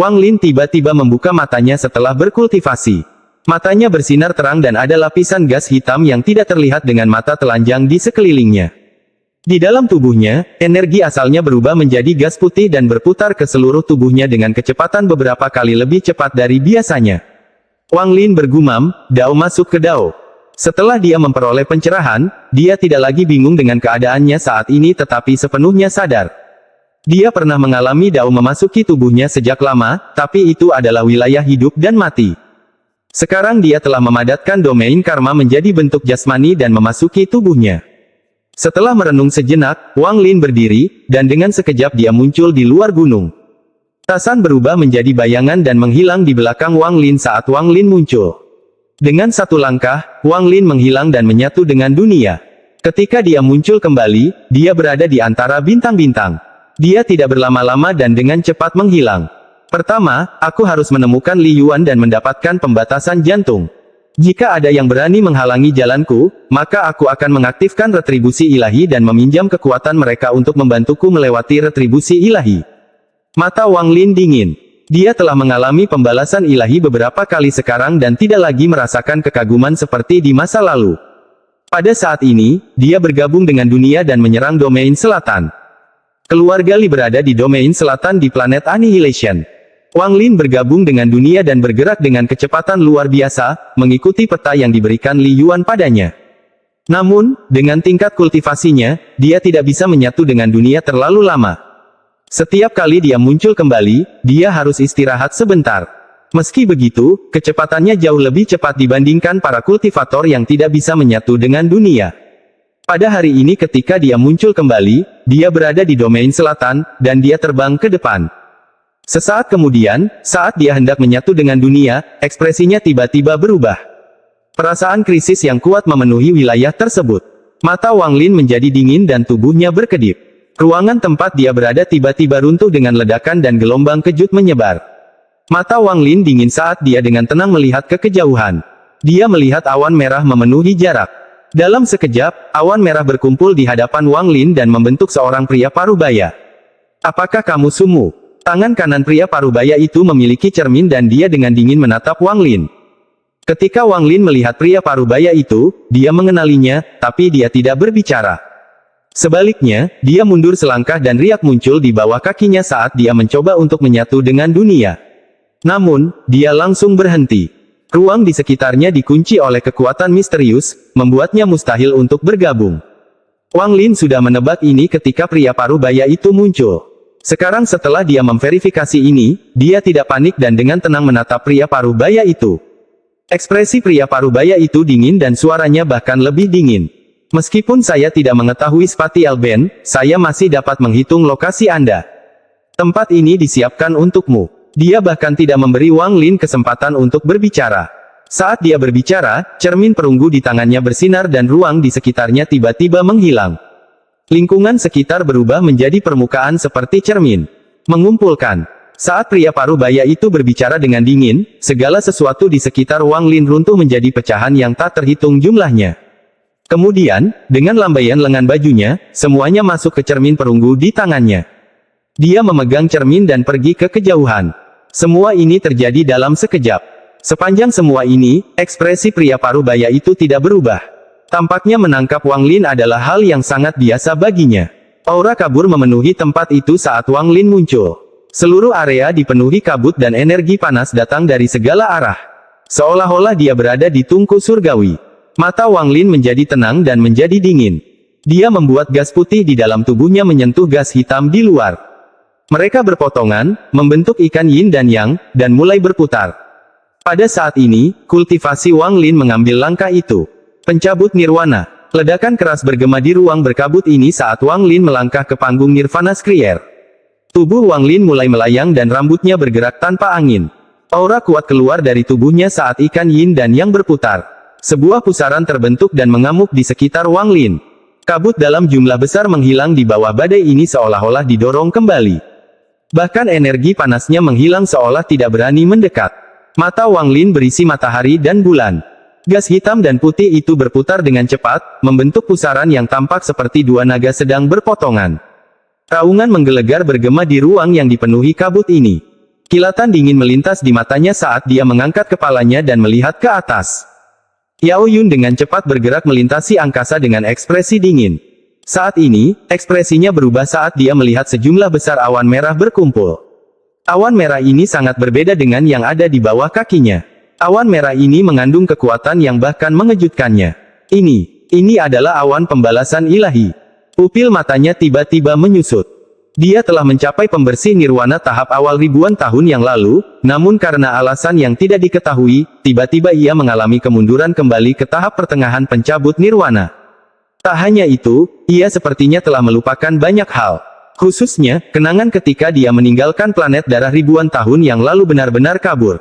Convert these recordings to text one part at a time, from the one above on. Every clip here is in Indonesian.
Wang Lin tiba-tiba membuka matanya setelah berkultivasi. Matanya bersinar terang dan ada lapisan gas hitam yang tidak terlihat dengan mata telanjang di sekelilingnya. Di dalam tubuhnya, energi asalnya berubah menjadi gas putih dan berputar ke seluruh tubuhnya dengan kecepatan beberapa kali lebih cepat dari biasanya. Wang Lin bergumam, "Dao masuk ke Dao." Setelah dia memperoleh pencerahan, dia tidak lagi bingung dengan keadaannya saat ini tetapi sepenuhnya sadar. Dia pernah mengalami Dao memasuki tubuhnya sejak lama, tapi itu adalah wilayah hidup dan mati. Sekarang dia telah memadatkan domain karma menjadi bentuk jasmani dan memasuki tubuhnya. Setelah merenung sejenak, Wang Lin berdiri, dan dengan sekejap dia muncul di luar gunung. Tasan berubah menjadi bayangan dan menghilang di belakang Wang Lin saat Wang Lin muncul. Dengan satu langkah, Wang Lin menghilang dan menyatu dengan dunia. Ketika dia muncul kembali, dia berada di antara bintang-bintang. Dia tidak berlama-lama dan dengan cepat menghilang. Pertama, aku harus menemukan Li Yuan dan mendapatkan pembatasan jantung. Jika ada yang berani menghalangi jalanku, maka aku akan mengaktifkan retribusi ilahi dan meminjam kekuatan mereka untuk membantuku melewati retribusi ilahi. Mata Wang Lin dingin. Dia telah mengalami pembalasan ilahi beberapa kali sekarang dan tidak lagi merasakan kekaguman seperti di masa lalu. Pada saat ini, dia bergabung dengan dunia dan menyerang domain selatan. Keluarga Li berada di domain selatan di planet Annihilation. Wang Lin bergabung dengan dunia dan bergerak dengan kecepatan luar biasa, mengikuti peta yang diberikan Li Yuan padanya. Namun, dengan tingkat kultivasinya, dia tidak bisa menyatu dengan dunia terlalu lama. Setiap kali dia muncul kembali, dia harus istirahat sebentar. Meski begitu, kecepatannya jauh lebih cepat dibandingkan para kultivator yang tidak bisa menyatu dengan dunia. Pada hari ini ketika dia muncul kembali, dia berada di domain selatan, dan dia terbang ke depan. Sesaat kemudian, saat dia hendak menyatu dengan dunia, ekspresinya tiba-tiba berubah. Perasaan krisis yang kuat memenuhi wilayah tersebut. Mata Wang Lin menjadi dingin dan tubuhnya berkedip. Ruangan tempat dia berada tiba-tiba runtuh dengan ledakan dan gelombang kejut menyebar. Mata Wang Lin dingin saat dia dengan tenang melihat ke kejauhan. Dia melihat awan merah memenuhi jarak. Dalam sekejap, awan merah berkumpul di hadapan Wang Lin dan membentuk seorang pria parubaya. "Apakah kamu Sumu?" Tangan kanan pria parubaya itu memiliki cermin dan dia dengan dingin menatap Wang Lin. Ketika Wang Lin melihat pria parubaya itu, dia mengenalinya, tapi dia tidak berbicara. Sebaliknya, dia mundur selangkah dan riak muncul di bawah kakinya saat dia mencoba untuk menyatu dengan dunia. Namun, dia langsung berhenti. Ruang di sekitarnya dikunci oleh kekuatan misterius, membuatnya mustahil untuk bergabung. Wang Lin sudah menebak ini ketika pria parubaya itu muncul. Sekarang setelah dia memverifikasi ini, dia tidak panik dan dengan tenang menatap pria parubaya itu. Ekspresi pria parubaya itu dingin dan suaranya bahkan lebih dingin. "Meskipun saya tidak mengetahui Spati Elben, saya masih dapat menghitung lokasi Anda. Tempat ini disiapkan untukmu." Dia bahkan tidak memberi Wang Lin kesempatan untuk berbicara. Saat dia berbicara, cermin perunggu di tangannya bersinar dan ruang di sekitarnya tiba-tiba menghilang. Lingkungan sekitar berubah menjadi permukaan seperti cermin. Mengumpulkan. Saat pria parubaya itu berbicara dengan dingin, segala sesuatu di sekitar Wang Lin runtuh menjadi pecahan yang tak terhitung jumlahnya. Kemudian, dengan lambaian lengan bajunya, semuanya masuk ke cermin perunggu di tangannya. Dia memegang cermin dan pergi ke kejauhan. Semua ini terjadi dalam sekejap. Sepanjang semua ini, ekspresi pria parubaya itu tidak berubah. Tampaknya menangkap Wang Lin adalah hal yang sangat biasa baginya. Aura kabur memenuhi tempat itu saat Wang Lin muncul. Seluruh area dipenuhi kabut dan energi panas datang dari segala arah. Seolah-olah dia berada di tungku surgawi. Mata Wang Lin menjadi tenang dan menjadi dingin. Dia membuat gas putih di dalam tubuhnya menyentuh gas hitam di luar. Mereka berpotongan, membentuk ikan yin dan yang, dan mulai berputar. Pada saat ini, kultivasi Wang Lin mengambil langkah itu. Pencabut Nirwana. Ledakan keras bergema di ruang berkabut ini saat Wang Lin melangkah ke panggung Nirvana Skrier. Tubuh Wang Lin mulai melayang dan rambutnya bergerak tanpa angin. Aura kuat keluar dari tubuhnya saat ikan yin dan yang berputar. Sebuah pusaran terbentuk dan mengamuk di sekitar Wang Lin. Kabut dalam jumlah besar menghilang di bawah badai ini seolah-olah didorong kembali. Bahkan energi panasnya menghilang seolah tidak berani mendekat. Mata Wang Lin berisi matahari dan bulan. Gas hitam dan putih itu berputar dengan cepat, membentuk pusaran yang tampak seperti dua naga sedang berpotongan. Raungan menggelegar bergema di ruang yang dipenuhi kabut ini. Kilatan dingin melintas di matanya saat dia mengangkat kepalanya dan melihat ke atas. Yao Yun dengan cepat bergerak melintasi angkasa dengan ekspresi dingin. Saat ini, ekspresinya berubah saat dia melihat sejumlah besar awan merah berkumpul. Awan merah ini sangat berbeda dengan yang ada di bawah kakinya. Awan merah ini mengandung kekuatan yang bahkan mengejutkannya. Ini adalah awan pembalasan ilahi. Pupil matanya tiba-tiba menyusut. Dia telah mencapai pembersih nirwana tahap awal ribuan tahun yang lalu, namun karena alasan yang tidak diketahui, tiba-tiba ia mengalami kemunduran kembali ke tahap pertengahan pencabut nirwana. Tak hanya itu, ia sepertinya telah melupakan banyak hal. Khususnya, kenangan ketika dia meninggalkan planet darah ribuan tahun yang lalu benar-benar kabur.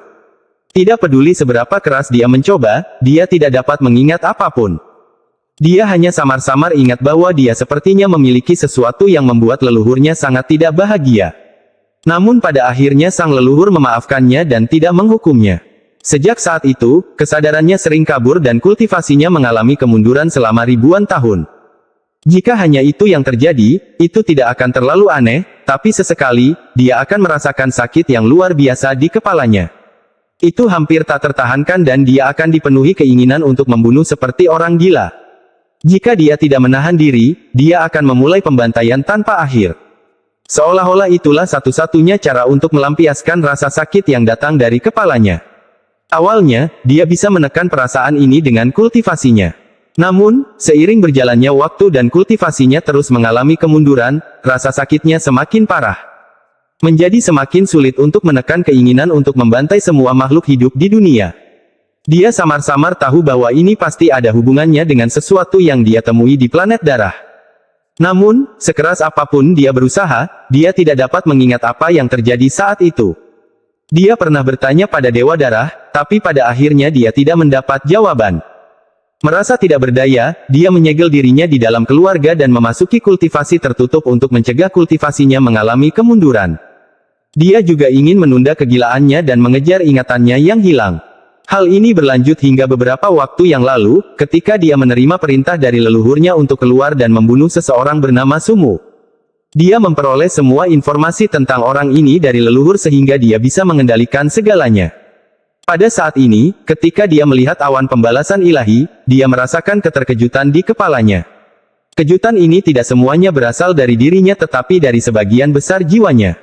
Tidak peduli seberapa keras dia mencoba, dia tidak dapat mengingat apapun. Dia hanya samar-samar ingat bahwa dia sepertinya memiliki sesuatu yang membuat leluhurnya sangat tidak bahagia. Namun pada akhirnya sang leluhur memaafkannya dan tidak menghukumnya. Sejak saat itu, kesadarannya sering kabur dan kultivasinya mengalami kemunduran selama ribuan tahun. Jika hanya itu yang terjadi, itu tidak akan terlalu aneh, tapi sesekali, dia akan merasakan sakit yang luar biasa di kepalanya. Itu hampir tak tertahankan dan dia akan dipenuhi keinginan untuk membunuh seperti orang gila. Jika dia tidak menahan diri, dia akan memulai pembantaian tanpa akhir. Seolah-olah itulah satu-satunya cara untuk melampiaskan rasa sakit yang datang dari kepalanya. Awalnya, dia bisa menekan perasaan ini dengan kultivasinya. Namun, seiring berjalannya waktu dan kultivasinya terus mengalami kemunduran, rasa sakitnya semakin parah. Menjadi semakin sulit untuk menekan keinginan untuk membantai semua makhluk hidup di dunia. Dia samar-samar tahu bahwa ini pasti ada hubungannya dengan sesuatu yang dia temui di planet darah. Namun, sekeras apapun dia berusaha, dia tidak dapat mengingat apa yang terjadi saat itu. Dia pernah bertanya pada Dewa Darah, tapi pada akhirnya dia tidak mendapat jawaban. Merasa tidak berdaya, dia menyegel dirinya di dalam keluarga dan memasuki kultivasi tertutup untuk mencegah kultivasinya mengalami kemunduran. Dia juga ingin menunda kegilaannya dan mengejar ingatannya yang hilang. Hal ini berlanjut hingga beberapa waktu yang lalu, ketika dia menerima perintah dari leluhurnya untuk keluar dan membunuh seseorang bernama Sumu. Dia memperoleh semua informasi tentang orang ini dari leluhur sehingga dia bisa mengendalikan segalanya. Pada saat ini, ketika dia melihat awan pembalasan ilahi, dia merasakan keterkejutan di kepalanya. Kejutan ini tidak semuanya berasal dari dirinya tetapi dari sebagian besar jiwanya.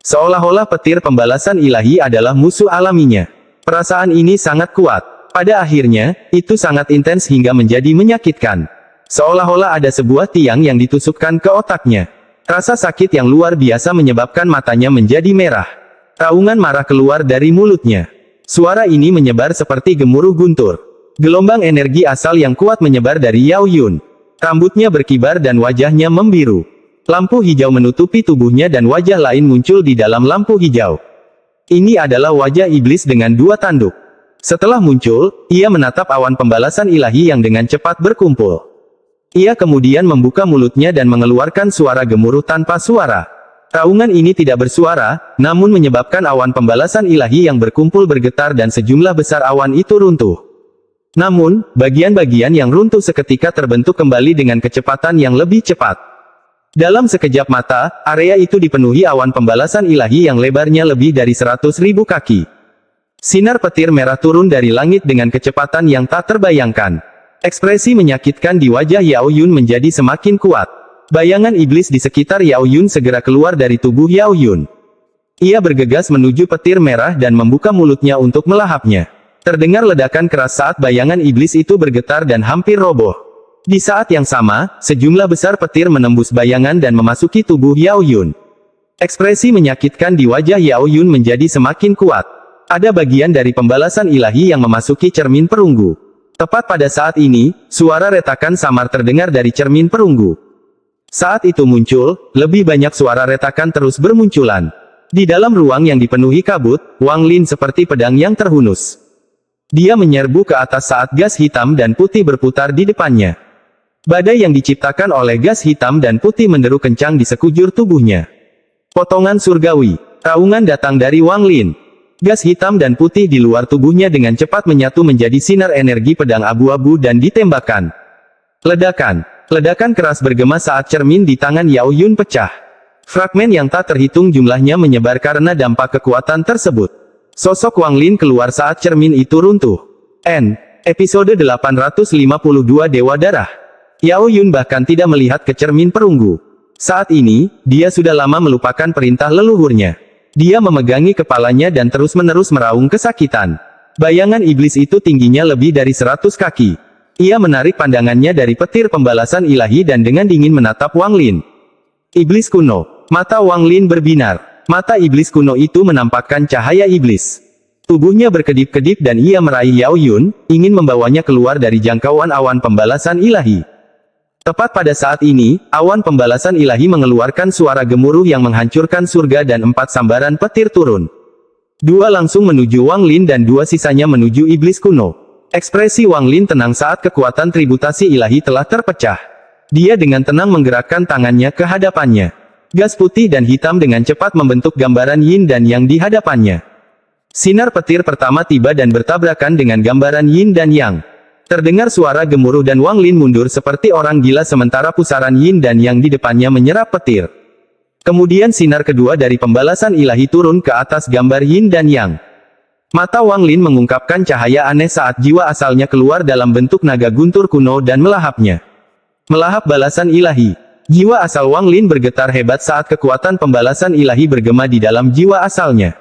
Seolah-olah petir pembalasan ilahi adalah musuh alaminya. Perasaan ini sangat kuat. Pada akhirnya, itu sangat intens hingga menjadi menyakitkan. Seolah-olah ada sebuah tiang yang ditusukkan ke otaknya. Rasa sakit yang luar biasa menyebabkan matanya menjadi merah. Raungan marah keluar dari mulutnya. Suara ini menyebar seperti gemuruh guntur. Gelombang energi asal yang kuat menyebar dari Yao Yun. Rambutnya berkibar dan wajahnya membiru. Lampu hijau menutupi tubuhnya dan wajah lain muncul di dalam lampu hijau. Ini adalah wajah iblis dengan dua tanduk. Setelah muncul, ia menatap awan pembalasan ilahi yang dengan cepat berkumpul. Ia kemudian membuka mulutnya dan mengeluarkan suara gemuruh tanpa suara. Raungan ini tidak bersuara, namun menyebabkan awan pembalasan ilahi yang berkumpul bergetar dan sejumlah besar awan itu runtuh. Namun, bagian-bagian yang runtuh seketika terbentuk kembali dengan kecepatan yang lebih cepat. Dalam sekejap mata, area itu dipenuhi awan pembalasan ilahi yang lebarnya lebih dari 100.000 kaki. Sinar petir merah turun dari langit dengan kecepatan yang tak terbayangkan. Ekspresi menyakitkan di wajah Yao Yun menjadi semakin kuat. Bayangan iblis di sekitar Yao Yun segera keluar dari tubuh Yao Yun. Ia bergegas menuju petir merah dan membuka mulutnya untuk melahapnya. Terdengar ledakan keras saat bayangan iblis itu bergetar dan hampir roboh. Di saat yang sama, sejumlah besar petir menembus bayangan dan memasuki tubuh Yao Yun. Ekspresi menyakitkan di wajah Yao Yun menjadi semakin kuat. Ada bagian dari pembalasan ilahi yang memasuki cermin perunggu. Tepat pada saat ini, suara retakan samar terdengar dari cermin perunggu. Saat itu muncul, lebih banyak suara retakan terus bermunculan. Di dalam ruang yang dipenuhi kabut, Wang Lin seperti pedang yang terhunus. Dia menyerbu ke atas saat gas hitam dan putih berputar di depannya. Badai yang diciptakan oleh gas hitam dan putih menderu kencang di sekujur tubuhnya. Potongan surgawi. Raungan datang dari Wang Lin. Gas hitam dan putih di luar tubuhnya dengan cepat menyatu menjadi sinar energi pedang abu-abu dan ditembakkan. Ledakan. Ledakan keras bergema saat cermin di tangan Yao Yun pecah. Fragmen yang tak terhitung jumlahnya menyebar karena dampak kekuatan tersebut. Sosok Wang Lin keluar saat cermin itu runtuh. Episode 852 Dewa Darah. Yao Yun bahkan tidak melihat ke cermin perunggu. Saat ini, dia sudah lama melupakan perintah leluhurnya. Dia memegangi kepalanya dan terus-menerus meraung kesakitan. Bayangan iblis itu tingginya lebih dari 100 kaki. Ia menarik pandangannya dari petir pembalasan ilahi dan dengan dingin menatap Wang Lin. Iblis kuno. Mata Wang Lin berbinar. Mata iblis kuno itu menampakkan cahaya iblis. Tubuhnya berkedip-kedip dan ia meraih Yao Yun, ingin membawanya keluar dari jangkauan awan pembalasan ilahi. Tepat pada saat ini, awan pembalasan ilahi mengeluarkan suara gemuruh yang menghancurkan surga dan 4 sambaran petir turun. 2 langsung menuju Wang Lin dan 2 sisanya menuju iblis kuno. Ekspresi Wang Lin tenang saat kekuatan tributasi ilahi telah terpecah. Dia dengan tenang menggerakkan tangannya ke hadapannya. Gas putih dan hitam dengan cepat membentuk gambaran yin dan yang di hadapannya. Sinar petir pertama tiba dan bertabrakan dengan gambaran yin dan yang. Terdengar suara gemuruh dan Wang Lin mundur seperti orang gila sementara pusaran yin dan yang di depannya menyerap petir. Kemudian sinar kedua dari pembalasan ilahi turun ke atas gambar yin dan yang. Mata Wang Lin mengungkapkan cahaya aneh saat jiwa asalnya keluar dalam bentuk naga guntur kuno dan melahapnya. Melahap balasan ilahi. Jiwa asal Wang Lin bergetar hebat saat kekuatan pembalasan ilahi bergema di dalam jiwa asalnya.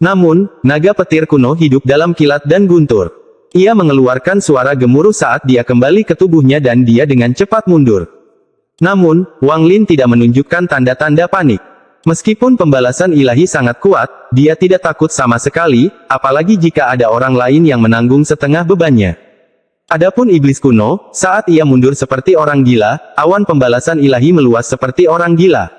Namun, naga petir kuno hidup dalam kilat dan guntur. Ia mengeluarkan suara gemuruh saat dia kembali ke tubuhnya dan dia dengan cepat mundur. Namun, Wang Lin tidak menunjukkan tanda-tanda panik. Meskipun pembalasan ilahi sangat kuat, dia tidak takut sama sekali, apalagi jika ada orang lain yang menanggung setengah bebannya. Adapun iblis kuno, saat ia mundur seperti orang gila, awan pembalasan ilahi meluas seperti orang gila.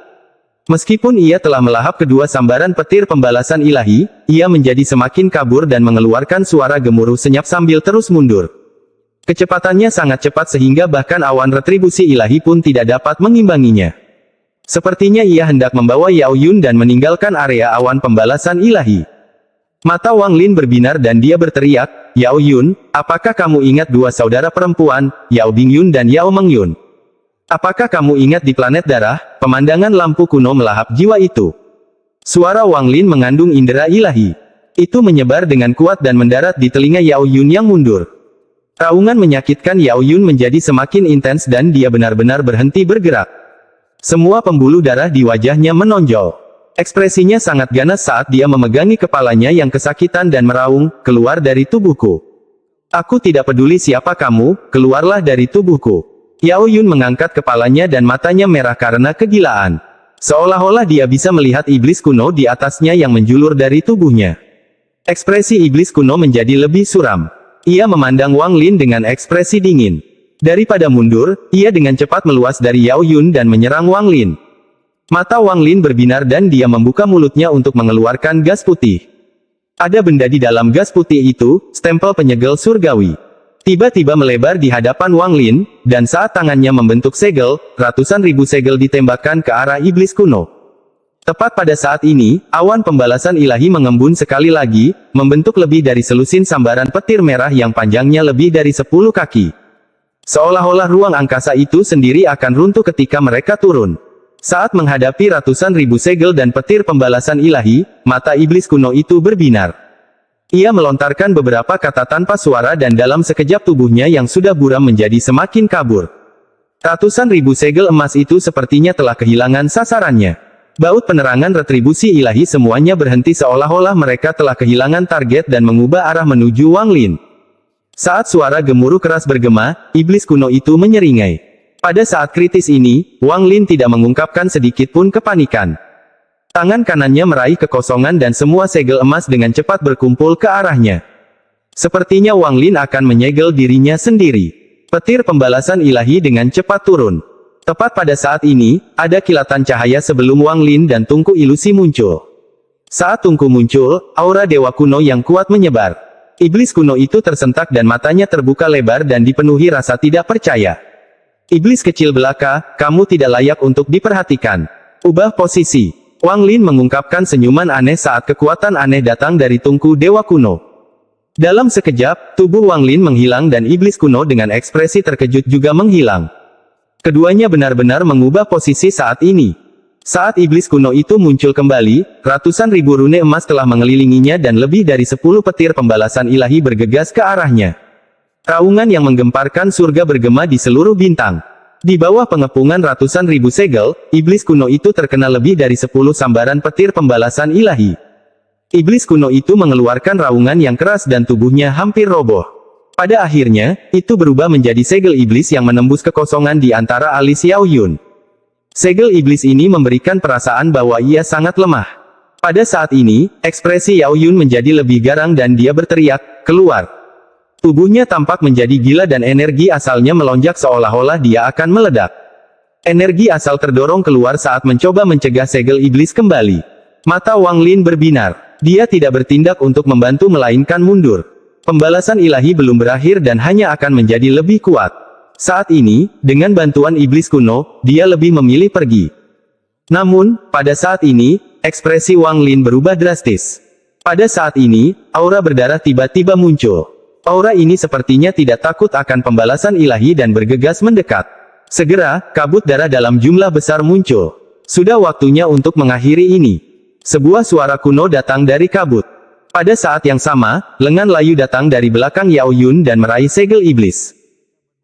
Meskipun ia telah melahap kedua sambaran petir pembalasan ilahi, ia menjadi semakin kabur dan mengeluarkan suara gemuruh senyap sambil terus mundur. Kecepatannya sangat cepat sehingga bahkan awan retribusi ilahi pun tidak dapat mengimbanginya. Sepertinya ia hendak membawa Yao Yun dan meninggalkan area awan pembalasan ilahi. Mata Wang Lin berbinar dan dia berteriak, "Yao Yun, apakah kamu ingat 2 saudara perempuan, Yao Bingyun dan Yao Mengyun? Apakah kamu ingat di planet darah, pemandangan lampu kuno melahap jiwa itu?" Suara Wang Lin mengandung indera ilahi. Itu menyebar dengan kuat dan mendarat di telinga Yao Yun yang mundur. Raungan menyakitkan Yao Yun menjadi semakin intens dan dia benar-benar berhenti bergerak. Semua pembuluh darah di wajahnya menonjol. Ekspresinya sangat ganas saat dia memegangi kepalanya yang kesakitan dan meraung, "Keluar dari tubuhku. Aku tidak peduli siapa kamu, keluarlah dari tubuhku." Yao Yun mengangkat kepalanya dan matanya merah karena kegilaan. Seolah-olah dia bisa melihat iblis kuno di atasnya yang menjulur dari tubuhnya. Ekspresi iblis kuno menjadi lebih suram. Ia memandang Wang Lin dengan ekspresi dingin. Daripada mundur, ia dengan cepat meluas dari Yao Yun dan menyerang Wang Lin. Mata Wang Lin berbinar dan dia membuka mulutnya untuk mengeluarkan gas putih. Ada benda di dalam gas putih itu, stempel penyegel surgawi. Tiba-tiba melebar di hadapan Wang Lin, dan saat tangannya membentuk segel, ratusan ribu segel ditembakkan ke arah iblis kuno. Tepat pada saat ini, awan pembalasan ilahi mengembun sekali lagi, membentuk lebih dari selusin sambaran petir merah yang panjangnya lebih dari 10 kaki. Seolah-olah ruang angkasa itu sendiri akan runtuh ketika mereka turun. Saat menghadapi ratusan ribu segel dan petir pembalasan ilahi, mata iblis kuno itu berbinar. Ia melontarkan beberapa kata tanpa suara dan dalam sekejap tubuhnya yang sudah buram menjadi semakin kabur. Ratusan ribu segel emas itu sepertinya telah kehilangan sasarannya. Baut penerangan retribusi ilahi semuanya berhenti seolah-olah mereka telah kehilangan target dan mengubah arah menuju Wang Lin. Saat suara gemuruh keras bergema, iblis kuno itu menyeringai. Pada saat kritis ini, Wang Lin tidak mengungkapkan sedikit pun kepanikan. Tangan kanannya meraih kekosongan dan semua segel emas dengan cepat berkumpul ke arahnya. Sepertinya Wang Lin akan menyegel dirinya sendiri. Petir pembalasan ilahi dengan cepat turun. Tepat pada saat ini, ada kilatan cahaya sebelum Wang Lin dan tungku ilusi muncul. Saat tungku muncul, aura dewa kuno yang kuat menyebar. Iblis kuno itu tersentak dan matanya terbuka lebar dan dipenuhi rasa tidak percaya. "Iblis kecil belaka, kamu tidak layak untuk diperhatikan. Ubah posisi." Wang Lin mengungkapkan senyuman aneh saat kekuatan aneh datang dari tungku dewa kuno. Dalam sekejap, tubuh Wang Lin menghilang dan iblis kuno dengan ekspresi terkejut juga menghilang. Keduanya benar-benar mengubah posisi saat ini. Saat iblis kuno itu muncul kembali, ratusan ribu rune emas telah mengelilinginya dan lebih dari 10 petir pembalasan ilahi bergegas ke arahnya. Raungan yang menggemparkan surga bergema di seluruh bintang. Di bawah pengepungan ratusan ribu segel, iblis kuno itu terkena lebih dari 10 sambaran petir pembalasan ilahi. Iblis kuno itu mengeluarkan raungan yang keras dan tubuhnya hampir roboh. Pada akhirnya, itu berubah menjadi segel iblis yang menembus kekosongan di antara alis Yao Yun. Segel iblis ini memberikan perasaan bahwa ia sangat lemah. Pada saat ini, ekspresi Yao Yun menjadi lebih garang dan dia berteriak, "Keluar!" Tubuhnya tampak menjadi gila dan energi asalnya melonjak seolah-olah dia akan meledak. Energi asal terdorong keluar saat mencoba mencegah segel iblis kembali. Mata Wang Lin berbinar. Dia tidak bertindak untuk membantu melainkan mundur. Pembalasan ilahi belum berakhir dan hanya akan menjadi lebih kuat. Saat ini, dengan bantuan iblis kuno, dia lebih memilih pergi. Namun, pada saat ini, ekspresi Wang Lin berubah drastis. Pada saat ini, aura berdarah tiba-tiba muncul. Aura ini sepertinya tidak takut akan pembalasan ilahi dan bergegas mendekat. Segera, kabut darah dalam jumlah besar muncul. Sudah waktunya untuk mengakhiri ini. Sebuah suara kuno datang dari kabut. Pada saat yang sama, lengan layu datang dari belakang Yao Yun dan meraih segel iblis.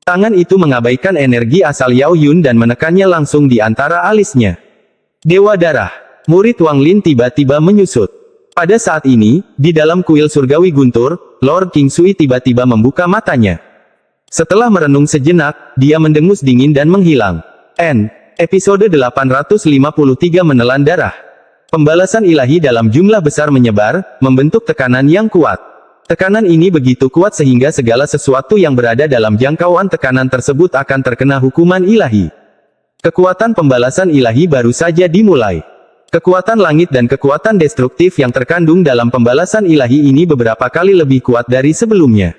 Tangan itu mengabaikan energi asal Yao Yun dan menekannya langsung di antara alisnya. Dewa Darah. Murid Wang Lin tiba-tiba menyusut. Pada saat ini, di dalam kuil surgawi guntur, Lord King Sui tiba-tiba membuka matanya. Setelah merenung sejenak, dia mendengus dingin dan menghilang. Episode 853 Menelan Darah. Pembalasan ilahi dalam jumlah besar menyebar, membentuk tekanan yang kuat. Tekanan ini begitu kuat sehingga segala sesuatu yang berada dalam jangkauan tekanan tersebut akan terkena hukuman ilahi. Kekuatan pembalasan ilahi baru saja dimulai. Kekuatan langit dan kekuatan destruktif yang terkandung dalam pembalasan ilahi ini beberapa kali lebih kuat dari sebelumnya.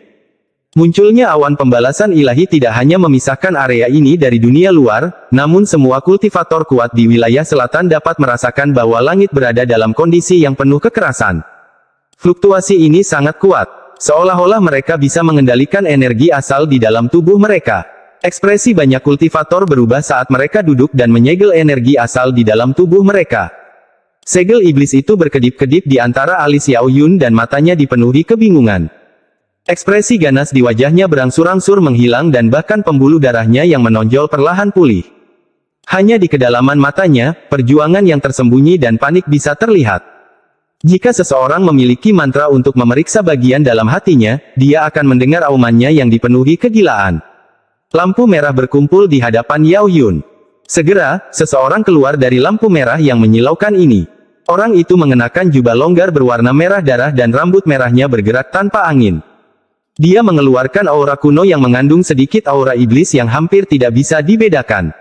Munculnya awan pembalasan ilahi tidak hanya memisahkan area ini dari dunia luar, namun semua kultivator kuat di wilayah selatan dapat merasakan bahwa langit berada dalam kondisi yang penuh kekerasan. Fluktuasi ini sangat kuat, seolah-olah mereka bisa mengendalikan energi asal di dalam tubuh mereka. Ekspresi banyak kultivator berubah saat mereka duduk dan menyegel energi asal di dalam tubuh mereka. Segel iblis itu berkedip-kedip di antara alis Yao Yun dan matanya dipenuhi kebingungan. Ekspresi ganas di wajahnya berangsur-angsur menghilang dan bahkan pembuluh darahnya yang menonjol perlahan pulih. Hanya di kedalaman matanya, perjuangan yang tersembunyi dan panik bisa terlihat. Jika seseorang memiliki mantra untuk memeriksa bagian dalam hatinya, dia akan mendengar aumannya yang dipenuhi kegilaan. Lampu merah berkumpul di hadapan Yao Yun. Segera, seseorang keluar dari lampu merah yang menyilaukan ini. Orang itu mengenakan jubah longgar berwarna merah darah dan rambut merahnya bergerak tanpa angin. Dia mengeluarkan aura kuno yang mengandung sedikit aura iblis yang hampir tidak bisa dibedakan.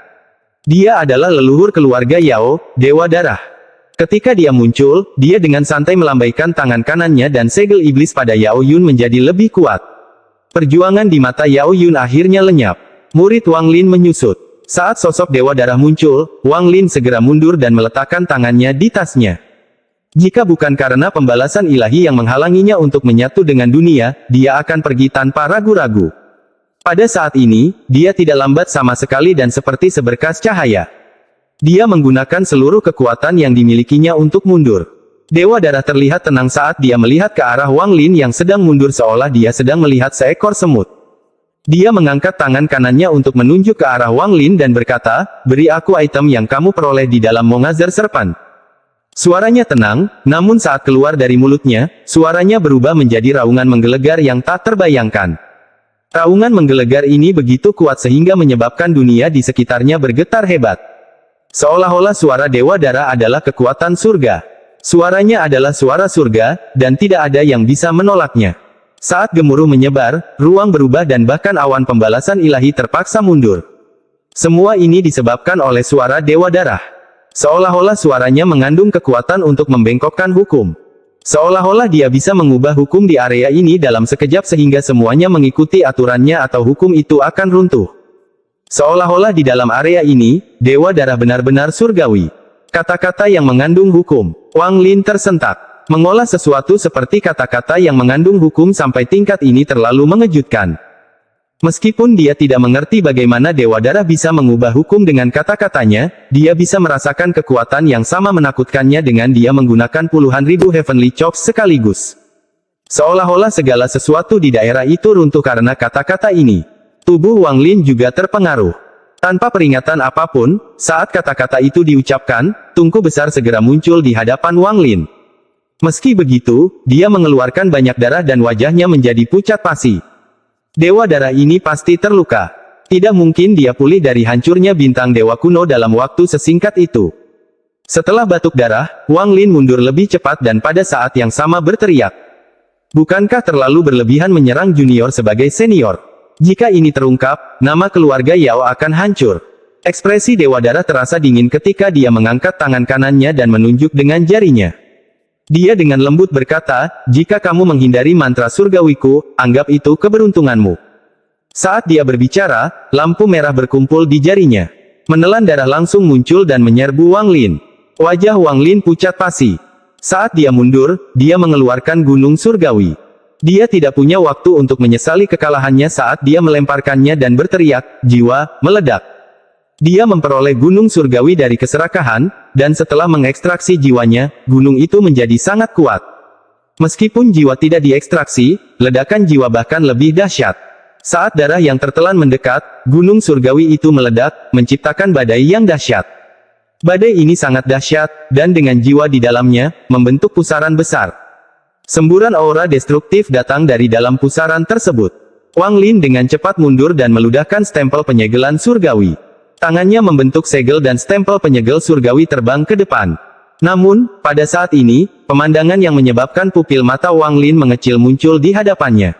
Dia adalah leluhur keluarga Yao, Dewa Darah. Ketika dia muncul, dia dengan santai melambaikan tangan kanannya dan segel iblis pada Yao Yun menjadi lebih kuat. Perjuangan di mata Yao Yun akhirnya lenyap. Murid Wang Lin menyusut. Saat sosok Dewa Darah muncul, Wang Lin segera mundur dan meletakkan tangannya di tasnya. Jika bukan karena pembalasan ilahi yang menghalanginya untuk menyatu dengan dunia, dia akan pergi tanpa ragu-ragu. Pada saat ini, dia tidak lambat sama sekali dan seperti seberkas cahaya. Dia menggunakan seluruh kekuatan yang dimilikinya untuk mundur. Dewa Darah terlihat tenang saat dia melihat ke arah Wang Lin yang sedang mundur seolah dia sedang melihat seekor semut. Dia mengangkat tangan kanannya untuk menunjuk ke arah Wang Lin dan berkata, "Beri aku item yang kamu peroleh di dalam Mongazar Serpent." Suaranya tenang, namun saat keluar dari mulutnya, suaranya berubah menjadi raungan menggelegar yang tak terbayangkan. Raungan menggelegar ini begitu kuat sehingga menyebabkan dunia di sekitarnya bergetar hebat. Seolah-olah suara Dewa Darah adalah kekuatan surga. Suaranya adalah suara surga, dan tidak ada yang bisa menolaknya. Saat gemuruh menyebar, ruang berubah dan bahkan awan pembalasan ilahi terpaksa mundur. Semua ini disebabkan oleh suara Dewa Darah. Seolah-olah suaranya mengandung kekuatan untuk membengkokkan hukum. Seolah-olah dia bisa mengubah hukum di area ini dalam sekejap sehingga semuanya mengikuti aturannya atau hukum itu akan runtuh. Seolah-olah di dalam area ini, Dewa Darah benar-benar surgawi. Kata-kata yang mengandung hukum. Wang Lin tersentak. Mengolah sesuatu seperti kata-kata yang mengandung hukum sampai tingkat ini terlalu mengejutkan. Meskipun dia tidak mengerti bagaimana Dewa Darah bisa mengubah hukum dengan kata-katanya, dia bisa merasakan kekuatan yang sama menakutkannya dengan dia menggunakan puluhan ribu Heavenly Chops sekaligus. Seolah-olah segala sesuatu di daerah itu runtuh karena kata-kata ini. Tubuh Wang Lin juga terpengaruh. Tanpa peringatan apapun, saat kata-kata itu diucapkan, tungku besar segera muncul di hadapan Wang Lin. Meski begitu, dia mengeluarkan banyak darah dan wajahnya menjadi pucat pasi. Dewa Darah ini pasti terluka. Tidak mungkin dia pulih dari hancurnya bintang dewa kuno dalam waktu sesingkat itu. Setelah batuk darah, Wang Lin mundur lebih cepat dan pada saat yang sama berteriak. Bukankah terlalu berlebihan menyerang junior sebagai senior? Jika ini terungkap, nama keluarga Yao akan hancur. Ekspresi Dewa Darah terasa dingin ketika dia mengangkat tangan kanannya dan menunjuk dengan jarinya. Dia dengan lembut berkata, jika kamu menghindari mantra surgawiku, anggap itu keberuntunganmu. Saat dia berbicara, lampu merah berkumpul di jarinya. Menelan darah langsung muncul dan menyerbu Wang Lin. Wajah Wang Lin pucat pasi. Saat dia mundur, dia mengeluarkan gunung surgawi. Dia tidak punya waktu untuk menyesali kekalahannya saat dia melemparkannya dan berteriak, jiwa, meledak. Dia memperoleh gunung surgawi dari keserakahan, dan setelah mengekstraksi jiwanya, gunung itu menjadi sangat kuat. Meskipun jiwa tidak diekstraksi, ledakan jiwa bahkan lebih dahsyat. Saat darah yang tertelan mendekat, gunung surgawi itu meledak, menciptakan badai yang dahsyat. Badai ini sangat dahsyat, dan dengan jiwa di dalamnya, membentuk pusaran besar. Semburan aura destruktif datang dari dalam pusaran tersebut. Wang Lin dengan cepat mundur dan meludahkan stempel penyegelan surgawi. Tangannya membentuk segel dan stempel penyegel surgawi terbang ke depan. Namun, pada saat ini, pemandangan yang menyebabkan pupil mata Wang Lin mengecil muncul di hadapannya.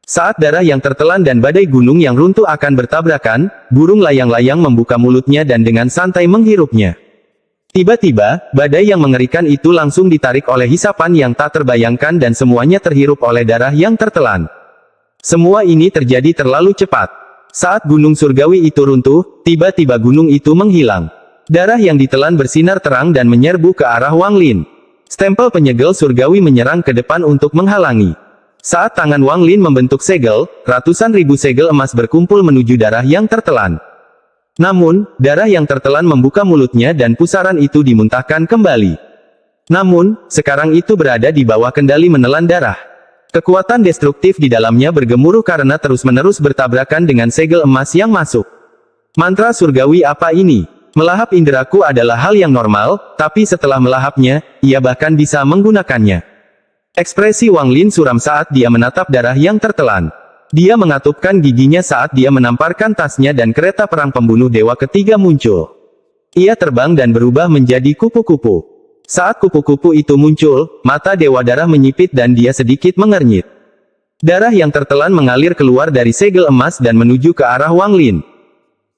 Saat darah yang tertelan dan badai gunung yang runtuh akan bertabrakan, burung layang-layang membuka mulutnya dan dengan santai menghirupnya. Tiba-tiba, badai yang mengerikan itu langsung ditarik oleh hisapan yang tak terbayangkan dan semuanya terhirup oleh darah yang tertelan. Semua ini terjadi terlalu cepat. Saat gunung surgawi itu runtuh, tiba-tiba gunung itu menghilang. Darah yang ditelan bersinar terang dan menyerbu ke arah Wang Lin. Stempel penyegel surgawi menyerang ke depan untuk menghalangi. Saat tangan Wang Lin membentuk segel, ratusan ribu segel emas berkumpul menuju darah yang tertelan. Namun, darah yang tertelan membuka mulutnya dan pusaran itu dimuntahkan kembali. Namun, sekarang itu berada di bawah kendali menelan darah. Kekuatan destruktif di dalamnya bergemuruh karena terus-menerus bertabrakan dengan segel emas yang masuk. Mantra surgawi apa ini? Melahap inderaku adalah hal yang normal, tapi setelah melahapnya, ia bahkan bisa menggunakannya. Ekspresi Wang Lin suram saat dia menatap darah yang tertelan. Dia mengatupkan giginya saat dia menamparkan tasnya dan kereta perang pembunuh dewa ketiga muncul. Ia terbang dan berubah menjadi kupu-kupu. Saat kupu-kupu itu muncul, mata Dewa Darah menyipit dan dia sedikit mengernyit. Darah yang tertelan mengalir keluar dari segel emas dan menuju ke arah Wang Lin.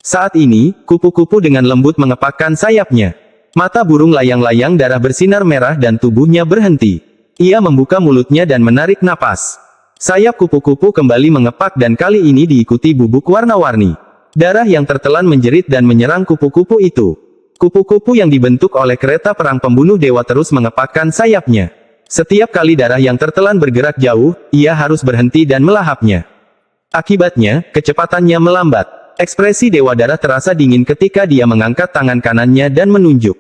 Saat ini, kupu-kupu dengan lembut mengepakkan sayapnya. Mata burung layang-layang darah bersinar merah dan tubuhnya berhenti. Ia membuka mulutnya dan menarik napas. Sayap kupu-kupu kembali mengepak dan kali ini diikuti bubuk warna-warni. Darah yang tertelan menjerit dan menyerang kupu-kupu itu. Kupu-kupu yang dibentuk oleh kereta perang pembunuh dewa terus mengepakkan sayapnya. Setiap kali darah yang tertelan bergerak jauh, ia harus berhenti dan melahapnya. Akibatnya, kecepatannya melambat. Ekspresi Dewa Darah terasa dingin ketika dia mengangkat tangan kanannya dan menunjuk.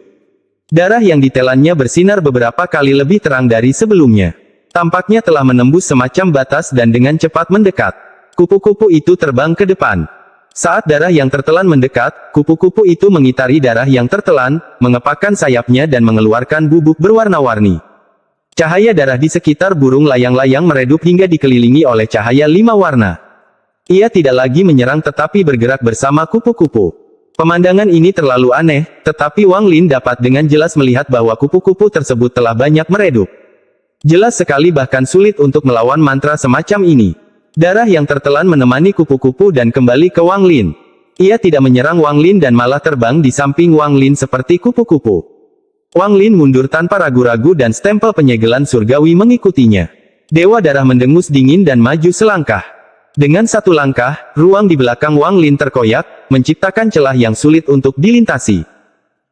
Darah yang ditelannya bersinar beberapa kali lebih terang dari sebelumnya. Tampaknya telah menembus semacam batas dan dengan cepat mendekat. Kupu-kupu itu terbang ke depan. Saat darah yang tertelan mendekat, kupu-kupu itu mengitari darah yang tertelan, mengepakkan sayapnya dan mengeluarkan bubuk berwarna-warni. Cahaya darah di sekitar burung layang-layang meredup hingga dikelilingi oleh cahaya 5 warna. Ia tidak lagi menyerang tetapi bergerak bersama kupu-kupu. Pemandangan ini terlalu aneh, tetapi Wang Lin dapat dengan jelas melihat bahwa kupu-kupu tersebut telah banyak meredup. Jelas sekali bahkan sulit untuk melawan mantra semacam ini. Darah yang tertelan menemani kupu-kupu dan kembali ke Wang Lin. Ia tidak menyerang Wang Lin dan malah terbang di samping Wang Lin seperti kupu-kupu. Wang Lin mundur tanpa ragu-ragu dan stempel penyegelan surgawi mengikutinya. Dewa Darah mendengus dingin dan maju selangkah. Dengan satu langkah, ruang di belakang Wang Lin terkoyak, menciptakan celah yang sulit untuk dilintasi.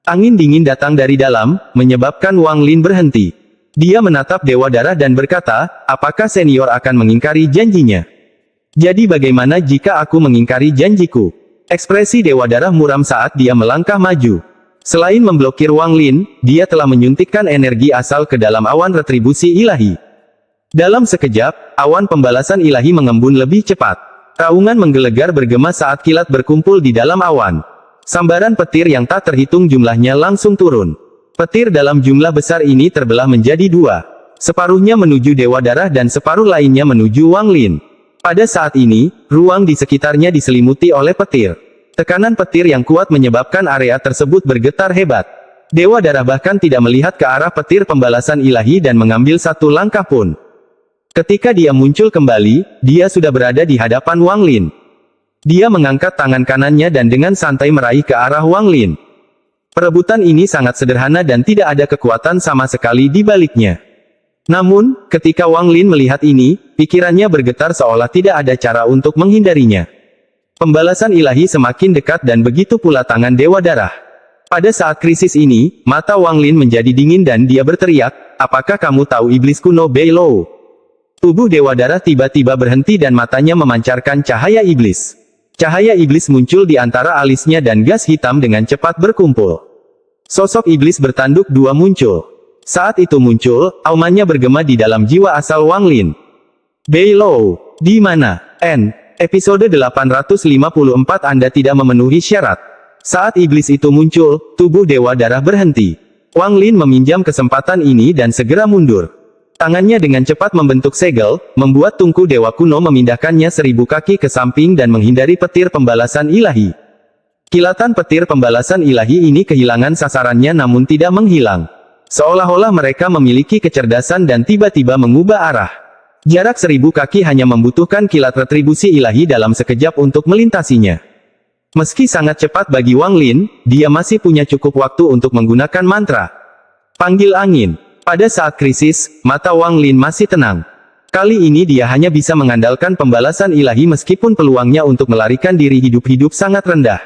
Angin dingin datang dari dalam, menyebabkan Wang Lin berhenti. Dia menatap Dewa Darah dan berkata, apakah senior akan mengingkari janjinya? Jadi bagaimana jika aku mengingkari janjiku? Ekspresi Dewa Darah muram saat dia melangkah maju. Selain memblokir Wang Lin, dia telah menyuntikkan energi asal ke dalam awan retribusi ilahi. Dalam sekejap, awan pembalasan ilahi mengembun lebih cepat. Raungan menggelegar bergema saat kilat berkumpul di dalam awan. Sambaran petir yang tak terhitung jumlahnya langsung turun. Petir dalam jumlah besar ini terbelah menjadi dua. Separuhnya menuju Dewa Darah dan separuh lainnya menuju Wang Lin. Pada saat ini, ruang di sekitarnya diselimuti oleh petir. Tekanan petir yang kuat menyebabkan area tersebut bergetar hebat. Dewa Darah bahkan tidak melihat ke arah petir pembalasan ilahi dan mengambil satu langkah pun. Ketika dia muncul kembali, dia sudah berada di hadapan Wang Lin. Dia mengangkat tangan kanannya dan dengan santai meraih ke arah Wang Lin. Perebutan ini sangat sederhana dan tidak ada kekuatan sama sekali di baliknya. Namun, ketika Wang Lin melihat ini, pikirannya bergetar seolah tidak ada cara untuk menghindarinya. Pembalasan ilahi semakin dekat dan begitu pula tangan Dewa Darah. Pada saat krisis ini, mata Wang Lin menjadi dingin dan dia berteriak, "Apakah kamu tahu iblis kuno Beilou?" Tubuh Dewa Darah tiba-tiba berhenti dan matanya memancarkan cahaya iblis. Cahaya iblis muncul di antara alisnya dan gas hitam dengan cepat berkumpul. Sosok iblis bertanduk dua muncul. Saat itu muncul, aumannya bergema di dalam jiwa asal Wang Lin. Beilou, di mana? Episode 854 Anda tidak memenuhi syarat. Saat iblis itu muncul, tubuh Dewa Darah berhenti. Wang Lin meminjam kesempatan ini dan segera mundur. Tangannya dengan cepat membentuk segel, membuat tungku Dewa Kuno memindahkannya 1000 kaki ke samping dan menghindari petir pembalasan ilahi. Kilatan petir pembalasan ilahi ini kehilangan sasarannya namun tidak menghilang. Seolah-olah mereka memiliki kecerdasan dan tiba-tiba mengubah arah. Jarak 1000 kaki hanya membutuhkan kilat retribusi ilahi dalam sekejap untuk melintasinya. Meski sangat cepat bagi Wang Lin, dia masih punya cukup waktu untuk menggunakan mantra. Panggil angin. Pada saat krisis, mata Wang Lin masih tenang. Kali ini dia hanya bisa mengandalkan pembalasan ilahi meskipun peluangnya untuk melarikan diri hidup-hidup sangat rendah.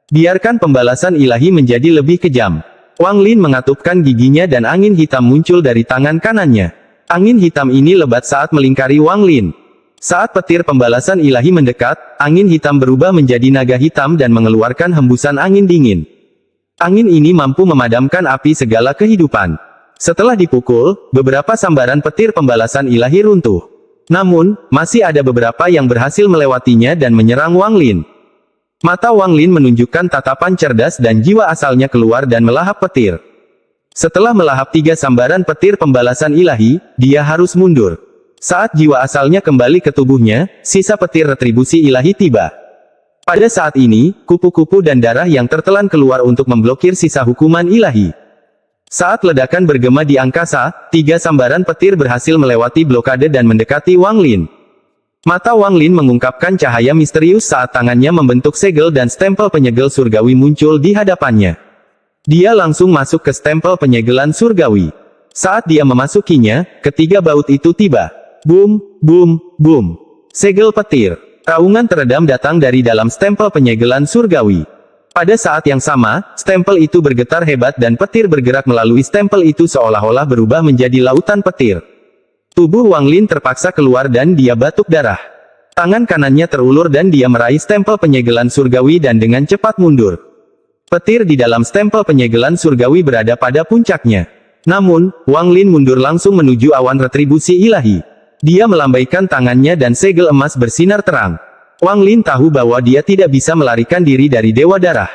Biarkan pembalasan ilahi menjadi lebih kejam. Wang Lin mengatupkan giginya dan angin hitam muncul dari tangan kanannya. Angin hitam ini lebat saat melingkari Wang Lin. Saat petir pembalasan ilahi mendekat, angin hitam berubah menjadi naga hitam dan mengeluarkan hembusan angin dingin. Angin ini mampu memadamkan api segala kehidupan. Setelah dipukul, beberapa sambaran petir pembalasan ilahi runtuh. Namun, masih ada beberapa yang berhasil melewatinya dan menyerang Wang Lin. Mata Wang Lin menunjukkan tatapan cerdas dan jiwa asalnya keluar dan melahap petir. Setelah melahap 3 sambaran petir pembalasan ilahi, dia harus mundur. Saat jiwa asalnya kembali ke tubuhnya, sisa petir retribusi ilahi tiba. Pada saat ini, kupu-kupu dan darah yang tertelan keluar untuk memblokir sisa hukuman ilahi. Saat ledakan bergema di angkasa, 3 sambaran petir berhasil melewati blokade dan mendekati Wang Lin. Mata Wang Lin mengungkapkan cahaya misterius saat tangannya membentuk segel dan stempel penyegel surgawi muncul di hadapannya. Dia langsung masuk ke stempel penyegelan surgawi. Saat dia memasukinya, ketiga baut itu tiba. Boom, boom, boom. Segel petir. Raungan teredam datang dari dalam stempel penyegelan surgawi. Pada saat yang sama, stempel itu bergetar hebat dan petir bergerak melalui stempel itu seolah-olah berubah menjadi lautan petir. Tubuh Wang Lin terpaksa keluar dan dia batuk darah. Tangan kanannya terulur dan dia meraih stempel penyegelan surgawi dan dengan cepat mundur. Petir di dalam stempel penyegelan surgawi berada pada puncaknya. Namun, Wang Lin mundur langsung menuju awan retribusi ilahi. Dia melambaikan tangannya dan segel emas bersinar terang. Wang Lin tahu bahwa dia tidak bisa melarikan diri dari Dewa Darah.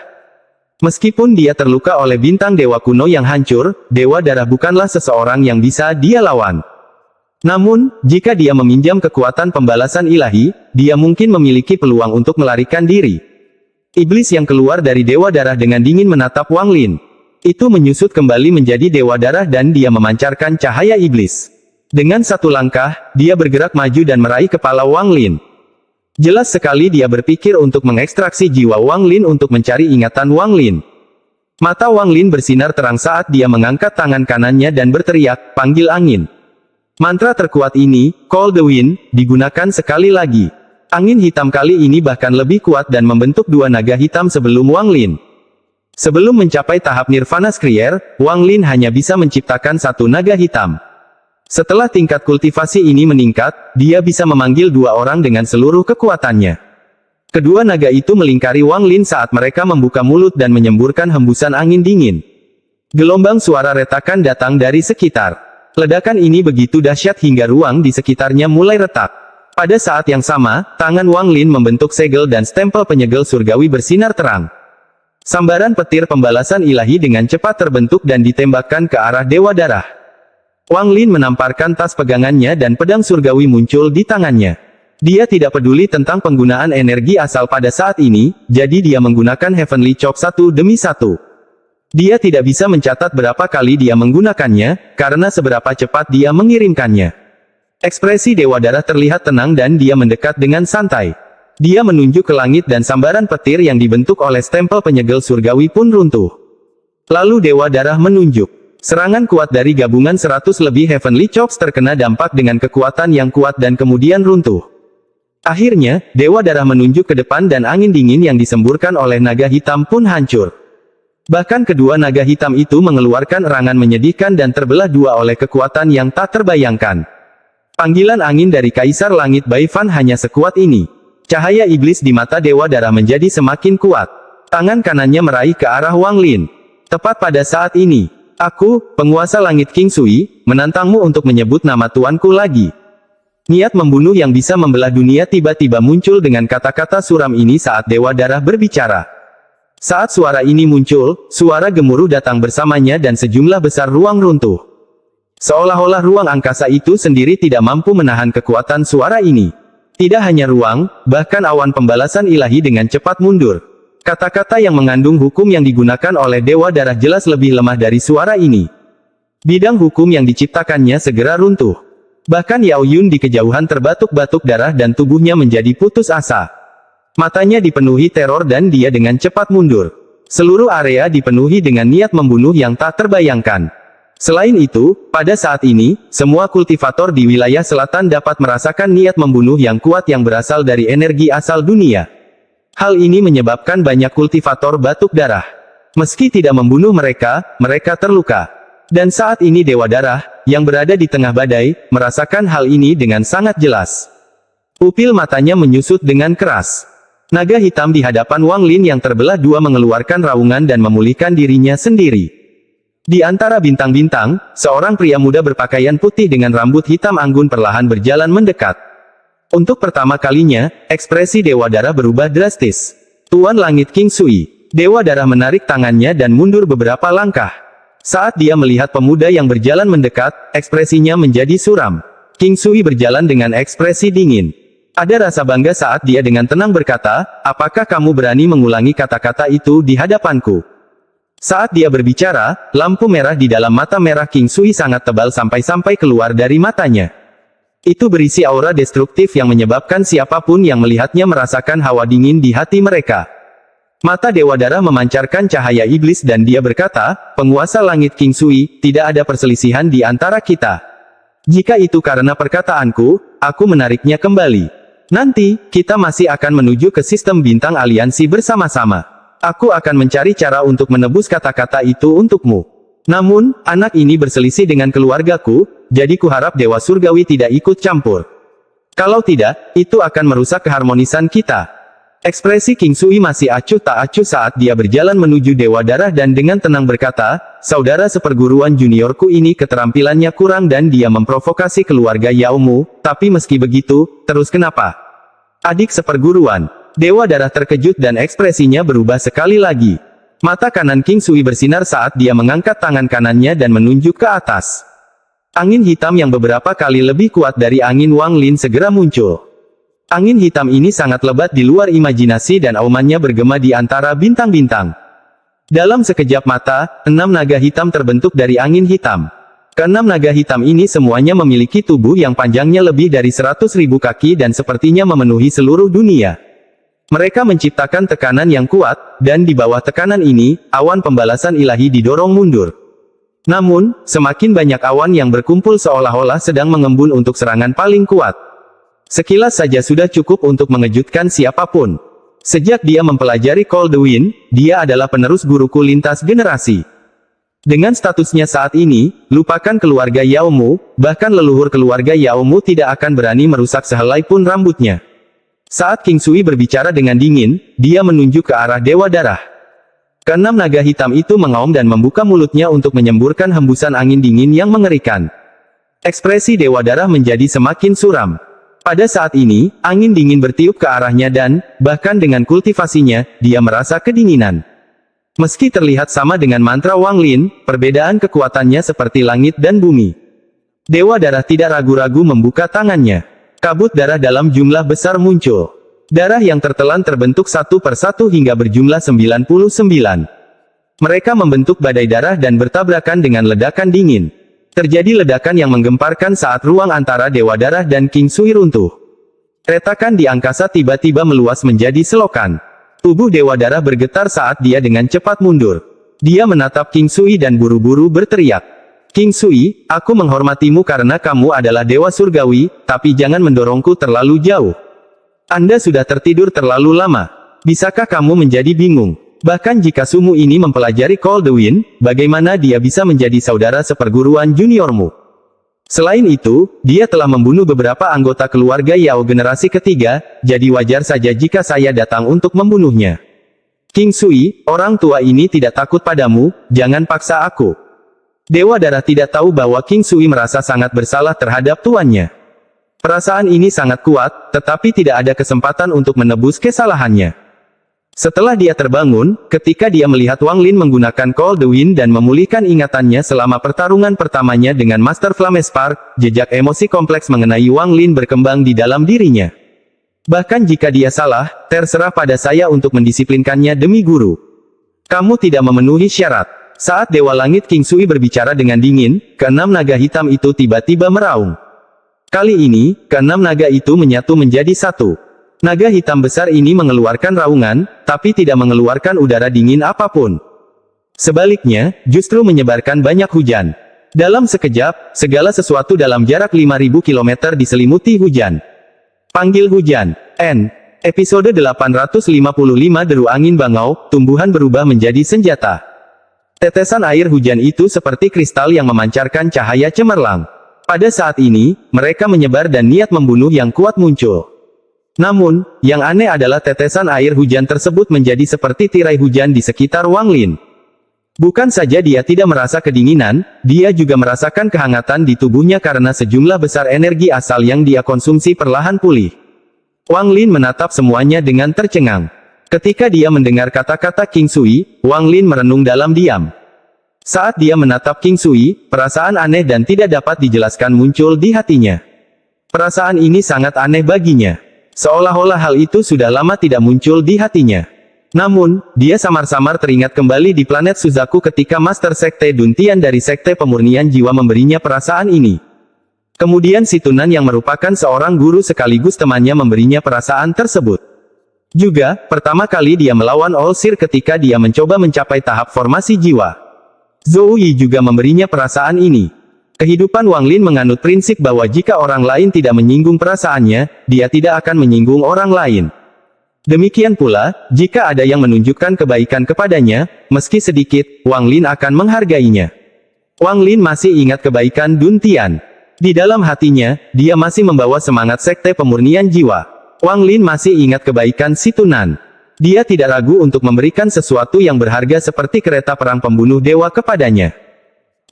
Meskipun dia terluka oleh bintang Dewa Kuno yang hancur, Dewa Darah bukanlah seseorang yang bisa dia lawan. Namun, jika dia meminjam kekuatan pembalasan ilahi, dia mungkin memiliki peluang untuk melarikan diri. Iblis yang keluar dari Dewa Darah dengan dingin menatap Wang Lin. Itu menyusut kembali menjadi Dewa Darah dan dia memancarkan cahaya iblis. Dengan satu langkah, dia bergerak maju dan meraih kepala Wang Lin. Jelas sekali dia berpikir untuk mengekstraksi jiwa Wang Lin untuk mencari ingatan Wang Lin. Mata Wang Lin bersinar terang saat dia mengangkat tangan kanannya dan berteriak, "Panggil angin." Mantra terkuat ini, Call the Wind, digunakan sekali lagi. Angin hitam kali ini bahkan lebih kuat dan membentuk 2 naga hitam sebelum Wang Lin. Sebelum mencapai tahap Nirvana Skrier, Wang Lin hanya bisa menciptakan 1 naga hitam. Setelah tingkat kultivasi ini meningkat, dia bisa memanggil 2 orang dengan seluruh kekuatannya. Kedua naga itu melingkari Wang Lin saat mereka membuka mulut dan menyemburkan hembusan angin dingin. Gelombang suara retakan datang dari sekitar. Ledakan ini begitu dahsyat hingga ruang di sekitarnya mulai retak. Pada saat yang sama, tangan Wang Lin membentuk segel dan stempel penyegel surgawi bersinar terang. Sambaran petir pembalasan ilahi dengan cepat terbentuk dan ditembakkan ke arah Dewa Darah. Wang Lin menamparkan tas pegangannya dan pedang surgawi muncul di tangannya. Dia tidak peduli tentang penggunaan energi asal pada saat ini, jadi dia menggunakan Heavenly Chop satu demi satu. Dia tidak bisa mencatat berapa kali dia menggunakannya, karena seberapa cepat dia mengirimkannya. Ekspresi Dewa Darah terlihat tenang dan dia mendekat dengan santai. Dia menunjuk ke langit dan sambaran petir yang dibentuk oleh stempel penyegel surgawi pun runtuh. Lalu Dewa Darah menunjuk. Serangan kuat dari gabungan 100 lebih Heavenly Chops terkena dampak dengan kekuatan yang kuat dan kemudian runtuh. Akhirnya, Dewa Darah menunjuk ke depan dan angin dingin yang disemburkan oleh naga hitam pun hancur. Bahkan kedua naga hitam itu mengeluarkan erangan menyedihkan dan terbelah dua oleh kekuatan yang tak terbayangkan. Panggilan angin dari Kaisar Langit Baifan hanya sekuat ini. Cahaya iblis di mata Dewa Darah menjadi semakin kuat. Tangan kanannya meraih ke arah Wang Lin. Tepat pada saat ini, aku, penguasa langit King Sui, menantangmu untuk menyebut nama tuanku lagi. Niat membunuh yang bisa membelah dunia tiba-tiba muncul dengan kata-kata suram ini saat Dewa Darah berbicara. Saat suara ini muncul, suara gemuruh datang bersamanya dan sejumlah besar ruang runtuh. Seolah-olah ruang angkasa itu sendiri tidak mampu menahan kekuatan suara ini. Tidak hanya ruang, bahkan awan pembalasan ilahi dengan cepat mundur. Kata-kata yang mengandung hukum yang digunakan oleh Dewa Darah jelas lebih lemah dari suara ini. Bidang hukum yang diciptakannya segera runtuh. Bahkan Yao Yun di kejauhan terbatuk-batuk darah dan tubuhnya menjadi putus asa. Matanya dipenuhi teror dan dia dengan cepat mundur. Seluruh area dipenuhi dengan niat membunuh yang tak terbayangkan. Selain itu, pada saat ini, semua kultivator di wilayah selatan dapat merasakan niat membunuh yang kuat yang berasal dari energi asal dunia. Hal ini menyebabkan banyak kultivator batuk darah. Meski tidak membunuh mereka, mereka terluka. Dan saat ini Dewa Darah, yang berada di tengah badai, merasakan hal ini dengan sangat jelas. Pupil matanya menyusut dengan keras. Naga hitam di hadapan Wang Lin yang terbelah dua mengeluarkan raungan dan memulihkan dirinya sendiri. Di antara bintang-bintang, seorang pria muda berpakaian putih dengan rambut hitam anggun perlahan berjalan mendekat. Untuk pertama kalinya, ekspresi Dewa Darah berubah drastis. Tuan Langit King Sui. Dewa Darah menarik tangannya dan mundur beberapa langkah. Saat dia melihat pemuda yang berjalan mendekat, ekspresinya menjadi suram. King Sui berjalan dengan ekspresi dingin. Ada rasa bangga saat dia dengan tenang berkata, apakah kamu berani mengulangi kata-kata itu di hadapanku? Saat dia berbicara, lampu merah di dalam mata merah King Sui sangat tebal sampai-sampai keluar dari matanya. Itu berisi aura destruktif yang menyebabkan siapapun yang melihatnya merasakan hawa dingin di hati mereka. Mata Dewa Darah memancarkan cahaya iblis dan dia berkata, penguasa langit King Sui, tidak ada perselisihan di antara kita. Jika itu karena perkataanku, aku menariknya kembali. Nanti, kita masih akan menuju ke sistem bintang aliansi bersama-sama. Aku akan mencari cara untuk menebus kata-kata itu untukmu. Namun, anak ini berselisih dengan keluargaku, jadi kuharap Dewa Surgawi tidak ikut campur. Kalau tidak, itu akan merusak keharmonisan kita. Ekspresi King Sui masih acuh tak acuh saat dia berjalan menuju Dewa Darah dan dengan tenang berkata, saudara seperguruan juniorku ini keterampilannya kurang dan dia memprovokasi keluarga Yaomu, tapi meski begitu, terus kenapa? Adik seperguruan. Dewa Darah terkejut dan ekspresinya berubah sekali lagi. Mata kanan King Sui bersinar saat dia mengangkat tangan kanannya dan menunjuk ke atas. Angin hitam yang beberapa kali lebih kuat dari angin Wang Lin segera muncul. Angin hitam ini sangat lebat di luar imajinasi dan aumannya bergema di antara bintang-bintang. Dalam sekejap mata, 6 naga hitam terbentuk dari angin hitam. Keenam naga hitam ini semuanya memiliki tubuh yang panjangnya lebih dari 100.000 kaki dan sepertinya memenuhi seluruh dunia. Mereka menciptakan tekanan yang kuat, dan di bawah tekanan ini, awan pembalasan ilahi didorong mundur. Namun, semakin banyak awan yang berkumpul seolah-olah sedang mengembun untuk serangan paling kuat. Sekilas saja sudah cukup untuk mengejutkan siapapun. Sejak dia mempelajari Cold Wind, dia adalah penerus guruku lintas generasi. Dengan statusnya saat ini, lupakan keluarga Yao Mu, bahkan leluhur keluarga Yao Mu tidak akan berani merusak sehelai pun rambutnya. Saat King Sui berbicara dengan dingin, dia menunjuk ke arah Dewa Darah. Keenam naga hitam itu mengaum dan membuka mulutnya untuk menyemburkan hembusan angin dingin yang mengerikan. Ekspresi Dewa Darah menjadi semakin suram. Pada saat ini, angin dingin bertiup ke arahnya dan, bahkan dengan kultivasinya, dia merasa kedinginan. Meski terlihat sama dengan mantra Wang Lin, perbedaan kekuatannya seperti langit dan bumi. Dewa Darah tidak ragu-ragu membuka tangannya. Kabut darah dalam jumlah besar muncul. Darah yang tertelan terbentuk satu persatu hingga berjumlah 99. Mereka membentuk badai darah dan bertabrakan dengan ledakan dingin. Terjadi ledakan yang menggemparkan saat ruang antara Dewa Darah dan King Sui runtuh. Retakan di angkasa tiba-tiba meluas menjadi selokan. Tubuh Dewa Darah bergetar saat dia dengan cepat mundur. Dia menatap King Sui dan buru-buru berteriak. King Sui, aku menghormatimu karena kamu adalah Dewa Surgawi, tapi jangan mendorongku terlalu jauh. Anda sudah tertidur terlalu lama. Bisakah kamu menjadi bingung? Bahkan jika Sumu ini mempelajari Cold Wind, bagaimana dia bisa menjadi saudara seperguruan juniormu? Selain itu, dia telah membunuh beberapa anggota keluarga Yao generasi ketiga, jadi wajar saja jika saya datang untuk membunuhnya. King Sui, orang tua ini tidak takut padamu, jangan paksa aku. Dewa Darah tidak tahu bahwa King Sui merasa sangat bersalah terhadap tuannya. Perasaan ini sangat kuat, tetapi tidak ada kesempatan untuk menebus kesalahannya. Setelah dia terbangun, ketika dia melihat Wang Lin menggunakan Cold Wind dan memulihkan ingatannya selama pertarungan pertamanya dengan Master Flame Spark, jejak emosi kompleks mengenai Wang Lin berkembang di dalam dirinya. Bahkan jika dia salah, terserah pada saya untuk mendisiplinkannya demi guru. Kamu tidak memenuhi syarat. Saat Dewa Langit King Sui berbicara dengan dingin, keenam naga hitam itu tiba-tiba meraung. Kali ini, keenam naga itu menyatu menjadi satu. Naga hitam besar ini mengeluarkan raungan, tapi tidak mengeluarkan udara dingin apapun. Sebaliknya, justru menyebarkan banyak hujan. Dalam sekejap, segala sesuatu dalam jarak 5.000 km diselimuti hujan. Panggil hujan. N. Episode 855 Deru Angin Bangau, tumbuhan berubah menjadi senjata. Tetesan air hujan itu seperti kristal yang memancarkan cahaya cemerlang. Pada saat ini, mereka menyebar dan niat membunuh yang kuat muncul. Namun, yang aneh adalah tetesan air hujan tersebut menjadi seperti tirai hujan di sekitar Wang Lin. Bukan saja dia tidak merasa kedinginan, dia juga merasakan kehangatan di tubuhnya karena sejumlah besar energi asal yang dia konsumsi perlahan pulih. Wang Lin menatap semuanya dengan tercengang. Ketika dia mendengar kata-kata King Sui, Wang Lin merenung dalam diam. Saat dia menatap King Sui, perasaan aneh dan tidak dapat dijelaskan muncul di hatinya. Perasaan ini sangat aneh baginya. Seolah-olah hal itu sudah lama tidak muncul di hatinya. Namun, dia samar-samar teringat kembali di planet Suzaku ketika Master Sekte Duntian dari Sekte Pemurnian Jiwa memberinya perasaan ini. Kemudian si Tunan yang merupakan seorang guru sekaligus temannya memberinya perasaan tersebut. Juga, pertama kali dia melawan All Seer ketika dia mencoba mencapai tahap formasi jiwa. Zhou Yi juga memberinya perasaan ini. Kehidupan Wang Lin menganut prinsip bahwa jika orang lain tidak menyinggung perasaannya, dia tidak akan menyinggung orang lain. Demikian pula, jika ada yang menunjukkan kebaikan kepadanya, meski sedikit, Wang Lin akan menghargainya. Wang Lin masih ingat kebaikan Duntian. Di dalam hatinya, dia masih membawa semangat Sekte Pemurnian Jiwa. Wang Lin masih ingat kebaikan si Tunan. Dia tidak ragu untuk memberikan sesuatu yang berharga seperti kereta perang pembunuh dewa kepadanya.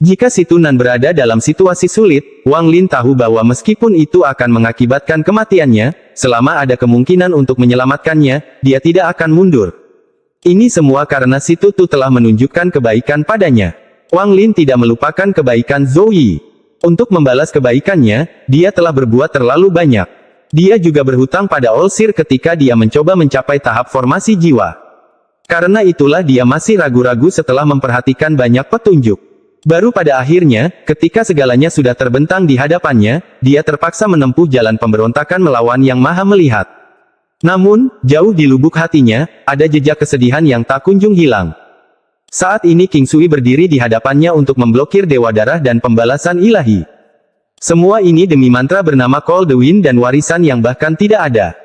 Jika si Tunan berada dalam situasi sulit, Wang Lin tahu bahwa meskipun itu akan mengakibatkan kematiannya, selama ada kemungkinan untuk menyelamatkannya, dia tidak akan mundur. Ini semua karena si Tutu telah menunjukkan kebaikan padanya. Wang Lin tidak melupakan kebaikan Zhou Yi. Untuk membalas kebaikannya, dia telah berbuat terlalu banyak. Dia juga berhutang pada All Seer ketika dia mencoba mencapai tahap formasi jiwa. Karena itulah dia masih ragu-ragu setelah memperhatikan banyak petunjuk. Baru pada akhirnya, ketika segalanya sudah terbentang di hadapannya, dia terpaksa menempuh jalan pemberontakan melawan Yang Maha Melihat. Namun, jauh di lubuk hatinya, ada jejak kesedihan yang tak kunjung hilang. Saat ini King Sui berdiri di hadapannya untuk memblokir Dewa Darah dan pembalasan ilahi. Semua ini demi mantra bernama Cold Wind dan warisan yang bahkan tidak ada.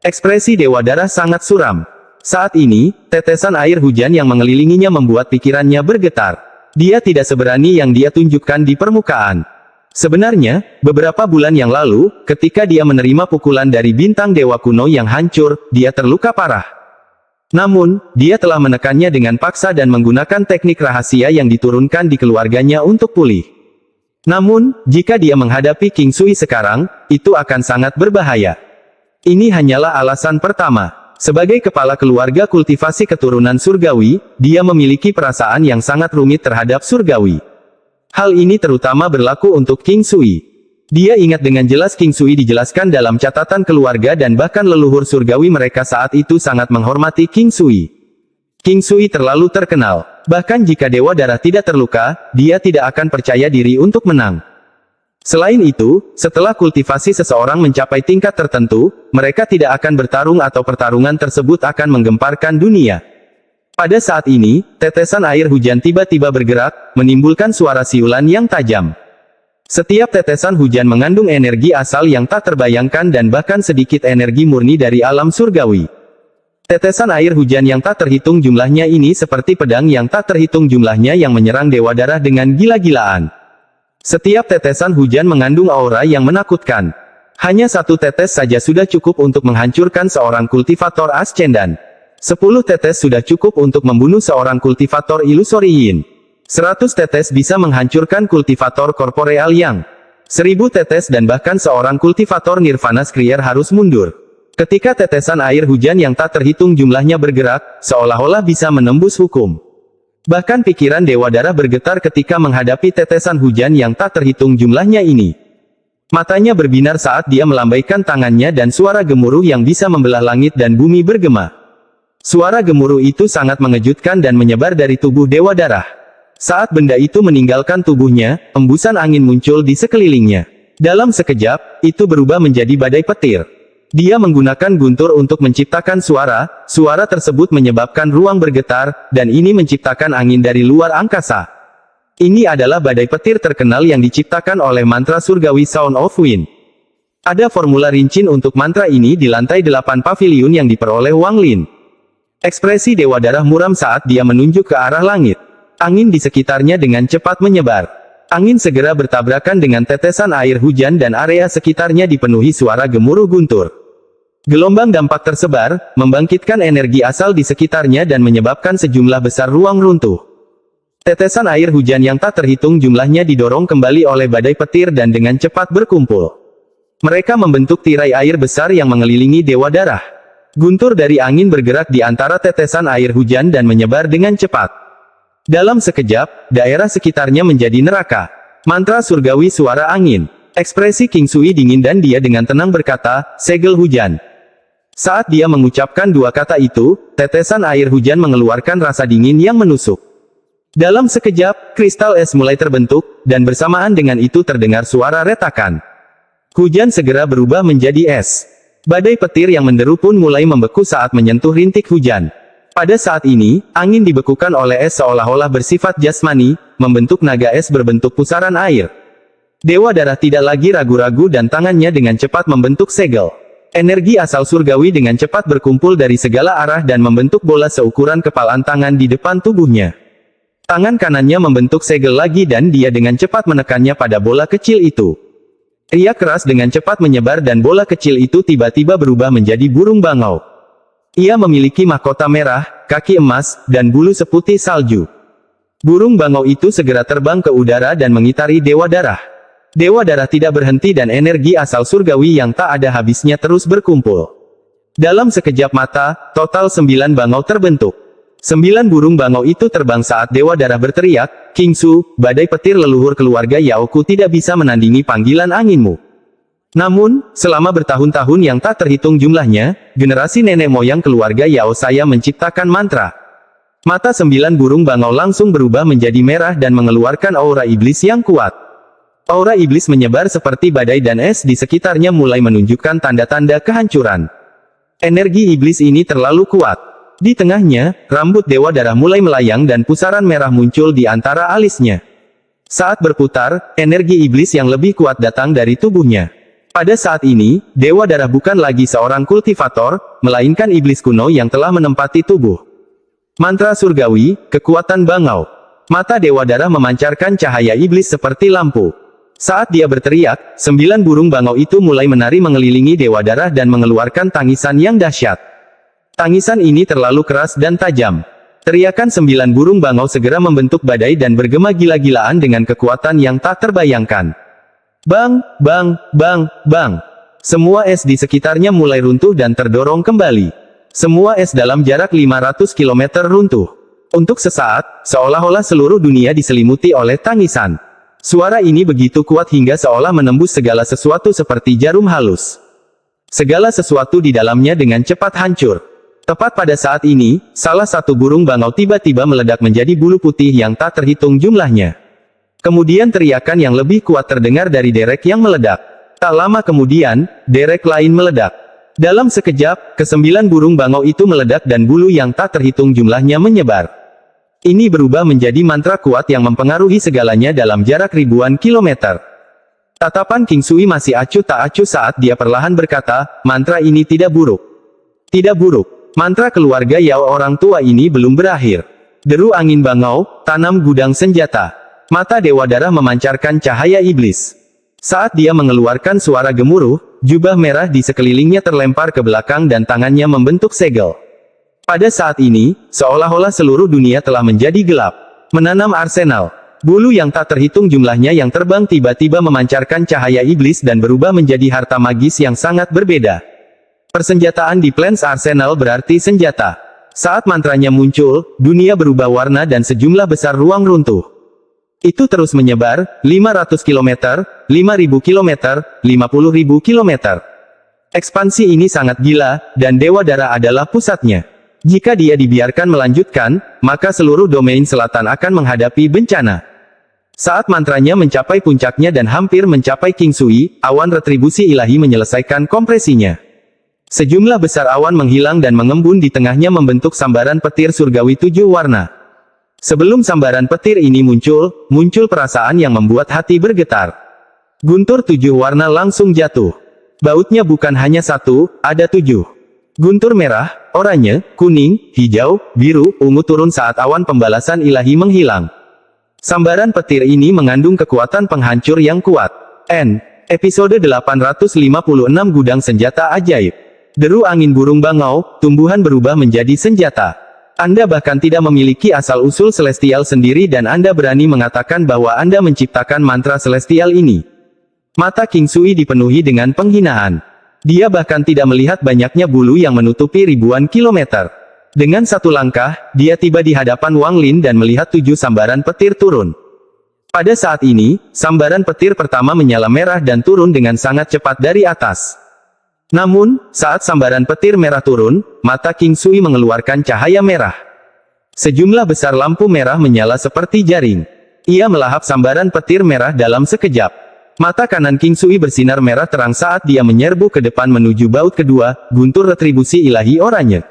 Ekspresi Dewa Darah sangat suram. Saat ini, tetesan air hujan yang mengelilinginya membuat pikirannya bergetar. Dia tidak seberani yang dia tunjukkan di permukaan. Sebenarnya, beberapa bulan yang lalu, ketika dia menerima pukulan dari bintang dewa kuno yang hancur, dia terluka parah. Namun, dia telah menekannya dengan paksa dan menggunakan teknik rahasia yang diturunkan di keluarganya untuk pulih. Namun, jika dia menghadapi King Sui sekarang, itu akan sangat berbahaya. Ini hanyalah alasan pertama. Sebagai kepala keluarga kultivasi keturunan surgawi, dia memiliki perasaan yang sangat rumit terhadap surgawi. Hal ini terutama berlaku untuk King Sui. Dia ingat dengan jelas King Sui dijelaskan dalam catatan keluarga dan bahkan leluhur surgawi mereka saat itu sangat menghormati King Sui. King Sui terlalu terkenal. Bahkan jika Dewa Darah tidak terluka, dia tidak akan percaya diri untuk menang. Selain itu, setelah kultivasi seseorang mencapai tingkat tertentu, mereka tidak akan bertarung atau pertarungan tersebut akan menggemparkan dunia. Pada saat ini, tetesan air hujan tiba-tiba bergerak, menimbulkan suara siulan yang tajam. Setiap tetesan hujan mengandung energi asal yang tak terbayangkan dan bahkan sedikit energi murni dari alam surgawi. Tetesan air hujan yang tak terhitung jumlahnya ini seperti pedang yang tak terhitung jumlahnya yang menyerang Dewa Darah dengan gila-gilaan. Setiap tetesan hujan mengandung aura yang menakutkan. Hanya satu tetes saja sudah cukup untuk menghancurkan seorang kultivator ascendan. 10 tetes sudah cukup untuk membunuh seorang kultivator ilusori yin. 100 tetes bisa menghancurkan kultivator korporeal yang. 1000 tetes dan bahkan seorang kultivator nirvana skrier harus mundur. Ketika tetesan air hujan yang tak terhitung jumlahnya bergerak, seolah-olah bisa menembus hukum. Bahkan pikiran Dewa Darah bergetar ketika menghadapi tetesan hujan yang tak terhitung jumlahnya ini. Matanya berbinar saat dia melambaikan tangannya dan suara gemuruh yang bisa membelah langit dan bumi bergema. Suara gemuruh itu sangat mengejutkan dan menyebar dari tubuh Dewa Darah. Saat benda itu meninggalkan tubuhnya, embusan angin muncul di sekelilingnya. Dalam sekejap, itu berubah menjadi badai petir. Dia menggunakan guntur untuk menciptakan suara, suara tersebut menyebabkan ruang bergetar, dan ini menciptakan angin dari luar angkasa. Ini adalah badai petir terkenal yang diciptakan oleh mantra surgawi Sound of Wind. Ada formula rinci untuk mantra ini di lantai 8 paviliun yang diperoleh Wang Lin. Ekspresi Dewa Darah muram saat dia menunjuk ke arah langit. Angin di sekitarnya dengan cepat menyebar. Angin segera bertabrakan dengan tetesan air hujan dan area sekitarnya dipenuhi suara gemuruh guntur. Gelombang dampak tersebar, membangkitkan energi asal di sekitarnya dan menyebabkan sejumlah besar ruang runtuh. Tetesan air hujan yang tak terhitung jumlahnya didorong kembali oleh badai petir dan dengan cepat berkumpul. Mereka membentuk tirai air besar yang mengelilingi Dewa Darah. Guntur dari angin bergerak di antara tetesan air hujan dan menyebar dengan cepat. Dalam sekejap, daerah sekitarnya menjadi neraka. Mantra surgawi suara angin. Ekspresi King Sui dingin dan dia dengan tenang berkata, segel hujan. Saat dia mengucapkan dua kata itu, tetesan air hujan mengeluarkan rasa dingin yang menusuk. Dalam sekejap, kristal es mulai terbentuk, dan bersamaan dengan itu terdengar suara retakan. Hujan segera berubah menjadi es. Badai petir yang menderu pun mulai membeku saat menyentuh rintik hujan. Pada saat ini, angin dibekukan oleh es seolah-olah bersifat jasmani, membentuk naga es berbentuk pusaran air. Dewa Darah tidak lagi ragu-ragu dan tangannya dengan cepat membentuk segel. Energi asal surgawi dengan cepat berkumpul dari segala arah dan membentuk bola seukuran kepalan tangan di depan tubuhnya. Tangan kanannya membentuk segel lagi dan dia dengan cepat menekannya pada bola kecil itu. Riak keras dengan cepat menyebar dan bola kecil itu tiba-tiba berubah menjadi burung bangau. Ia memiliki mahkota merah, kaki emas, dan bulu seputih salju. Burung bangau itu segera terbang ke udara dan mengitari Dewa Darah. Dewa Darah tidak berhenti dan energi asal surgawi yang tak ada habisnya terus berkumpul. Dalam sekejap mata, total 9 bangau terbentuk. 9 burung bangau itu terbang saat Dewa Darah berteriak, King Su, badai petir leluhur keluarga Yaoku tidak bisa menandingi panggilan anginmu. Namun, selama bertahun-tahun yang tak terhitung jumlahnya, generasi nenek moyang keluarga Yao saya menciptakan mantra. Mata 9 burung bangau langsung berubah menjadi merah dan mengeluarkan aura iblis yang kuat. Aura iblis menyebar seperti badai dan es di sekitarnya mulai menunjukkan tanda-tanda kehancuran. Energi iblis ini terlalu kuat. Di tengahnya, rambut Dewa Darah mulai melayang dan pusaran merah muncul di antara alisnya. Saat berputar, energi iblis yang lebih kuat datang dari tubuhnya. Pada saat ini, Dewa Darah bukan lagi seorang kultivator, melainkan iblis kuno yang telah menempati tubuh. Mantra surgawi, kekuatan bangau. Mata Dewa Darah memancarkan cahaya iblis seperti lampu. Saat dia berteriak, 9 burung bangau itu mulai menari mengelilingi Dewa Darah dan mengeluarkan tangisan yang dahsyat. Tangisan ini terlalu keras dan tajam. Teriakan 9 burung bangau segera membentuk badai dan bergema gila-gilaan dengan kekuatan yang tak terbayangkan. Bang, bang, bang, bang. Semua es di sekitarnya mulai runtuh dan terdorong kembali. Semua es dalam jarak 500 km runtuh. Untuk sesaat, seolah-olah seluruh dunia diselimuti oleh tangisan. Suara ini begitu kuat hingga seolah menembus segala sesuatu seperti jarum halus. Segala sesuatu di dalamnya dengan cepat hancur. Tepat pada saat ini, salah satu burung bangau tiba-tiba meledak menjadi bulu putih yang tak terhitung jumlahnya. Kemudian teriakan yang lebih kuat terdengar dari derek yang meledak. Tak lama kemudian, derek lain meledak. Dalam sekejap, ke-9 burung bangau itu meledak dan bulu yang tak terhitung jumlahnya menyebar. Ini berubah menjadi mantra kuat yang mempengaruhi segalanya dalam jarak ribuan kilometer. Tatapan King Sui masih acuh tak acuh saat dia perlahan berkata, mantra ini tidak buruk. Tidak buruk. Mantra keluarga Yao orang tua ini belum berakhir. Deru angin bangau, tanam gudang senjata. Mata Dewa Darah memancarkan cahaya iblis. Saat dia mengeluarkan suara gemuruh, jubah merah di sekelilingnya terlempar ke belakang dan tangannya membentuk segel. Pada saat ini, seolah-olah seluruh dunia telah menjadi gelap. Menanam arsenal. Bulu yang tak terhitung jumlahnya yang terbang tiba-tiba memancarkan cahaya iblis dan berubah menjadi harta magis yang sangat berbeda. Persenjataan di Plans Arsenal berarti senjata. Saat mantranya muncul, dunia berubah warna dan sejumlah besar ruang runtuh. Itu terus menyebar, 500 km, 5.000 km, 50.000 km. Ekspansi ini sangat gila, dan Dewa Darah adalah pusatnya. Jika dia dibiarkan melanjutkan, maka seluruh domain selatan akan menghadapi bencana. Saat mantranya mencapai puncaknya dan hampir mencapai King Sui, awan retribusi ilahi menyelesaikan kompresinya. Sejumlah besar awan menghilang dan mengembun di tengahnya membentuk sambaran petir surgawi 7 warna. Sebelum sambaran petir ini muncul perasaan yang membuat hati bergetar. Guntur 7 warna langsung jatuh. Bautnya bukan hanya satu, ada 7. Guntur merah, oranye, kuning, hijau, biru, ungu turun saat awan pembalasan ilahi menghilang. Sambaran petir ini mengandung kekuatan penghancur yang kuat. Episode 856 Gudang Senjata Ajaib. Deru angin burung bangau, tumbuhan berubah menjadi senjata. Anda bahkan tidak memiliki asal-usul celestial sendiri dan Anda berani mengatakan bahwa Anda menciptakan mantra celestial ini. Mata King Sui dipenuhi dengan penghinaan. Dia bahkan tidak melihat banyaknya bulu yang menutupi ribuan kilometer. Dengan satu langkah, dia tiba di hadapan Wang Lin dan melihat 7 sambaran petir turun. Pada saat ini, sambaran petir pertama menyala merah dan turun dengan sangat cepat dari atas. Namun, saat sambaran petir merah turun, mata King Sui mengeluarkan cahaya merah. Sejumlah besar lampu merah menyala seperti jaring. Ia melahap sambaran petir merah dalam sekejap. Mata kanan King Sui bersinar merah terang saat dia menyerbu ke depan menuju baut kedua, guntur retribusi ilahi oranye.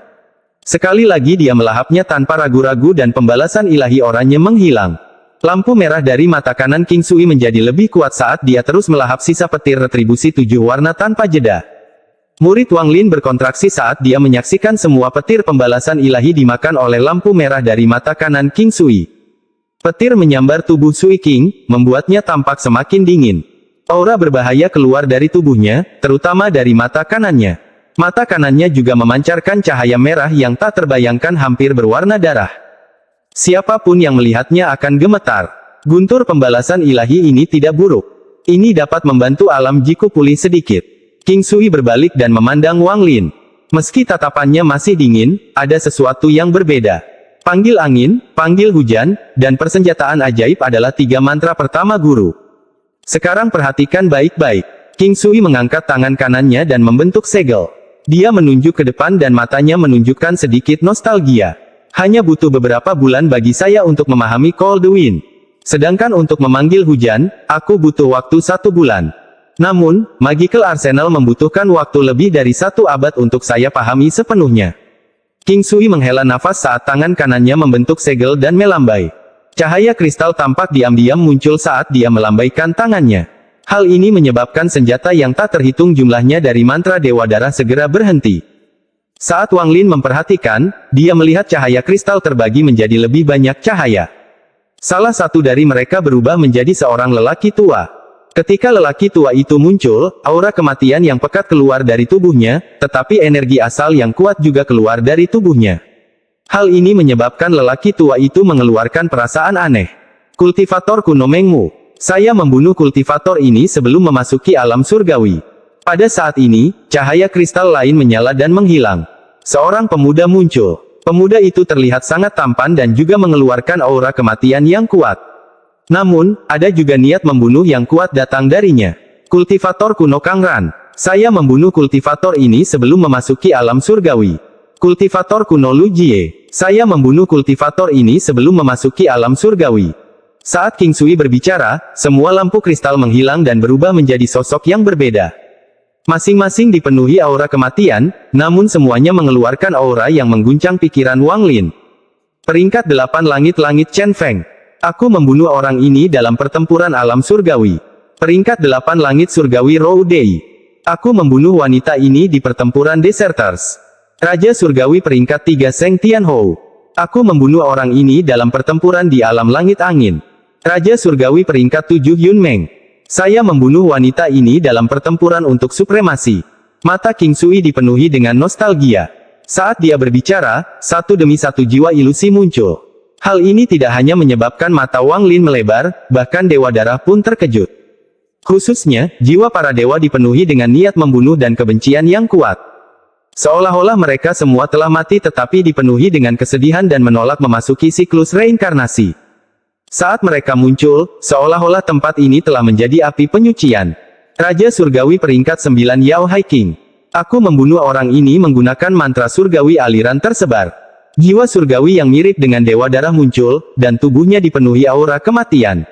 Sekali lagi dia melahapnya tanpa ragu-ragu dan pembalasan ilahi oranye menghilang. Lampu merah dari mata kanan King Sui menjadi lebih kuat saat dia terus melahap sisa petir retribusi 7 warna tanpa jeda. Murid Wang Lin berkontraksi saat dia menyaksikan semua petir pembalasan ilahi dimakan oleh lampu merah dari mata kanan King Sui. Petir menyambar tubuh Sui King, membuatnya tampak semakin dingin. Aura berbahaya keluar dari tubuhnya, terutama dari mata kanannya. Mata kanannya juga memancarkan cahaya merah yang tak terbayangkan hampir berwarna darah. Siapapun yang melihatnya akan gemetar. Guntur pembalasan ilahi ini tidak buruk. Ini dapat membantu alam Jiku pulih sedikit. King Sui berbalik dan memandang Wang Lin. Meski tatapannya masih dingin, ada sesuatu yang berbeda. Panggil angin, panggil hujan, dan persenjataan ajaib adalah 3 mantra pertama guru. Sekarang perhatikan baik-baik. King Sui mengangkat tangan kanannya dan membentuk segel. Dia menunjuk ke depan dan matanya menunjukkan sedikit nostalgia. Hanya butuh beberapa bulan bagi saya untuk memahami Cold Wind. Sedangkan untuk memanggil hujan, aku butuh waktu 1 bulan. Namun, Magical Arsenal membutuhkan waktu lebih dari 1 abad untuk saya pahami sepenuhnya. King Sui menghela nafas saat tangan kanannya membentuk segel dan melambai. Cahaya kristal tampak diam-diam muncul saat dia melambaikan tangannya. Hal ini menyebabkan senjata yang tak terhitung jumlahnya dari mantra Dewa Darah segera berhenti. Saat Wang Lin memperhatikan, dia melihat cahaya kristal terbagi menjadi lebih banyak cahaya. Salah satu dari mereka berubah menjadi seorang lelaki tua. Ketika lelaki tua itu muncul, aura kematian yang pekat keluar dari tubuhnya, tetapi energi asal yang kuat juga keluar dari tubuhnya. Hal ini menyebabkan lelaki tua itu mengeluarkan perasaan aneh. Kultivator kuno Mengmu. Saya membunuh kultivator ini sebelum memasuki alam surgawi. Pada saat ini, cahaya kristal lain menyala dan menghilang. Seorang pemuda muncul. Pemuda itu terlihat sangat tampan dan juga mengeluarkan aura kematian yang kuat. Namun, ada juga niat membunuh yang kuat datang darinya. Kultivator kuno Kangran. Saya membunuh kultivator ini sebelum memasuki alam surgawi. Kultivator kuno Lu Jie. Saya membunuh kultivator ini sebelum memasuki alam surgawi. Saat King Sui berbicara, semua lampu kristal menghilang dan berubah menjadi sosok yang berbeda. Masing-masing dipenuhi aura kematian, namun semuanya mengeluarkan aura yang mengguncang pikiran Wang Lin. Peringkat 8 langit-langit Chen Feng. Aku membunuh orang ini dalam pertempuran alam surgawi. Peringkat 8 langit surgawi Rou Dei. Aku membunuh wanita ini di pertempuran Deserters. Raja surgawi peringkat 3 Seng Tianhou. Aku membunuh orang ini dalam pertempuran di alam langit angin. Raja surgawi peringkat 7 Yun Meng. Saya membunuh wanita ini dalam pertempuran untuk supremasi. Mata King Sui dipenuhi dengan nostalgia. Saat dia berbicara, satu demi satu jiwa ilusi muncul. Hal ini tidak hanya menyebabkan mata Wang Lin melebar, bahkan Dewa Darah pun terkejut. Khususnya, jiwa para dewa dipenuhi dengan niat membunuh dan kebencian yang kuat. Seolah-olah mereka semua telah mati tetapi dipenuhi dengan kesedihan dan menolak memasuki siklus reinkarnasi. Saat mereka muncul, seolah-olah tempat ini telah menjadi api penyucian. Raja surgawi peringkat 9 Yao Hai King. Aku membunuh orang ini menggunakan mantra surgawi aliran tersebar. Jiwa surgawi yang mirip dengan Dewa Darah muncul, dan tubuhnya dipenuhi aura kematian.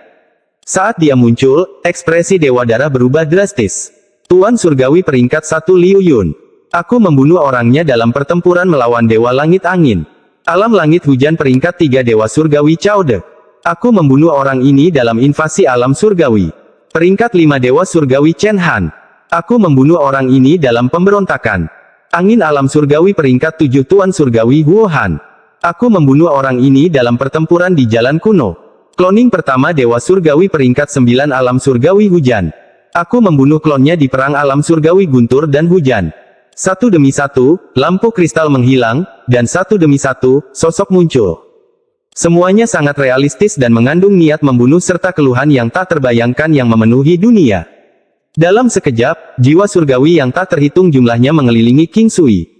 Saat dia muncul, ekspresi Dewa Darah berubah drastis. Tuan surgawi peringkat 1 Liu Yun. Aku membunuh orangnya dalam pertempuran melawan Dewa Langit Angin. Alam Langit Hujan peringkat 3 Dewa surgawi Cao De. Aku membunuh orang ini dalam invasi alam surgawi. Peringkat 5 Dewa surgawi Chen Han. Aku membunuh orang ini dalam pemberontakan. Angin alam surgawi peringkat 7 Tuan surgawi Huo Han. Aku membunuh orang ini dalam pertempuran di jalan kuno. Cloning pertama Dewa surgawi peringkat 9 alam surgawi hujan. Aku membunuh klonnya di perang alam surgawi guntur dan hujan. Satu demi satu, lampu kristal menghilang, dan satu demi satu, sosok muncul. Semuanya sangat realistis dan mengandung niat membunuh serta keluhan yang tak terbayangkan yang memenuhi dunia. Dalam sekejap, jiwa surgawi yang tak terhitung jumlahnya mengelilingi King Sui.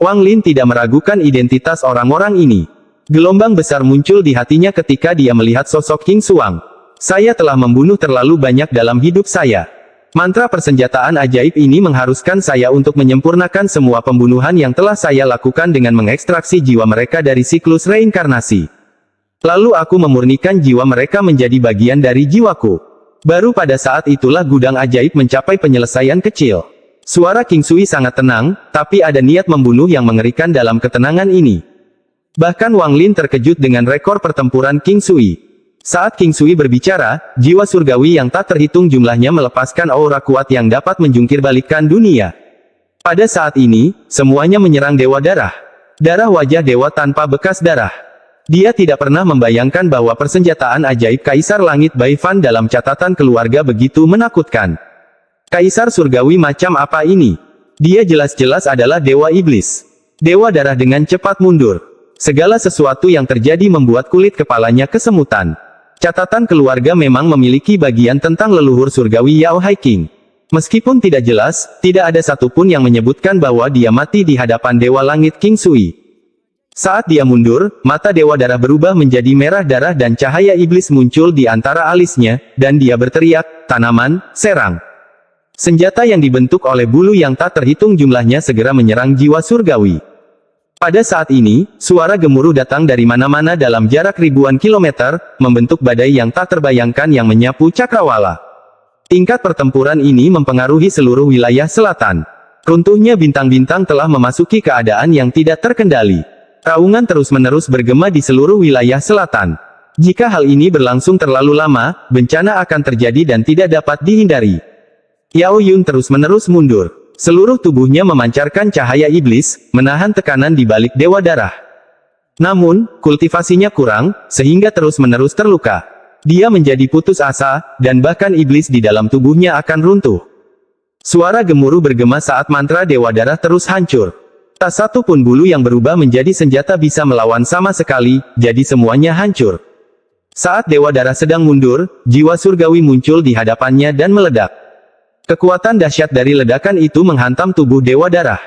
Wang Lin tidak meragukan identitas orang-orang ini. Gelombang besar muncul di hatinya ketika dia melihat sosok King Suang. Saya telah membunuh terlalu banyak dalam hidup saya. Mantra persenjataan ajaib ini mengharuskan saya untuk menyempurnakan semua pembunuhan yang telah saya lakukan dengan mengekstraksi jiwa mereka dari siklus reinkarnasi. Lalu aku memurnikan jiwa mereka menjadi bagian dari jiwaku. Baru pada saat itulah gudang ajaib mencapai penyelesaian kecil. Suara King Sui sangat tenang, tapi ada niat membunuh yang mengerikan dalam ketenangan ini. Bahkan Wang Lin terkejut dengan rekor pertempuran King Sui. Saat King Sui berbicara, jiwa surgawi yang tak terhitung jumlahnya melepaskan aura kuat yang dapat menjungkir balikkan dunia. Pada saat ini, semuanya menyerang Dewa Darah. Darah wajah dewa tanpa bekas darah. Dia tidak pernah membayangkan bahwa persenjataan ajaib Kaisar Langit Bai Fan dalam catatan keluarga begitu menakutkan. Kaisar surgawi macam apa ini? Dia jelas-jelas adalah Dewa Iblis. Dewa Darah dengan cepat mundur. Segala sesuatu yang terjadi membuat kulit kepalanya kesemutan. Catatan keluarga memang memiliki bagian tentang leluhur surgawi Yao Hai King. Meskipun tidak jelas, tidak ada satupun yang menyebutkan bahwa dia mati di hadapan Dewa Langit King Sui. Saat dia mundur, mata Dewa Darah berubah menjadi merah darah dan cahaya iblis muncul di antara alisnya, dan dia berteriak, "Tanaman, serang!" Senjata yang dibentuk oleh bulu yang tak terhitung jumlahnya segera menyerang jiwa surgawi. Pada saat ini, suara gemuruh datang dari mana-mana dalam jarak ribuan kilometer, membentuk badai yang tak terbayangkan yang menyapu cakrawala. Tingkat pertempuran ini mempengaruhi seluruh wilayah selatan. Runtuhnya bintang-bintang telah memasuki keadaan yang tidak terkendali. Raungan terus-menerus bergema di seluruh wilayah selatan. Jika hal ini berlangsung terlalu lama, bencana akan terjadi dan tidak dapat dihindari. Yao Yun terus-menerus mundur. Seluruh tubuhnya memancarkan cahaya iblis, menahan tekanan di balik Dewa Darah. Namun, kultivasinya kurang, sehingga terus-menerus terluka. Dia menjadi putus asa, dan bahkan iblis di dalam tubuhnya akan runtuh. Suara gemuruh bergema saat mantra Dewa Darah terus hancur. Tak satu pun bulu yang berubah menjadi senjata bisa melawan sama sekali, jadi semuanya hancur. Saat Dewa Darah sedang mundur, jiwa surgawi muncul di hadapannya dan meledak. Kekuatan dahsyat dari ledakan itu menghantam tubuh Dewa Darah.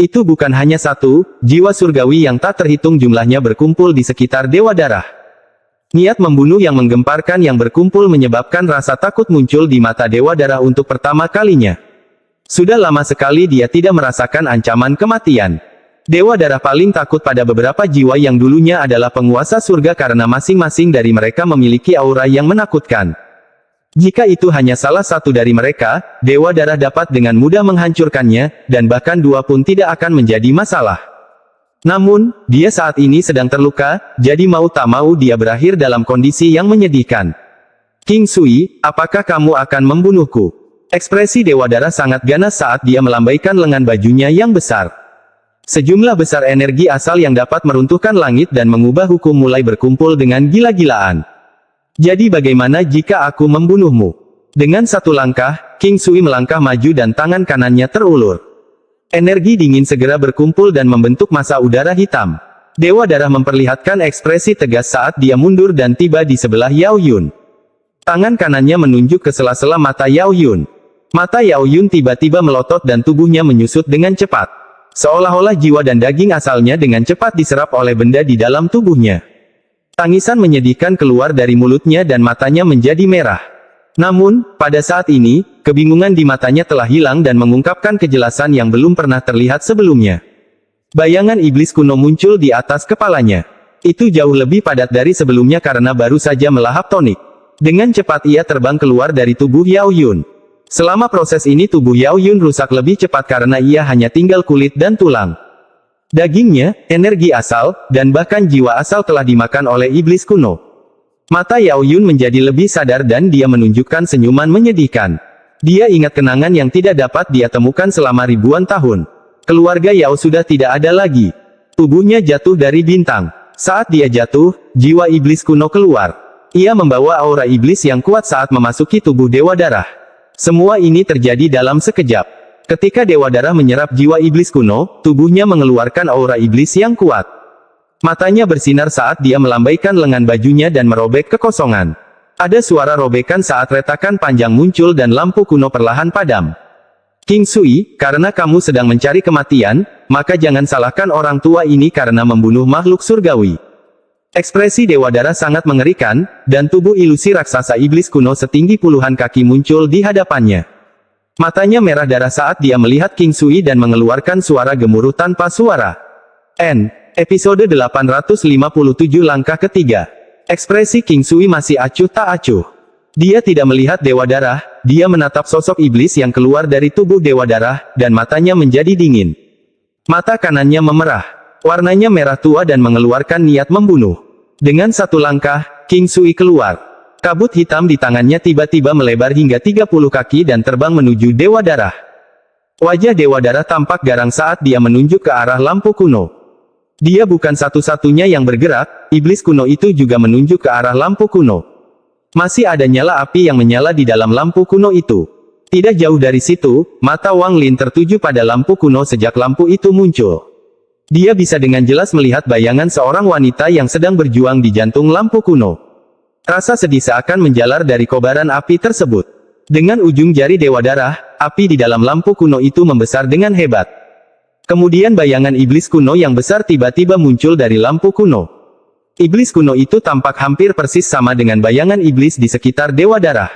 Itu bukan hanya satu, jiwa surgawi yang tak terhitung jumlahnya berkumpul di sekitar Dewa Darah. Niat membunuh yang menggemparkan yang berkumpul menyebabkan rasa takut muncul di mata Dewa Darah untuk pertama kalinya. Sudah lama sekali dia tidak merasakan ancaman kematian. Dewa Darah paling takut pada beberapa jiwa yang dulunya adalah penguasa surga karena masing-masing dari mereka memiliki aura yang menakutkan. Jika itu hanya salah satu dari mereka, Dewa Darah dapat dengan mudah menghancurkannya, dan bahkan dua pun tidak akan menjadi masalah. Namun, dia saat ini sedang terluka, jadi mau tak mau dia berakhir dalam kondisi yang menyedihkan. King Sui, apakah kamu akan membunuhku? Ekspresi Dewa Darah sangat ganas saat dia melambaikan lengan bajunya yang besar. Sejumlah besar energi asal yang dapat meruntuhkan langit dan mengubah hukum mulai berkumpul dengan gila-gilaan. Jadi bagaimana jika aku membunuhmu? Dengan satu langkah, King Sui melangkah maju dan tangan kanannya terulur. Energi dingin segera berkumpul dan membentuk massa udara hitam. Dewa Darah memperlihatkan ekspresi tegas saat dia mundur dan tiba di sebelah Yao Yun. Tangan kanannya menunjuk ke sela-sela mata Yao Yun. Mata Yao Yun tiba-tiba melotot dan tubuhnya menyusut dengan cepat. Seolah-olah jiwa dan daging asalnya dengan cepat diserap oleh benda di dalam tubuhnya. Tangisan menyedihkan keluar dari mulutnya dan matanya menjadi merah. Namun, pada saat ini, kebingungan di matanya telah hilang dan mengungkapkan kejelasan yang belum pernah terlihat sebelumnya. Bayangan iblis kuno muncul di atas kepalanya. Itu jauh lebih padat dari sebelumnya karena baru saja melahap tonik. Dengan cepat ia terbang keluar dari tubuh Yao Yun. Selama proses ini tubuh Yao Yun rusak lebih cepat karena ia hanya tinggal kulit dan tulang. Dagingnya, energi asal, dan bahkan jiwa asal telah dimakan oleh iblis kuno. Mata Yao Yun menjadi lebih sadar dan dia menunjukkan senyuman menyedihkan. Dia ingat kenangan yang tidak dapat dia temukan selama ribuan tahun. Keluarga Yao sudah tidak ada lagi. Tubuhnya jatuh dari bintang. Saat dia jatuh, jiwa iblis kuno keluar. Ia membawa aura iblis yang kuat saat memasuki tubuh Dewa Darah. Semua ini terjadi dalam sekejap. Ketika Dewa Darah menyerap jiwa iblis kuno, tubuhnya mengeluarkan aura iblis yang kuat. Matanya bersinar saat dia melambaikan lengan bajunya dan merobek kekosongan. Ada suara robekan saat retakan panjang muncul dan lampu kuno perlahan padam. King Sui, karena kamu sedang mencari kematian, maka jangan salahkan orang tua ini karena membunuh makhluk surgawi. Ekspresi Dewa Darah sangat mengerikan, dan tubuh ilusi raksasa iblis kuno setinggi puluhan kaki muncul di hadapannya. Matanya merah darah saat dia melihat King Sui dan mengeluarkan suara gemuruh tanpa suara. Episode 857 langkah ketiga. Ekspresi King Sui masih acuh tak acuh. Dia tidak melihat Dewa Darah, dia menatap sosok iblis yang keluar dari tubuh Dewa Darah, dan matanya menjadi dingin. Mata kanannya memerah. Warnanya merah tua dan mengeluarkan niat membunuh. Dengan satu langkah, King Sui keluar. Kabut hitam di tangannya tiba-tiba melebar hingga 30 kaki dan terbang menuju Dewa Darah. Wajah Dewa Darah tampak garang saat dia menunjuk ke arah lampu kuno. Dia bukan satu-satunya yang bergerak, iblis kuno itu juga menunjuk ke arah lampu kuno. Masih ada nyala api yang menyala di dalam lampu kuno itu. Tidak jauh dari situ, mata Wang Lin tertuju pada lampu kuno sejak lampu itu muncul. Dia bisa dengan jelas melihat bayangan seorang wanita yang sedang berjuang di jantung lampu kuno. Rasa sedih seakan menjalar dari kobaran api tersebut. Dengan ujung jari Dewa Darah, api di dalam lampu kuno itu membesar dengan hebat. Kemudian bayangan iblis kuno yang besar tiba-tiba muncul dari lampu kuno. Iblis kuno itu tampak hampir persis sama dengan bayangan iblis di sekitar Dewa Darah.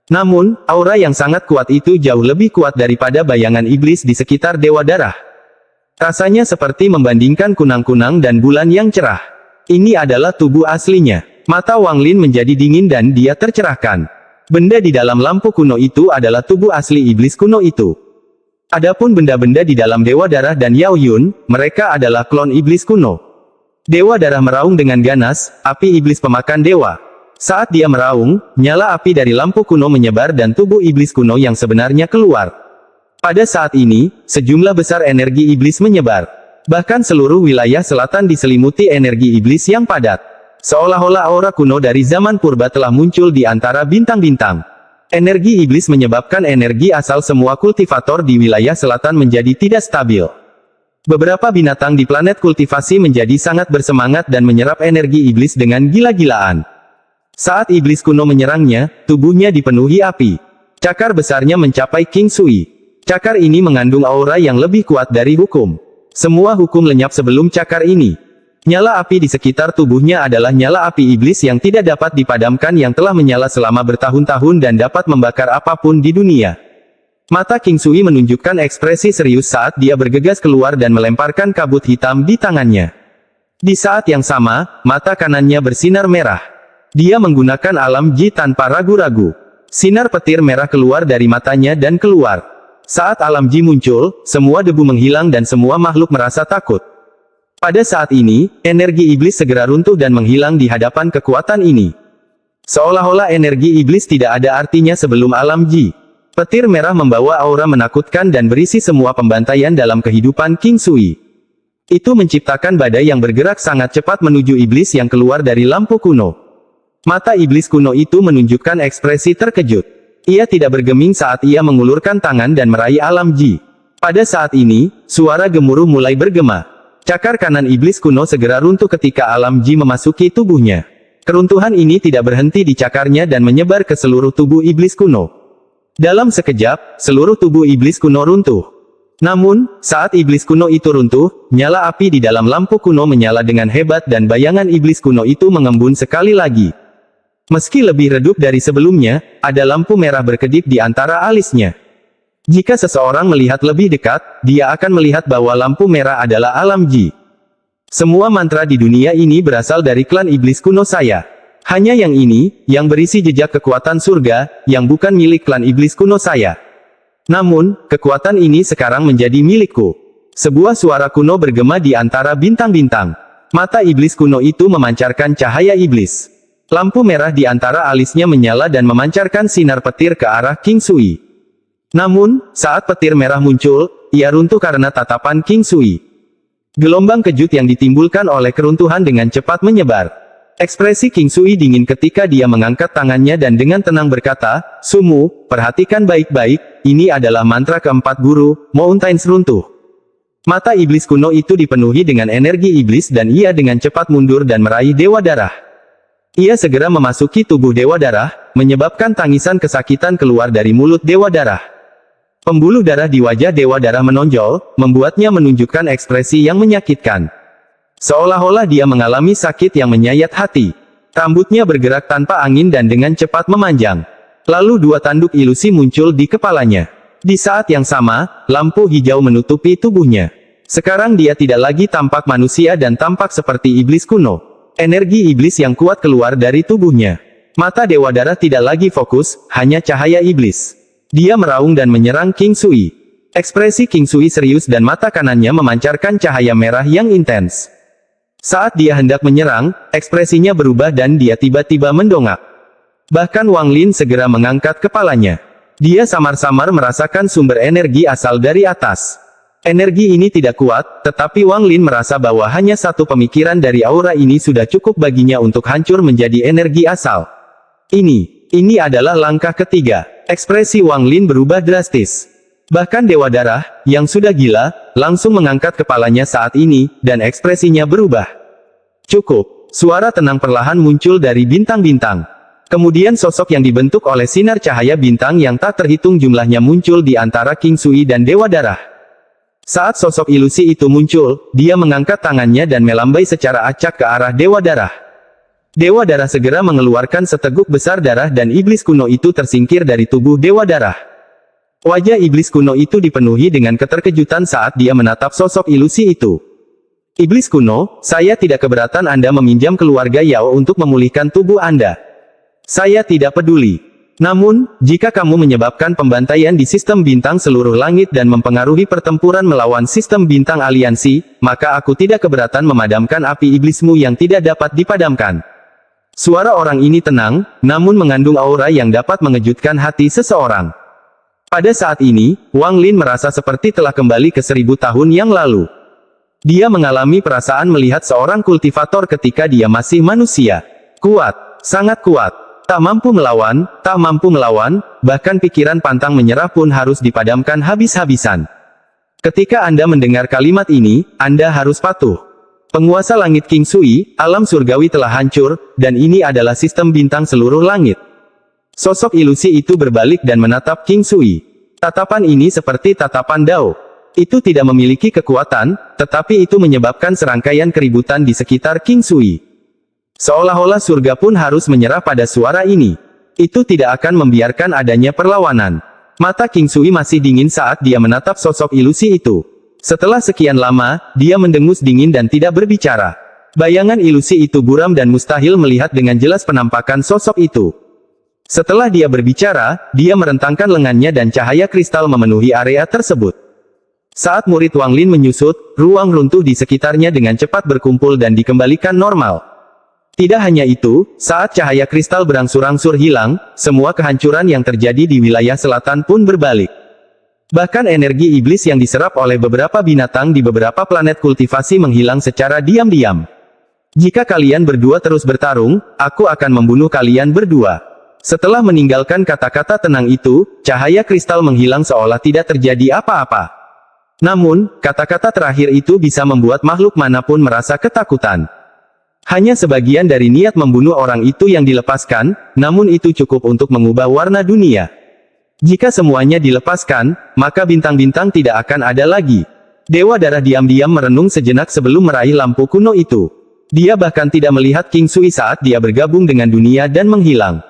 Namun, aura yang sangat kuat itu jauh lebih kuat daripada bayangan iblis di sekitar Dewa Darah. Rasanya seperti membandingkan kunang-kunang dan bulan yang cerah. Ini adalah tubuh aslinya. Mata Wang Lin menjadi dingin dan dia tercerahkan. Benda di dalam lampu kuno itu adalah tubuh asli iblis kuno itu. Adapun benda-benda di dalam Dewa Darah dan Yao Yun, mereka adalah klon iblis kuno. Dewa Darah meraung dengan ganas, api iblis pemakan dewa. Saat dia meraung, nyala api dari lampu kuno menyebar dan tubuh iblis kuno yang sebenarnya keluar. Pada saat ini, sejumlah besar energi iblis menyebar. Bahkan seluruh wilayah selatan diselimuti energi iblis yang padat. Seolah-olah aura kuno dari zaman purba telah muncul di antara bintang-bintang. Energi iblis menyebabkan energi asal semua kultivator di wilayah selatan menjadi tidak stabil. Beberapa binatang di planet kultivasi menjadi sangat bersemangat dan menyerap energi iblis dengan gila-gilaan. Saat iblis kuno menyerangnya, tubuhnya dipenuhi api. Cakar besarnya mencapai King Sui. Cakar ini mengandung aura yang lebih kuat dari hukum. Semua hukum lenyap sebelum cakar ini. Nyala api di sekitar tubuhnya adalah nyala api iblis yang tidak dapat dipadamkan yang telah menyala selama bertahun-tahun dan dapat membakar apapun di dunia. Mata King Sui menunjukkan ekspresi serius saat dia bergegas keluar dan melemparkan kabut hitam di tangannya. Di saat yang sama, mata kanannya bersinar merah. Dia menggunakan alam Ji tanpa ragu-ragu. Sinar petir merah keluar dari matanya dan keluar. Saat alam Ji muncul, semua debu menghilang dan semua makhluk merasa takut. Pada saat ini, energi iblis segera runtuh dan menghilang di hadapan kekuatan ini. Seolah-olah energi iblis tidak ada artinya sebelum alam Ji. Petir merah membawa aura menakutkan dan berisi semua pembantaian dalam kehidupan King Sui. Itu menciptakan badai yang bergerak sangat cepat menuju iblis yang keluar dari lampu kuno. Mata iblis kuno itu menunjukkan ekspresi terkejut. Ia tidak bergeming saat ia mengulurkan tangan dan meraih alam Ji. Pada saat ini, suara gemuruh mulai bergema. Cakar kanan iblis kuno segera runtuh ketika alam Ji memasuki tubuhnya. Keruntuhan ini tidak berhenti di cakarnya dan menyebar ke seluruh tubuh iblis kuno. Dalam sekejap, seluruh tubuh iblis kuno runtuh. Namun, saat iblis kuno itu runtuh, nyala api di dalam lampu kuno menyala dengan hebat dan bayangan iblis kuno itu mengembun sekali lagi. Meski lebih redup dari sebelumnya, ada lampu merah berkedip di antara alisnya. Jika seseorang melihat lebih dekat, dia akan melihat bahwa lampu merah adalah alam Ji. Semua mantra di dunia ini berasal dari klan iblis kuno saya. Hanya yang ini, yang berisi jejak kekuatan surga, yang bukan milik klan iblis kuno saya. Namun, kekuatan ini sekarang menjadi milikku. Sebuah suara kuno bergema di antara bintang-bintang. Mata iblis kuno itu memancarkan cahaya iblis. Lampu merah di antara alisnya menyala dan memancarkan sinar petir ke arah King Sui. Namun, saat petir merah muncul, ia runtuh karena tatapan King Sui. Gelombang kejut yang ditimbulkan oleh keruntuhan dengan cepat menyebar. Ekspresi King Sui dingin ketika dia mengangkat tangannya dan dengan tenang berkata, "Sumu, perhatikan baik-baik, ini adalah mantra keempat guru, Mountains runtuh." Mata iblis kuno itu dipenuhi dengan energi iblis dan ia dengan cepat mundur dan meraih Dewa Darah. Ia segera memasuki tubuh Dewa Darah, menyebabkan tangisan kesakitan keluar dari mulut Dewa Darah. Pembuluh darah di wajah Dewa Darah menonjol, membuatnya menunjukkan ekspresi yang menyakitkan. Seolah-olah dia mengalami sakit yang menyayat hati. Rambutnya bergerak tanpa angin dan dengan cepat memanjang. Lalu dua tanduk ilusi muncul di kepalanya. Di saat yang sama, lampu hijau menutupi tubuhnya. Sekarang dia tidak lagi tampak manusia dan tampak seperti iblis kuno. Energi iblis yang kuat keluar dari tubuhnya. Mata Dewa Darah tidak lagi fokus, hanya cahaya iblis. Dia meraung dan menyerang King Sui. Ekspresi King Sui serius dan mata kanannya memancarkan cahaya merah yang intens. Saat dia hendak menyerang, ekspresinya berubah dan dia tiba-tiba mendongak. Bahkan Wang Lin segera mengangkat kepalanya. Dia samar-samar merasakan sumber energi asal dari atas. Energi ini tidak kuat, tetapi Wang Lin merasa bahwa hanya satu pemikiran dari aura ini sudah cukup baginya untuk hancur menjadi energi asal. Ini adalah langkah ketiga. Ekspresi Wang Lin berubah drastis. Bahkan Dewa Darah, yang sudah gila, langsung mengangkat kepalanya saat ini, dan ekspresinya berubah. Cukup. Suara tenang perlahan muncul dari bintang-bintang. Kemudian sosok yang dibentuk oleh sinar cahaya bintang yang tak terhitung jumlahnya muncul di antara King Sui dan Dewa Darah. Saat sosok ilusi itu muncul, dia mengangkat tangannya dan melambai secara acak ke arah Dewa Darah. Dewa Darah segera mengeluarkan seteguk besar darah dan iblis kuno itu tersingkir dari tubuh Dewa Darah. Wajah iblis kuno itu dipenuhi dengan keterkejutan saat dia menatap sosok ilusi itu. Iblis kuno, saya tidak keberatan Anda meminjam keluarga Yao untuk memulihkan tubuh Anda. Saya tidak peduli. Namun, jika kamu menyebabkan pembantaian di sistem bintang seluruh langit dan mempengaruhi pertempuran melawan sistem bintang aliansi, maka aku tidak keberatan memadamkan api iblismu yang tidak dapat dipadamkan. Suara orang ini tenang, namun mengandung aura yang dapat mengejutkan hati seseorang. Pada saat ini, Wang Lin merasa seperti telah kembali ke 1000 tahun yang lalu. Dia mengalami perasaan melihat seorang kultivator ketika dia masih manusia. Kuat, sangat kuat. Tak mampu melawan, bahkan pikiran pantang menyerah pun harus dipadamkan habis-habisan. Ketika Anda mendengar kalimat ini, Anda harus patuh. Penguasa langit King Sui, alam surgawi telah hancur, dan ini adalah sistem bintang seluruh langit. Sosok ilusi itu berbalik dan menatap King Sui. Tatapan ini seperti tatapan Dao. Itu tidak memiliki kekuatan, tetapi itu menyebabkan serangkaian keributan di sekitar King Sui. Seolah-olah surga pun harus menyerah pada suara ini. Itu tidak akan membiarkan adanya perlawanan. Mata King Sui masih dingin saat dia menatap sosok ilusi itu. Setelah sekian lama, dia mendengus dingin dan tidak berbicara. Bayangan ilusi itu buram dan mustahil melihat dengan jelas penampakan sosok itu. Setelah dia berbicara, dia merentangkan lengannya dan cahaya kristal memenuhi area tersebut. Saat murid Wang Lin menyusut, ruang runtuh di sekitarnya dengan cepat berkumpul dan dikembalikan normal. Tidak hanya itu, saat cahaya kristal berangsur-angsur hilang, semua kehancuran yang terjadi di wilayah selatan pun berbalik. Bahkan energi iblis yang diserap oleh beberapa binatang di beberapa planet kultivasi menghilang secara diam-diam. Jika kalian berdua terus bertarung, aku akan membunuh kalian berdua. Setelah meninggalkan kata-kata tenang itu, cahaya kristal menghilang seolah tidak terjadi apa-apa. Namun, kata-kata terakhir itu bisa membuat makhluk manapun merasa ketakutan. Hanya sebagian dari niat membunuh orang itu yang dilepaskan, namun itu cukup untuk mengubah warna dunia. Jika semuanya dilepaskan, maka bintang-bintang tidak akan ada lagi. Dewa Darah diam-diam merenung sejenak sebelum meraih lampu kuno itu. Dia bahkan tidak melihat King Sui saat dia bergabung dengan dunia dan menghilang.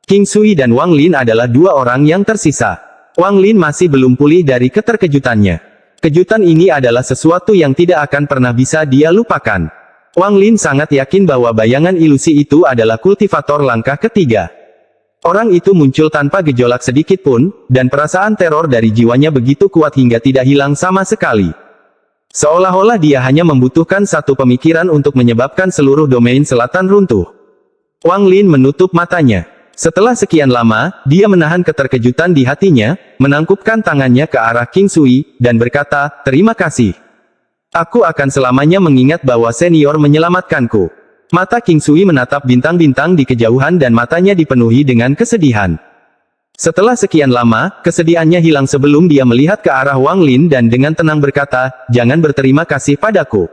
King Sui dan Wang Lin adalah dua orang yang tersisa. Wang Lin masih belum pulih dari keterkejutannya. Kejutan ini adalah sesuatu yang tidak akan pernah bisa dia lupakan. Wang Lin sangat yakin bahwa bayangan ilusi itu adalah kultivator langkah ketiga. Orang itu muncul tanpa gejolak sedikit pun, dan perasaan teror dari jiwanya begitu kuat hingga tidak hilang sama sekali. Seolah-olah dia hanya membutuhkan satu pemikiran untuk menyebabkan seluruh domain selatan runtuh. Wang Lin menutup matanya. Setelah sekian lama, dia menahan keterkejutan di hatinya, menangkupkan tangannya ke arah King Sui, dan berkata, "Terima kasih. Aku akan selamanya mengingat bahwa senior menyelamatkanku." Mata King Sui menatap bintang-bintang di kejauhan dan matanya dipenuhi dengan kesedihan. Setelah sekian lama, kesedihannya hilang sebelum dia melihat ke arah Wang Lin dan dengan tenang berkata, "Jangan berterima kasih padaku.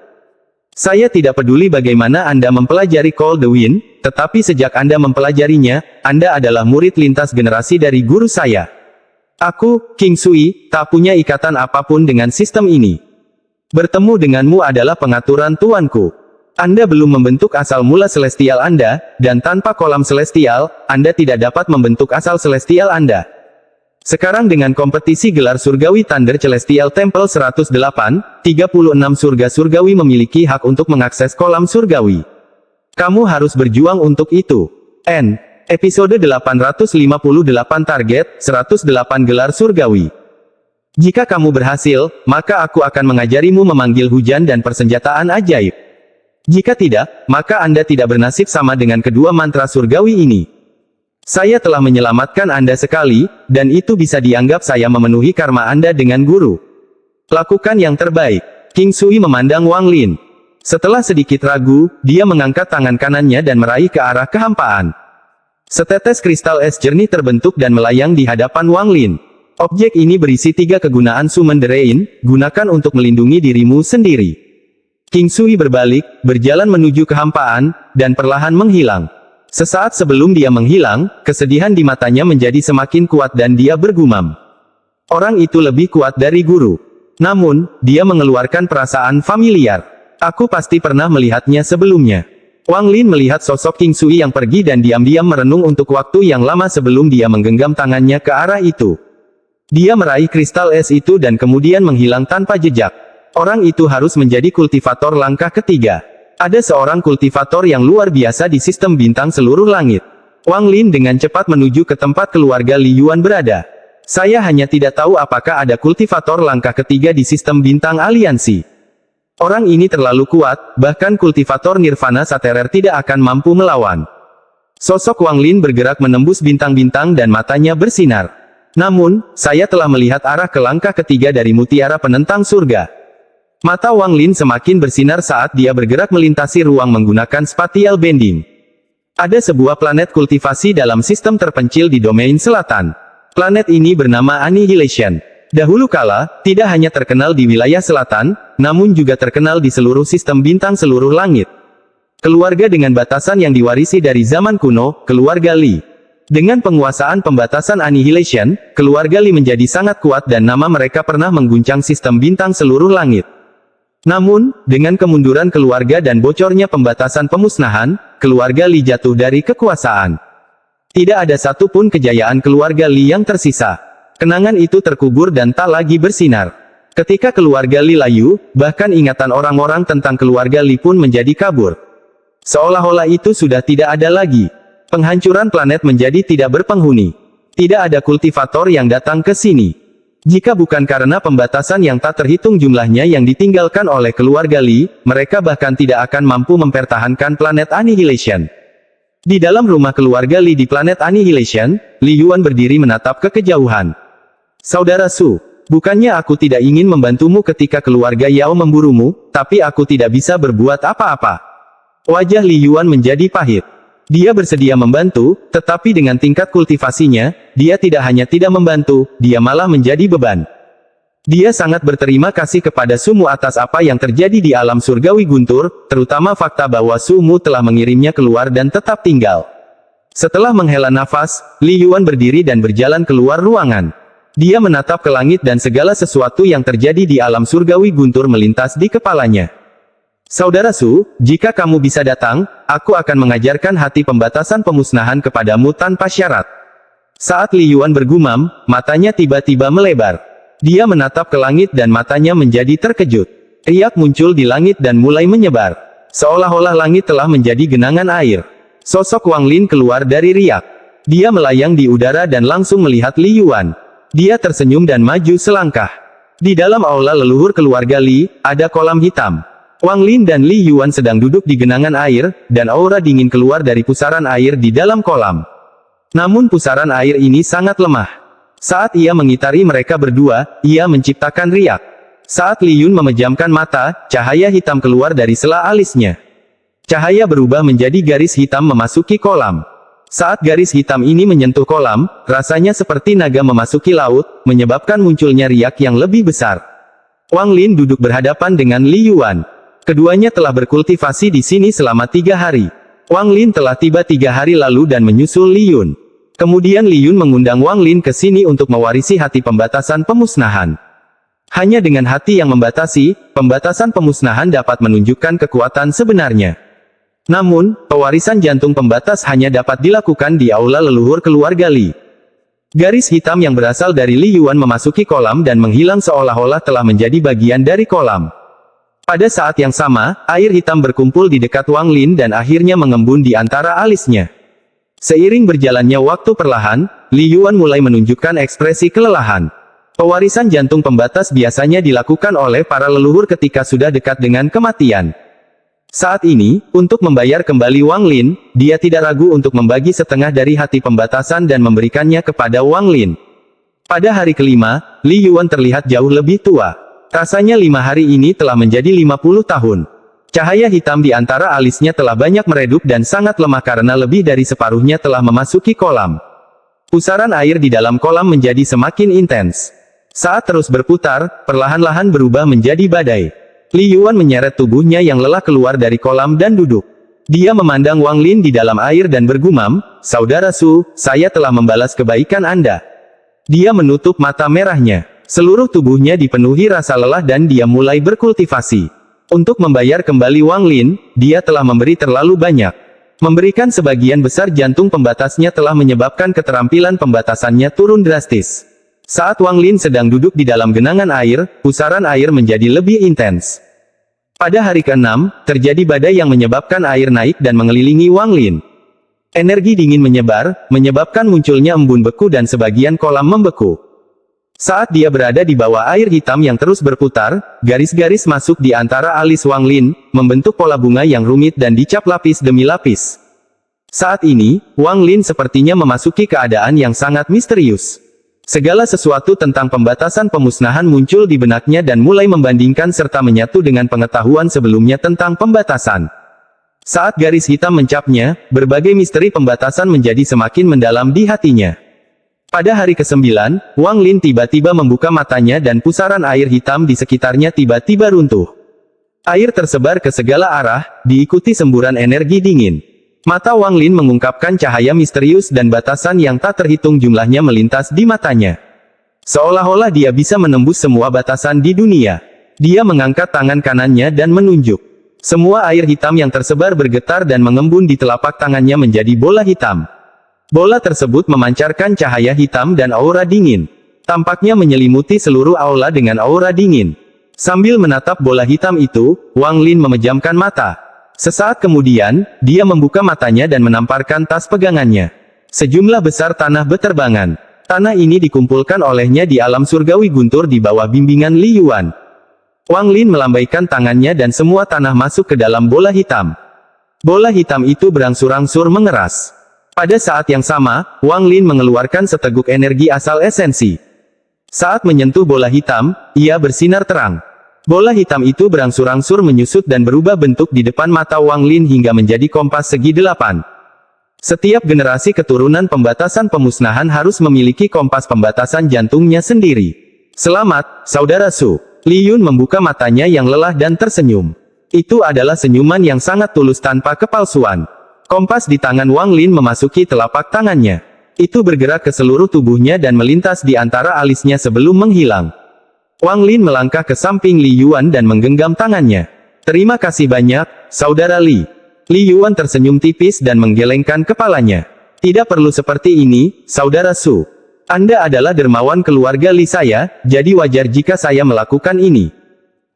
Saya tidak peduli bagaimana Anda mempelajari Call the Wind, tetapi sejak Anda mempelajarinya, Anda adalah murid lintas generasi dari guru saya. Aku, King Sui, tak punya ikatan apapun dengan sistem ini. Bertemu denganmu adalah pengaturan tuanku. Anda belum membentuk asal mula celestial Anda, dan tanpa kolam celestial, Anda tidak dapat membentuk asal celestial Anda. Sekarang dengan kompetisi gelar surgawi Thunder Celestial Temple 108, 36 surga surgawi memiliki hak untuk mengakses kolam surgawi. Kamu harus berjuang untuk itu. N. Episode 858 Target, 108 gelar surgawi. Jika kamu berhasil, maka aku akan mengajarimu memanggil hujan dan persenjataan ajaib. Jika tidak, maka Anda tidak bernasib sama dengan kedua mantra surgawi ini. Saya telah menyelamatkan Anda sekali, dan itu bisa dianggap saya memenuhi karma Anda dengan guru. Lakukan yang terbaik." King Sui memandang Wang Lin. Setelah sedikit ragu, dia mengangkat tangan kanannya dan meraih ke arah kehampaan. Setetes kristal es jernih terbentuk dan melayang di hadapan Wang Lin. Objek ini berisi 3 kegunaan Summon the Rain, gunakan untuk melindungi dirimu sendiri. King Sui berbalik, berjalan menuju kehampaan, dan perlahan menghilang. Sesaat sebelum dia menghilang, kesedihan di matanya menjadi semakin kuat dan dia bergumam. Orang itu lebih kuat dari guru. Namun, dia mengeluarkan perasaan familiar. Aku pasti pernah melihatnya sebelumnya. Wang Lin melihat sosok King Sui yang pergi dan diam-diam merenung untuk waktu yang lama sebelum dia menggenggam tangannya ke arah itu. Dia meraih kristal es itu dan kemudian menghilang tanpa jejak. Orang itu harus menjadi kultivator langkah ketiga. Ada seorang kultivator yang luar biasa di sistem bintang seluruh langit. Wang Lin dengan cepat menuju ke tempat keluarga Li Yuan berada. Saya hanya tidak tahu apakah ada kultivator langkah ketiga di sistem bintang aliansi. Orang ini terlalu kuat, bahkan kultivator Nirvana Saterer tidak akan mampu melawan. Sosok Wang Lin bergerak menembus bintang-bintang dan matanya bersinar. Namun, saya telah melihat arah ke langkah ketiga dari mutiara penentang surga. Mata Wang Lin semakin bersinar saat dia bergerak melintasi ruang menggunakan spatial bending. Ada sebuah planet kultivasi dalam sistem terpencil di domain selatan. Planet ini bernama Annihilation. Dahulu kala, tidak hanya terkenal di wilayah selatan, namun juga terkenal di seluruh sistem bintang seluruh langit. Keluarga dengan batasan yang diwarisi dari zaman kuno, keluarga Li. Dengan penguasaan pembatasan Annihilation, keluarga Li menjadi sangat kuat dan nama mereka pernah mengguncang sistem bintang seluruh langit. Namun, dengan kemunduran keluarga dan bocornya pembatasan pemusnahan, keluarga Li jatuh dari kekuasaan. Tidak ada satupun kejayaan keluarga Li yang tersisa. Kenangan itu terkubur dan tak lagi bersinar. Ketika keluarga Li layu, bahkan ingatan orang-orang tentang keluarga Li pun menjadi kabur. Seolah-olah itu sudah tidak ada lagi. Penghancuran planet menjadi tidak berpenghuni. Tidak ada kultivator yang datang ke sini. Jika bukan karena pembatasan yang tak terhitung jumlahnya yang ditinggalkan oleh keluarga Li, mereka bahkan tidak akan mampu mempertahankan planet Annihilation. Di dalam rumah keluarga Li di planet Annihilation, Li Yuan berdiri menatap ke kejauhan. Saudara Su, bukannya aku tidak ingin membantumu ketika keluarga Yao memburumu, tapi aku tidak bisa berbuat apa-apa. Wajah Li Yuan menjadi pahit. Dia bersedia membantu, tetapi dengan tingkat kultivasinya, dia tidak hanya tidak membantu, dia malah menjadi beban. Dia sangat berterima kasih kepada Sumu atas apa yang terjadi di alam surgawi guntur, terutama fakta bahwa Sumu telah mengirimnya keluar dan tetap tinggal. Setelah menghela nafas, Li Yuan berdiri dan berjalan keluar ruangan. Dia menatap ke langit dan segala sesuatu yang terjadi di alam surgawi guntur melintas di kepalanya. Saudara Su, jika kamu bisa datang, aku akan mengajarkan hati pembatasan pemusnahan kepadamu tanpa syarat. Saat Li Yuan bergumam, matanya tiba-tiba melebar. Dia menatap ke langit dan matanya menjadi terkejut. Riak muncul di langit dan mulai menyebar. Seolah-olah langit telah menjadi genangan air. Sosok Wang Lin keluar dari riak. Dia melayang di udara dan langsung melihat Li Yuan. Dia tersenyum dan maju selangkah. Di dalam aula leluhur keluarga Li, ada kolam hitam. Wang Lin dan Li Yuan sedang duduk di genangan air, dan aura dingin keluar dari pusaran air di dalam kolam. Namun pusaran air ini sangat lemah. Saat ia mengitari mereka berdua, ia menciptakan riak. Saat Li Yun memejamkan mata, cahaya hitam keluar dari sela alisnya. Cahaya berubah menjadi garis hitam memasuki kolam. Saat garis hitam ini menyentuh kolam, rasanya seperti naga memasuki laut, menyebabkan munculnya riak yang lebih besar. Wang Lin duduk berhadapan dengan Li Yuan. Keduanya telah berkultivasi di sini selama 3 hari. Wang Lin telah tiba 3 hari lalu dan menyusul Li Yun. Kemudian Li Yun mengundang Wang Lin ke sini untuk mewarisi hati pembatasan pemusnahan. Hanya dengan hati yang membatasi, pembatasan pemusnahan dapat menunjukkan kekuatan sebenarnya. Namun, pewarisan jantung pembatas hanya dapat dilakukan di aula leluhur keluarga Li. Garis hitam yang berasal dari Li Yuan memasuki kolam dan menghilang seolah-olah telah menjadi bagian dari kolam. Pada saat yang sama, air hitam berkumpul di dekat Wang Lin dan akhirnya mengembun di antara alisnya. Seiring berjalannya waktu perlahan, Li Yuan mulai menunjukkan ekspresi kelelahan. Pewarisan jantung pembatas biasanya dilakukan oleh para leluhur ketika sudah dekat dengan kematian. Saat ini, untuk membayar kembali Wang Lin, dia tidak ragu untuk membagi setengah dari hati pembatasan dan memberikannya kepada Wang Lin. Pada hari kelima, Li Yuan terlihat jauh lebih tua. Rasanya 5 hari ini telah menjadi 50 tahun. Cahaya hitam di antara alisnya telah banyak meredup dan sangat lemah karena lebih dari separuhnya telah memasuki kolam. Pusaran air di dalam kolam menjadi semakin intens. Saat terus berputar, perlahan-lahan berubah menjadi badai. Li Yuan menyeret tubuhnya yang lelah keluar dari kolam dan duduk. Dia memandang Wang Lin di dalam air dan bergumam, "Saudara Su, saya telah membalas kebaikan Anda." Dia menutup mata merahnya. Seluruh tubuhnya dipenuhi rasa lelah dan dia mulai berkultivasi. Untuk membayar kembali Wang Lin, dia telah memberi terlalu banyak. Memberikan sebagian besar jantung pembatasnya telah menyebabkan keterampilan pembatasannya turun drastis. Saat Wang Lin sedang duduk di dalam genangan air, pusaran air menjadi lebih intens. Pada hari ke-6, terjadi badai yang menyebabkan air naik dan mengelilingi Wang Lin. Energi dingin menyebar, menyebabkan munculnya embun beku dan sebagian kolam membeku. Saat dia berada di bawah air hitam yang terus berputar, garis-garis masuk di antara alis Wang Lin, membentuk pola bunga yang rumit dan dicap lapis demi lapis. Saat ini, Wang Lin sepertinya memasuki keadaan yang sangat misterius. Segala sesuatu tentang pembatasan pemusnahan muncul di benaknya dan mulai membandingkan serta menyatu dengan pengetahuan sebelumnya tentang pembatasan. Saat garis hitam mencapnya, berbagai misteri pembatasan menjadi semakin mendalam di hatinya. Pada hari ke-9, Wang Lin tiba-tiba membuka matanya dan pusaran air hitam di sekitarnya tiba-tiba runtuh. Air tersebar ke segala arah, diikuti semburan energi dingin. Mata Wang Lin mengungkapkan cahaya misterius dan batasan yang tak terhitung jumlahnya melintas di matanya. Seolah-olah dia bisa menembus semua batasan di dunia. Dia mengangkat tangan kanannya dan menunjuk. Semua air hitam yang tersebar bergetar dan mengembun di telapak tangannya menjadi bola hitam. Bola tersebut memancarkan cahaya hitam dan aura dingin. Tampaknya menyelimuti seluruh aula dengan aura dingin. Sambil menatap bola hitam itu, Wang Lin memejamkan mata. Sesaat kemudian, dia membuka matanya dan menamparkan tas pegangannya. Sejumlah besar tanah beterbangan. Tanah ini dikumpulkan olehnya di alam surgawi guntur di bawah bimbingan Li Yuan. Wang Lin melambaikan tangannya dan semua tanah masuk ke dalam bola hitam. Bola hitam itu berangsur-angsur mengeras. Pada saat yang sama, Wang Lin mengeluarkan seteguk energi asal esensi. Saat menyentuh bola hitam, ia bersinar terang. Bola hitam itu berangsur-angsur menyusut dan berubah bentuk di depan mata Wang Lin hingga menjadi kompas segi 8. Setiap generasi keturunan pembatasan pemusnahan harus memiliki kompas pembatasan jantungnya sendiri. Selamat, Saudara Su. Li Yun membuka matanya yang lelah dan tersenyum. Itu adalah senyuman yang sangat tulus tanpa kepalsuan. Kompas di tangan Wang Lin memasuki telapak tangannya. Itu bergerak ke seluruh tubuhnya dan melintas di antara alisnya sebelum menghilang. Wang Lin melangkah ke samping Li Yuan dan menggenggam tangannya. Terima kasih banyak, Saudara Li. Li Yuan tersenyum tipis dan menggelengkan kepalanya. Tidak perlu seperti ini, Saudara Su. Anda adalah dermawan keluarga Li saya, jadi wajar jika saya melakukan ini.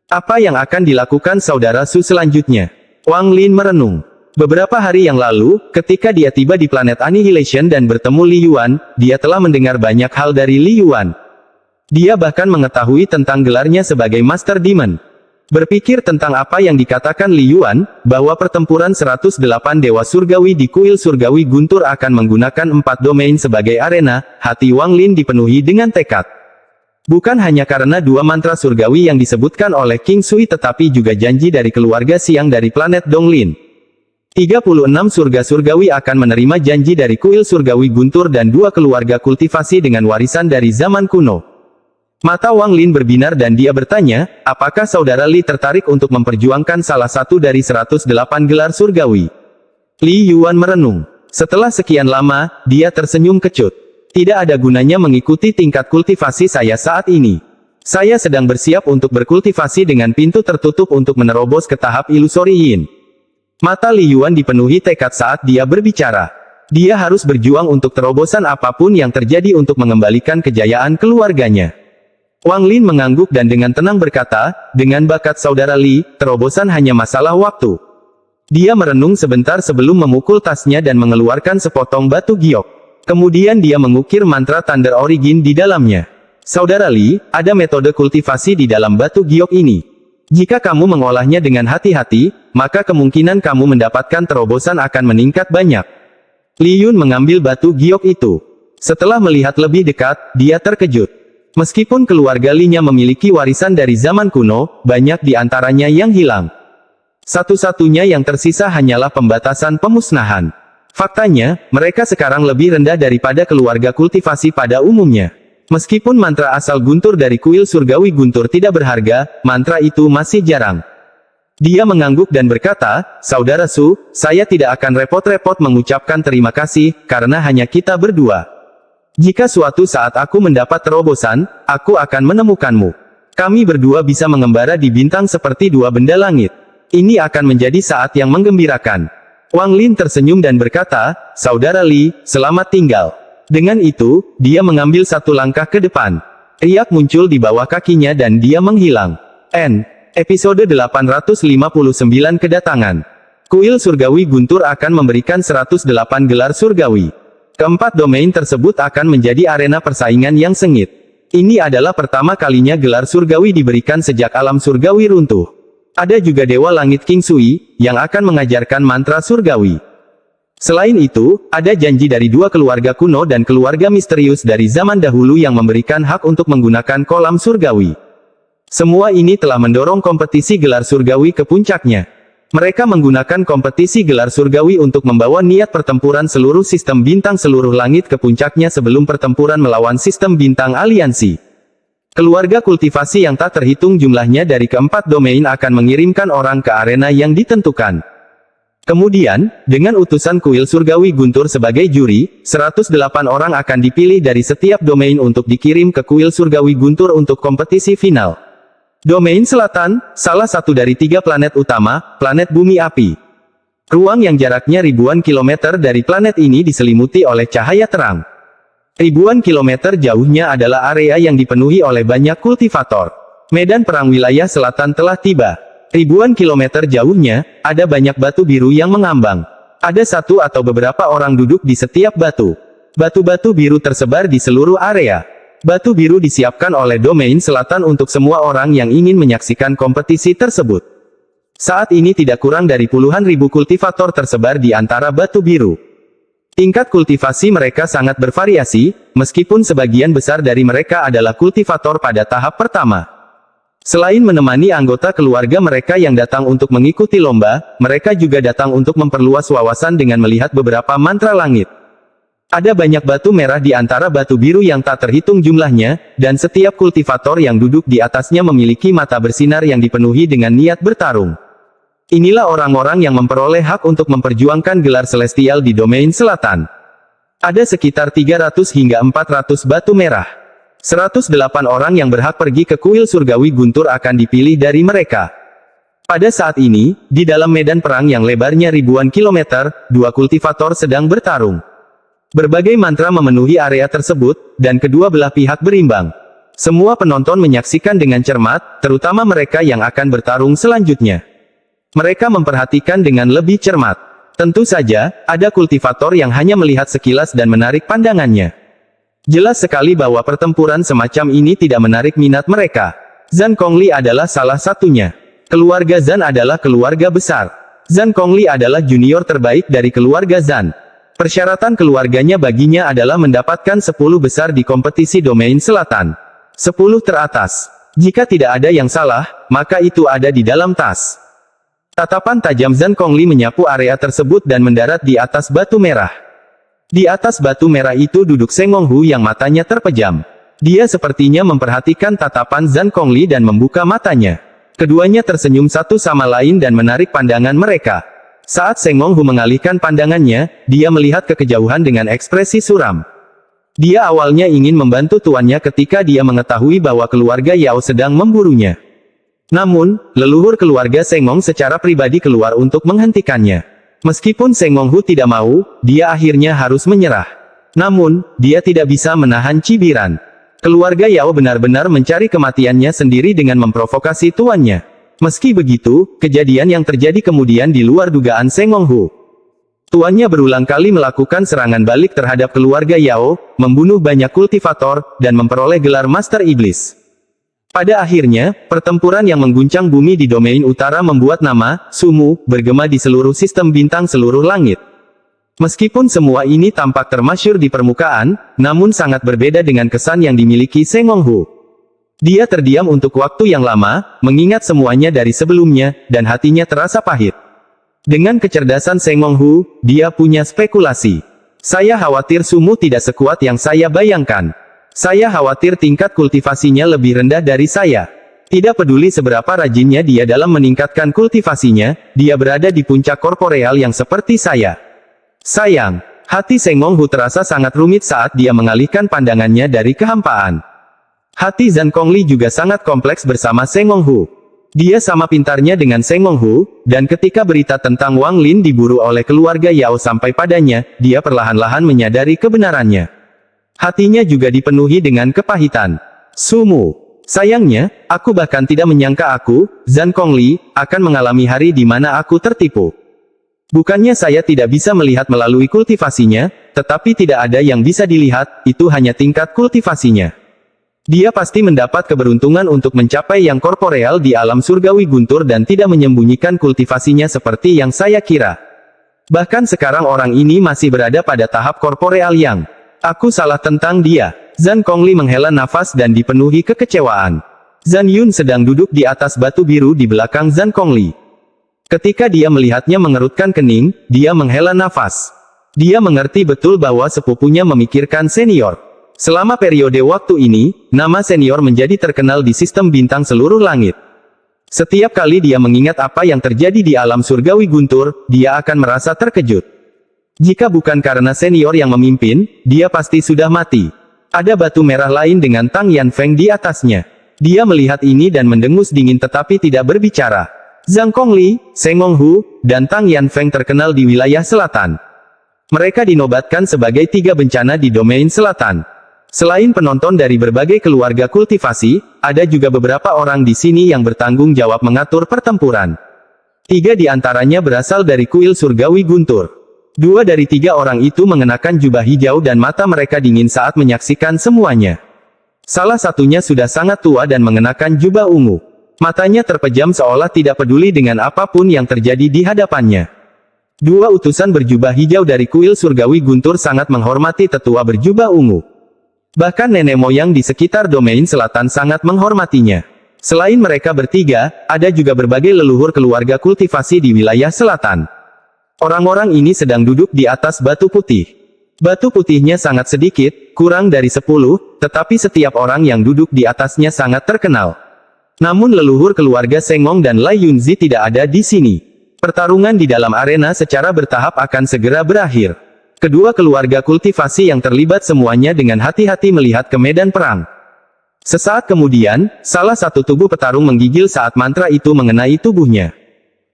Apa yang akan dilakukan Saudara Su selanjutnya? Wang Lin merenung. Beberapa hari yang lalu, ketika dia tiba di planet Annihilation dan bertemu Li Yuan, dia telah mendengar banyak hal dari Li Yuan. Dia bahkan mengetahui tentang gelarnya sebagai Master Demon. Berpikir tentang apa yang dikatakan Li Yuan, bahwa pertempuran 108 Dewa Surgawi di Kuil Surgawi Guntur akan menggunakan 4 domain sebagai arena, hati Wang Lin dipenuhi dengan tekad. Bukan hanya karena 2 mantra surgawi yang disebutkan oleh King Sui tetapi juga janji dari keluarga Siang dari planet Donglin. 36 surga surgawi akan menerima janji dari Kuil Surgawi Guntur dan 2 keluarga kultivasi dengan warisan dari zaman kuno. Mata Wang Lin berbinar dan dia bertanya, apakah Saudara Li tertarik untuk memperjuangkan salah satu dari 108 gelar surgawi? Li Yuan merenung. Setelah sekian lama, dia tersenyum kecut. Tidak ada gunanya mengikuti tingkat kultivasi saya saat ini. Saya sedang bersiap untuk berkultivasi dengan pintu tertutup untuk menerobos ke tahap ilusori Yin. Mata Li Yuan dipenuhi tekad saat dia berbicara. Dia harus berjuang untuk terobosan apapun yang terjadi untuk mengembalikan kejayaan keluarganya. Wang Lin mengangguk dan dengan tenang berkata, dengan bakat Saudara Li, terobosan hanya masalah waktu. Dia merenung sebentar sebelum memukul tasnya dan mengeluarkan sepotong batu giok. Kemudian dia mengukir mantra Thunder Origin di dalamnya. Saudara Li, ada metode kultivasi di dalam batu giok ini. Jika kamu mengolahnya dengan hati-hati, maka kemungkinan kamu mendapatkan terobosan akan meningkat banyak. Li Yun mengambil batu giok itu. Setelah melihat lebih dekat, dia terkejut. Meskipun keluarga Li-nya memiliki warisan dari zaman kuno, banyak di antaranya yang hilang. Satu-satunya yang tersisa hanyalah pembatasan pemusnahan. Faktanya, mereka sekarang lebih rendah daripada keluarga kultivasi pada umumnya. Meskipun mantra asal Guntur dari Kuil Surgawi Guntur tidak berharga, mantra itu masih jarang. Dia mengangguk dan berkata, Saudara Su, saya tidak akan repot-repot mengucapkan terima kasih, karena hanya kita berdua. Jika suatu saat aku mendapat terobosan, aku akan menemukanmu. Kami berdua bisa mengembara di bintang seperti 2 benda langit. Ini akan menjadi saat yang menggembirakan. Wang Lin tersenyum dan berkata, Saudara Li, selamat tinggal. Dengan itu, dia mengambil 1 langkah ke depan. Riak muncul di bawah kakinya dan dia menghilang. Episode 859 Kedatangan. Kuil Surgawi Guntur akan memberikan 108 gelar surgawi. Keempat domain tersebut akan menjadi arena persaingan yang sengit. Ini adalah pertama kalinya gelar surgawi diberikan sejak alam surgawi runtuh. Ada juga Dewa Langit King Sui, yang akan mengajarkan mantra surgawi. Selain itu, ada janji dari dua keluarga kuno dan keluarga misterius dari zaman dahulu yang memberikan hak untuk menggunakan kolam surgawi. Semua ini telah mendorong kompetisi gelar surgawi ke puncaknya. Mereka menggunakan kompetisi gelar surgawi untuk membawa niat pertempuran seluruh sistem bintang seluruh langit ke puncaknya sebelum pertempuran melawan sistem bintang aliansi. Keluarga kultivasi yang tak terhitung jumlahnya dari keempat domain akan mengirimkan orang ke arena yang ditentukan. Kemudian, dengan utusan kuil surgawi Guntur sebagai juri, 108 orang akan dipilih dari setiap domain untuk dikirim ke kuil surgawi Guntur untuk kompetisi final. Domain Selatan, salah satu dari 3 planet utama, planet Bumi Api. Ruang yang jaraknya ribuan kilometer dari planet ini diselimuti oleh cahaya terang. Ribuan kilometer jauhnya adalah area yang dipenuhi oleh banyak kultivator. Medan perang wilayah selatan telah tiba. Ribuan kilometer jauhnya, ada banyak batu biru yang mengambang. Ada satu atau beberapa orang duduk di setiap batu. Batu-batu biru tersebar di seluruh area. Batu biru disiapkan oleh domain selatan untuk semua orang yang ingin menyaksikan kompetisi tersebut. Saat ini tidak kurang dari puluhan ribu kultivator tersebar di antara batu biru. Tingkat kultivasi mereka sangat bervariasi, meskipun sebagian besar dari mereka adalah kultivator pada tahap pertama. Selain menemani anggota keluarga mereka yang datang untuk mengikuti lomba, mereka juga datang untuk memperluas wawasan dengan melihat beberapa mantra langit. Ada banyak batu merah di antara batu biru yang tak terhitung jumlahnya, dan setiap kultivator yang duduk di atasnya memiliki mata bersinar yang dipenuhi dengan niat bertarung. Inilah orang-orang yang memperoleh hak untuk memperjuangkan gelar celestial di domain selatan. Ada sekitar 300 hingga 400 batu merah. 108 orang yang berhak pergi ke kuil surgawi Guntur akan dipilih dari mereka. Pada saat ini, di dalam medan perang yang lebarnya ribuan kilometer, dua kultivator sedang bertarung. Berbagai mantra memenuhi area tersebut, dan kedua belah pihak berimbang. Semua penonton menyaksikan dengan cermat, terutama mereka yang akan bertarung selanjutnya. Mereka memperhatikan dengan lebih cermat. Tentu saja, ada kultivator yang hanya melihat sekilas dan menarik pandangannya. Jelas sekali bahwa pertempuran semacam ini tidak menarik minat mereka. Zhang Kongli adalah salah satunya. Keluarga Zhan adalah keluarga besar. Zhang Kongli adalah junior terbaik dari keluarga Zhan. Persyaratan keluarganya baginya adalah mendapatkan 10 besar di kompetisi domain selatan. 10 teratas. Jika tidak ada yang salah, maka itu ada di dalam tas. Tatapan tajam Zhang Kongli menyapu area tersebut dan mendarat di atas batu merah. Di atas batu merah itu duduk Seng Honghu yang matanya terpejam. Dia sepertinya memperhatikan tatapan Zhang Kongli dan membuka matanya. Keduanya tersenyum satu sama lain dan menarik pandangan mereka. Saat Seng Honghu mengalihkan pandangannya, dia melihat ke kejauhan dengan ekspresi suram. Dia awalnya ingin membantu tuannya ketika dia mengetahui bahwa keluarga Yao sedang memburunya. Namun, leluhur keluarga Seng Hong secara pribadi keluar untuk menghentikannya. Meskipun Seng Honghu tidak mau, dia akhirnya harus menyerah. Namun, dia tidak bisa menahan cibiran. Keluarga Yao benar-benar mencari kematiannya sendiri dengan memprovokasi tuannya. Meski begitu, kejadian yang terjadi kemudian di luar dugaan Seng Honghu. Tuannya berulang kali melakukan serangan balik terhadap keluarga Yao, membunuh banyak kultivator, dan memperoleh gelar Master Iblis. Pada akhirnya, pertempuran yang mengguncang bumi di domain utara membuat nama Sumu bergema di seluruh sistem bintang seluruh langit. Meskipun semua ini tampak termasyhur di permukaan, namun sangat berbeda dengan kesan yang dimiliki Seng Honghu. Dia terdiam untuk waktu yang lama, mengingat semuanya dari sebelumnya, dan hatinya terasa pahit. Dengan kecerdasan Seng Honghu, dia punya spekulasi. Saya khawatir Sumu tidak sekuat yang saya bayangkan. Saya khawatir tingkat kultivasinya lebih rendah dari saya. Tidak peduli seberapa rajinnya dia dalam meningkatkan kultivasinya, dia berada di puncak korporeal yang seperti saya. Sayang, hati Seng Honghu terasa sangat rumit saat dia mengalihkan pandangannya dari kehampaan. Hati Zhan Kongli juga sangat kompleks bersama Seng Honghu. Dia sama pintarnya dengan Seng Honghu, dan ketika berita tentang Wang Lin diburu oleh keluarga Yao sampai padanya, dia perlahan-lahan menyadari kebenarannya. Hatinya juga dipenuhi dengan kepahitan. Sumu. Sayangnya, aku bahkan tidak menyangka aku, Zhan Kongli, akan mengalami hari di mana aku tertipu. Bukannya saya tidak bisa melihat melalui kultivasinya, tetapi tidak ada yang bisa dilihat, itu hanya tingkat kultivasinya. Dia pasti mendapat keberuntungan untuk mencapai yang korporeal di alam surgawi Guntur dan tidak menyembunyikan kultivasinya seperti yang saya kira. Bahkan sekarang orang ini masih berada pada tahap korporeal yang aku salah tentang dia. Zhang Kongli menghela nafas dan dipenuhi kekecewaan. Zhan Yun sedang duduk di atas batu biru di belakang Zhang Kongli. Ketika dia melihatnya mengerutkan kening, dia menghela nafas. Dia mengerti betul bahwa sepupunya memikirkan senior. Selama periode waktu ini, nama senior menjadi terkenal di sistem bintang seluruh langit. Setiap kali dia mengingat apa yang terjadi di alam surgawi guntur, dia akan merasa terkejut. Jika bukan karena senior yang memimpin, dia pasti sudah mati. Ada batu merah lain dengan Tang Yanfeng di atasnya. Dia melihat ini dan mendengus dingin tetapi tidak berbicara. Zhang Kongli, Seng Honghu, dan Tang Yanfeng terkenal di wilayah selatan. Mereka dinobatkan sebagai 3 bencana di domain selatan. Selain penonton dari berbagai keluarga kultivasi, ada juga beberapa orang di sini yang bertanggung jawab mengatur pertempuran. 3 di antaranya berasal dari kuil surgawi guntur. 2 dari 3 orang itu mengenakan jubah hijau dan mata mereka dingin saat menyaksikan semuanya. Salah satunya sudah sangat tua dan mengenakan jubah ungu. Matanya terpejam seolah tidak peduli dengan apapun yang terjadi di hadapannya. 2 utusan berjubah hijau dari kuil surgawi guntur sangat menghormati tetua berjubah ungu. Bahkan nenek moyang di sekitar domain selatan sangat menghormatinya. Selain mereka bertiga, ada juga berbagai leluhur keluarga kultivasi di wilayah selatan. Orang-orang ini sedang duduk di atas batu putih. Batu putihnya sangat sedikit, kurang dari 10, tetapi setiap orang yang duduk di atasnya sangat terkenal. Namun leluhur keluarga Sengong dan Lai Yunzi tidak ada di sini. Pertarungan di dalam arena secara bertahap akan segera berakhir. Kedua keluarga kultivasi yang terlibat semuanya dengan hati-hati melihat ke medan perang. Sesaat kemudian, salah satu tubuh petarung menggigil saat mantra itu mengenai tubuhnya.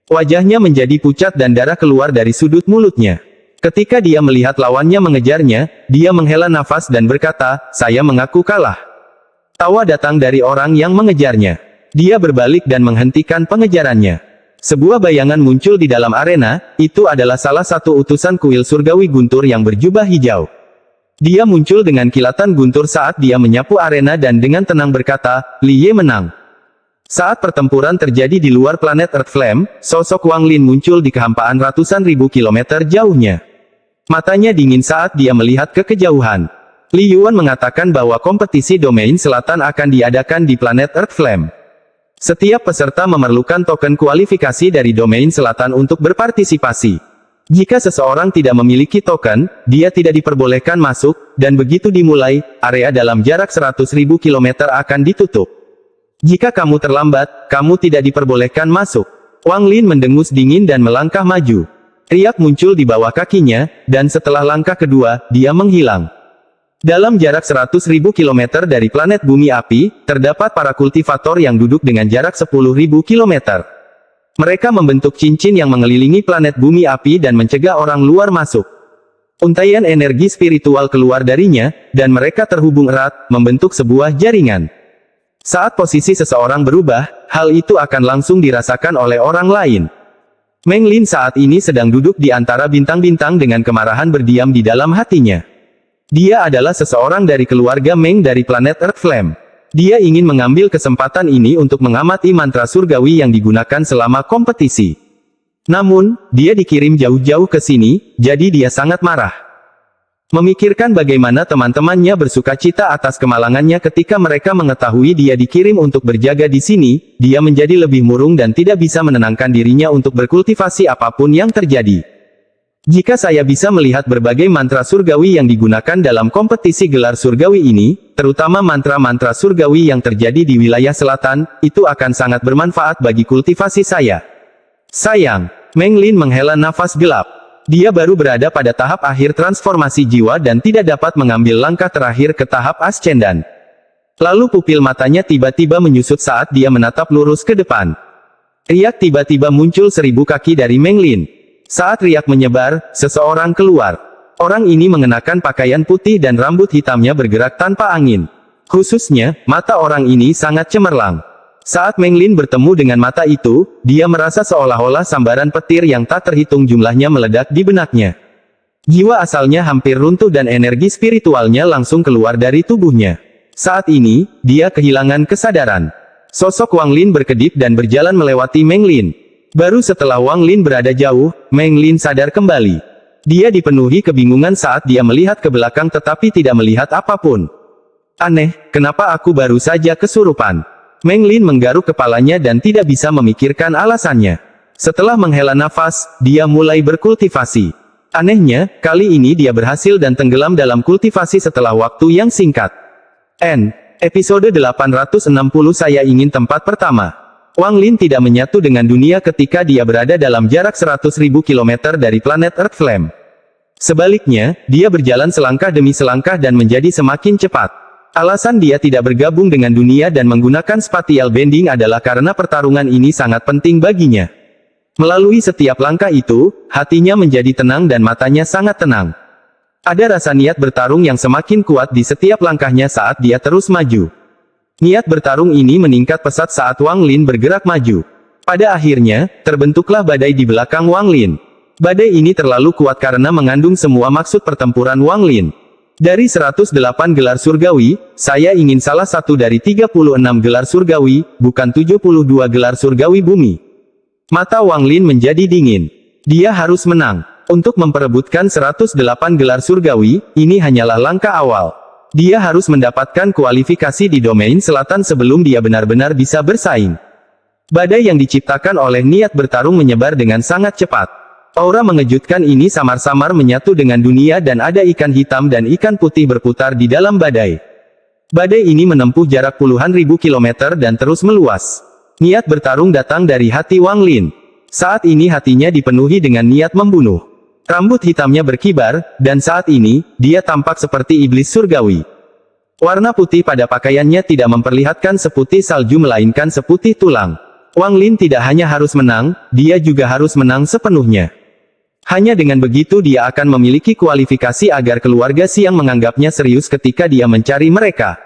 Wajahnya menjadi pucat dan darah keluar dari sudut mulutnya. Ketika dia melihat lawannya mengejarnya, dia menghela nafas dan berkata, "Saya mengaku kalah." Tawa datang dari orang yang mengejarnya. Dia berbalik dan menghentikan pengejarannya. Sebuah bayangan muncul di dalam arena, itu adalah salah satu utusan kuil surgawi guntur yang berjubah hijau. Dia muncul dengan kilatan guntur saat dia menyapu arena dan dengan tenang berkata, "Li Ye menang." Saat pertempuran terjadi di luar planet Earth Flame, sosok Wang Lin muncul di kehampaan ratusan ribu kilometer jauhnya. Matanya dingin saat dia melihat ke kejauhan. Li Yuan mengatakan bahwa kompetisi domain selatan akan diadakan di planet Earth Flame. Setiap peserta memerlukan token kualifikasi dari domain selatan untuk berpartisipasi. Jika seseorang tidak memiliki token, dia tidak diperbolehkan masuk, dan begitu dimulai, area dalam jarak 100.000 km akan ditutup. Jika kamu terlambat, kamu tidak diperbolehkan masuk. Wang Lin mendengus dingin dan melangkah maju. Riak muncul di bawah kakinya, dan setelah langkah kedua, dia menghilang. Dalam jarak 100.000 km dari planet bumi api, terdapat para kultivator yang duduk dengan jarak 10.000 km. Mereka membentuk cincin yang mengelilingi planet bumi api dan mencegah orang luar masuk. Untaian energi spiritual keluar darinya, dan mereka terhubung erat, membentuk sebuah jaringan. Saat posisi seseorang berubah, hal itu akan langsung dirasakan oleh orang lain. Meng Lin saat ini sedang duduk di antara bintang-bintang dengan kemarahan berdiam di dalam hatinya. Dia adalah seseorang dari keluarga Meng dari planet Earth Flame. Dia ingin mengambil kesempatan ini untuk mengamati mantra surgawi yang digunakan selama kompetisi. Namun, dia dikirim jauh-jauh ke sini, jadi dia sangat marah. Memikirkan bagaimana teman-temannya bersukacita atas kemalangannya ketika mereka mengetahui dia dikirim untuk berjaga di sini, dia menjadi lebih murung dan tidak bisa menenangkan dirinya untuk berkultivasi apapun yang terjadi. Jika saya bisa melihat berbagai mantra surgawi yang digunakan dalam kompetisi gelar surgawi ini, terutama mantra-mantra surgawi yang terjadi di wilayah selatan, itu akan sangat bermanfaat bagi kultivasi saya. Sayang, Meng Lin menghela nafas gelap. Dia baru berada pada tahap akhir transformasi jiwa dan tidak dapat mengambil langkah terakhir ke tahap ascendan. Lalu pupil matanya tiba-tiba menyusut saat dia menatap lurus ke depan. Riak tiba-tiba muncul 1000 kaki dari Meng Lin. Saat riak menyebar, seseorang keluar. Orang ini mengenakan pakaian putih dan rambut hitamnya bergerak tanpa angin. Khususnya, mata orang ini sangat cemerlang. Saat Meng Lin bertemu dengan mata itu, dia merasa seolah-olah sambaran petir yang tak terhitung jumlahnya meledak di benaknya. Jiwa asalnya hampir runtuh dan energi spiritualnya langsung keluar dari tubuhnya. Saat ini, dia kehilangan kesadaran. Sosok Wang Lin berkedip dan berjalan melewati Meng Lin. Baru setelah Wang Lin berada jauh, Meng Lin sadar kembali. Dia dipenuhi kebingungan saat dia melihat ke belakang tetapi tidak melihat apapun. Aneh, kenapa aku baru saja kesurupan? Meng Lin menggaruk kepalanya dan tidak bisa memikirkan alasannya. Setelah menghela nafas, dia mulai berkultivasi. Anehnya, kali ini dia berhasil dan tenggelam dalam kultivasi setelah waktu yang singkat. Episode 860 Saya ingin tempat pertama. Wang Lin tidak menyatu dengan dunia ketika dia berada dalam jarak 100.000 km dari planet Earth Flame. Sebaliknya, dia berjalan selangkah demi selangkah dan menjadi semakin cepat. Alasan dia tidak bergabung dengan dunia dan menggunakan spatial bending adalah karena pertarungan ini sangat penting baginya. Melalui setiap langkah itu, hatinya menjadi tenang dan matanya sangat tenang. Ada rasa niat bertarung yang semakin kuat di setiap langkahnya saat dia terus maju. Niat bertarung ini meningkat pesat saat Wang Lin bergerak maju. Pada akhirnya, terbentuklah badai di belakang Wang Lin. Badai ini terlalu kuat karena mengandung semua maksud pertempuran Wang Lin. Dari 108 gelar surgawi, saya ingin salah satu dari 36 gelar surgawi, bukan 72 gelar surgawi bumi. Mata Wang Lin menjadi dingin. Dia harus menang. Untuk memperebutkan 108 gelar surgawi, ini hanyalah langkah awal. Dia harus mendapatkan kualifikasi di domain selatan sebelum dia benar-benar bisa bersaing. Badai yang diciptakan oleh niat bertarung menyebar dengan sangat cepat. Aura mengejutkan ini samar-samar menyatu dengan dunia dan ada ikan hitam dan ikan putih berputar di dalam badai. Badai ini menempuh jarak puluhan ribu kilometer dan terus meluas. Niat bertarung datang dari hati Wang Lin. Saat ini hatinya dipenuhi dengan niat membunuh. Rambut hitamnya berkibar, dan saat ini, dia tampak seperti iblis surgawi. Warna putih pada pakaiannya tidak memperlihatkan seputih salju melainkan seputih tulang. Wang Lin tidak hanya harus menang, dia juga harus menang sepenuhnya. Hanya dengan begitu dia akan memiliki kualifikasi agar keluarga Siang menganggapnya serius ketika dia mencari mereka.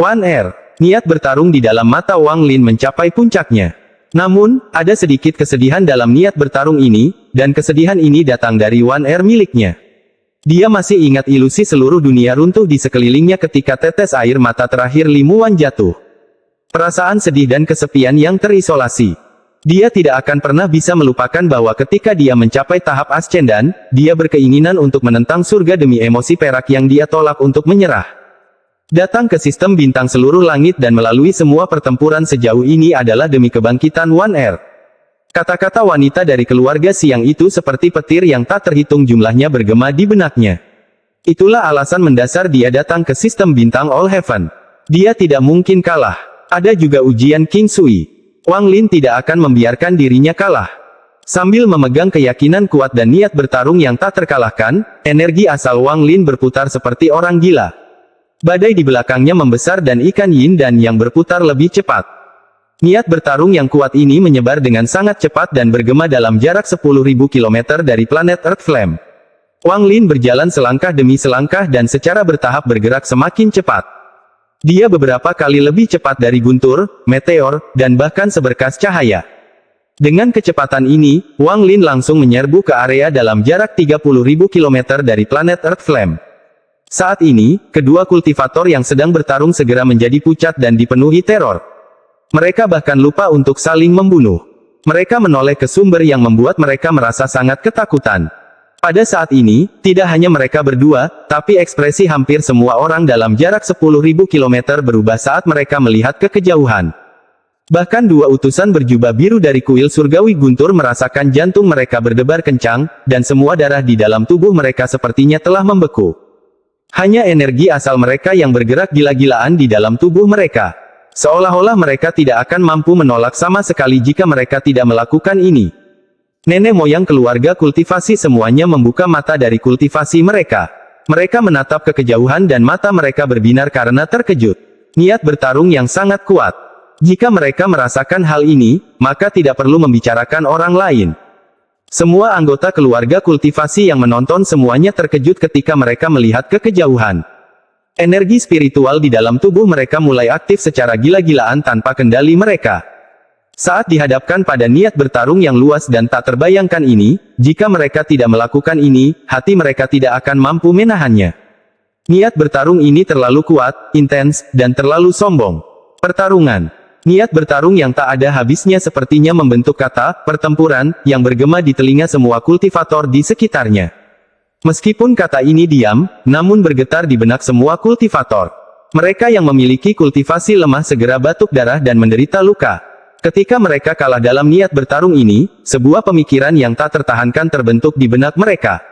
Wan Er, niat bertarung di dalam mata Wang Lin mencapai puncaknya. Namun, ada sedikit kesedihan dalam niat bertarung ini, dan kesedihan ini datang dari Wan Er miliknya. Dia masih ingat ilusi seluruh dunia runtuh di sekelilingnya ketika tetes air mata terakhir Li Muan jatuh. Perasaan sedih dan kesepian yang terisolasi. Dia tidak akan pernah bisa melupakan bahwa ketika dia mencapai tahap ascendan, dia berkeinginan untuk menentang surga demi emosi perak yang dia tolak untuk menyerah. Datang ke sistem bintang seluruh langit dan melalui semua pertempuran sejauh ini adalah demi kebangkitan Wan Er. Kata-kata wanita dari keluarga Siang itu seperti petir yang tak terhitung jumlahnya bergema di benaknya. Itulah alasan mendasar dia datang ke sistem bintang All Heaven. Dia tidak mungkin kalah. Ada juga ujian King Sui. Wang Lin tidak akan membiarkan dirinya kalah. Sambil memegang keyakinan kuat dan niat bertarung yang tak terkalahkan, energi asal Wang Lin berputar seperti orang gila. Badai di belakangnya membesar dan ikan yin dan yang berputar lebih cepat. Niat bertarung yang kuat ini menyebar dengan sangat cepat dan bergema dalam jarak 10.000 km dari planet Earth Flame. Wang Lin berjalan selangkah demi selangkah dan secara bertahap bergerak semakin cepat. Dia beberapa kali lebih cepat dari guntur, meteor, dan bahkan seberkas cahaya. Dengan kecepatan ini, Wang Lin langsung menyerbu ke area dalam jarak 30.000 km dari planet Earth Flame. Saat ini, kedua kultivator yang sedang bertarung segera menjadi pucat dan dipenuhi teror. Mereka bahkan lupa untuk saling membunuh. Mereka menoleh ke sumber yang membuat mereka merasa sangat ketakutan. Pada saat ini, tidak hanya mereka berdua, tapi ekspresi hampir semua orang dalam jarak 10.000 km berubah saat mereka melihat ke kejauhan. Bahkan dua utusan berjubah biru dari kuil surgawi guntur merasakan jantung mereka berdebar kencang, dan semua darah di dalam tubuh mereka sepertinya telah membeku. Hanya energi asal mereka yang bergerak gila-gilaan di dalam tubuh mereka. Seolah-olah mereka tidak akan mampu menolak sama sekali jika mereka tidak melakukan ini. Nenek moyang keluarga kultivasi semuanya membuka mata dari kultivasi mereka. Mereka menatap ke kejauhan dan mata mereka berbinar karena terkejut. Niat bertarung yang sangat kuat. Jika mereka merasakan hal ini, maka tidak perlu membicarakan orang lain. Semua anggota keluarga kultivasi yang menonton semuanya terkejut ketika mereka melihat ke kejauhan. Energi spiritual di dalam tubuh mereka mulai aktif secara gila-gilaan tanpa kendali mereka. Saat dihadapkan pada niat bertarung yang luas dan tak terbayangkan ini, jika mereka tidak melakukan ini, hati mereka tidak akan mampu menahannya. Niat bertarung ini terlalu kuat, intens, dan terlalu sombong. Pertarungan. Niat bertarung yang tak ada habisnya sepertinya membentuk kata pertempuran yang bergema di telinga semua kultivator di sekitarnya. Meskipun kata ini diam, namun bergetar di benak semua kultivator. Mereka yang memiliki kultivasi lemah segera batuk darah dan menderita luka. Ketika mereka kalah dalam niat bertarung ini, sebuah pemikiran yang tak tertahankan terbentuk di benak mereka.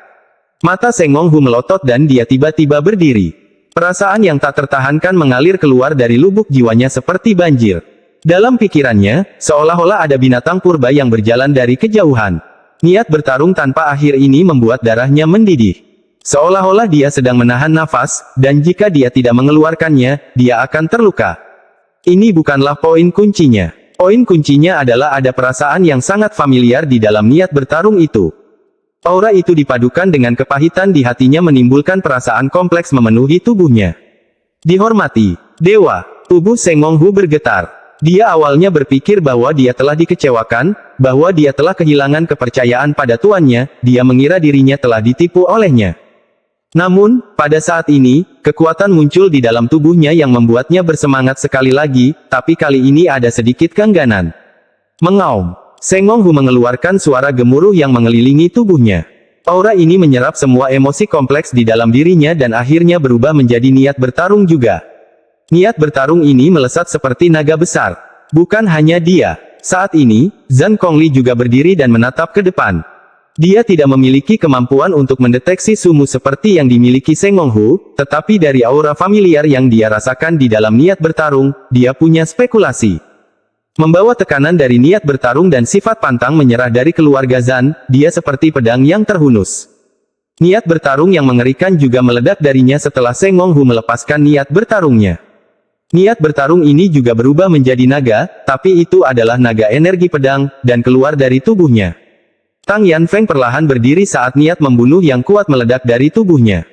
Mata Seng Wong Hu melotot dan dia tiba-tiba berdiri. Perasaan yang tak tertahankan mengalir keluar dari lubuk jiwanya seperti banjir. Dalam pikirannya, seolah-olah ada binatang purba yang berjalan dari kejauhan. Niat bertarung tanpa akhir ini membuat darahnya mendidih. Seolah-olah dia sedang menahan nafas, dan jika dia tidak mengeluarkannya, dia akan terluka. Ini bukanlah poin kuncinya. Poin kuncinya adalah ada perasaan yang sangat familiar di dalam niat bertarung itu. Aura itu dipadukan dengan kepahitan di hatinya menimbulkan perasaan kompleks memenuhi tubuhnya. Dihormati, Dewa. Tubuh Seng Wong Hu bergetar. Dia awalnya berpikir bahwa dia telah dikecewakan, bahwa dia telah kehilangan kepercayaan pada tuannya, dia mengira dirinya telah ditipu olehnya. Namun, pada saat ini, kekuatan muncul di dalam tubuhnya yang membuatnya bersemangat sekali lagi, tapi kali ini ada sedikit keengganan. Mengaum. Seng Wong Hu mengeluarkan suara gemuruh yang mengelilingi tubuhnya. Aura ini menyerap semua emosi kompleks di dalam dirinya dan akhirnya berubah menjadi niat bertarung juga. Niat bertarung ini melesat seperti naga besar. Bukan hanya dia. Saat ini, Zhang Kongli juga berdiri dan menatap ke depan. Dia tidak memiliki kemampuan untuk mendeteksi sumu seperti yang dimiliki Seng Wong Hu, tetapi dari aura familiar yang dia rasakan di dalam niat bertarung, dia punya spekulasi. Membawa tekanan dari niat bertarung dan sifat pantang menyerah dari keluarga Zhan, dia seperti pedang yang terhunus. Niat bertarung yang mengerikan juga meledak darinya setelah Seng Wong Hu melepaskan niat bertarungnya. Niat bertarung ini juga berubah menjadi naga, tapi itu adalah naga energi pedang, dan keluar dari tubuhnya. Tang Yanfeng perlahan berdiri saat niat membunuh yang kuat meledak dari tubuhnya.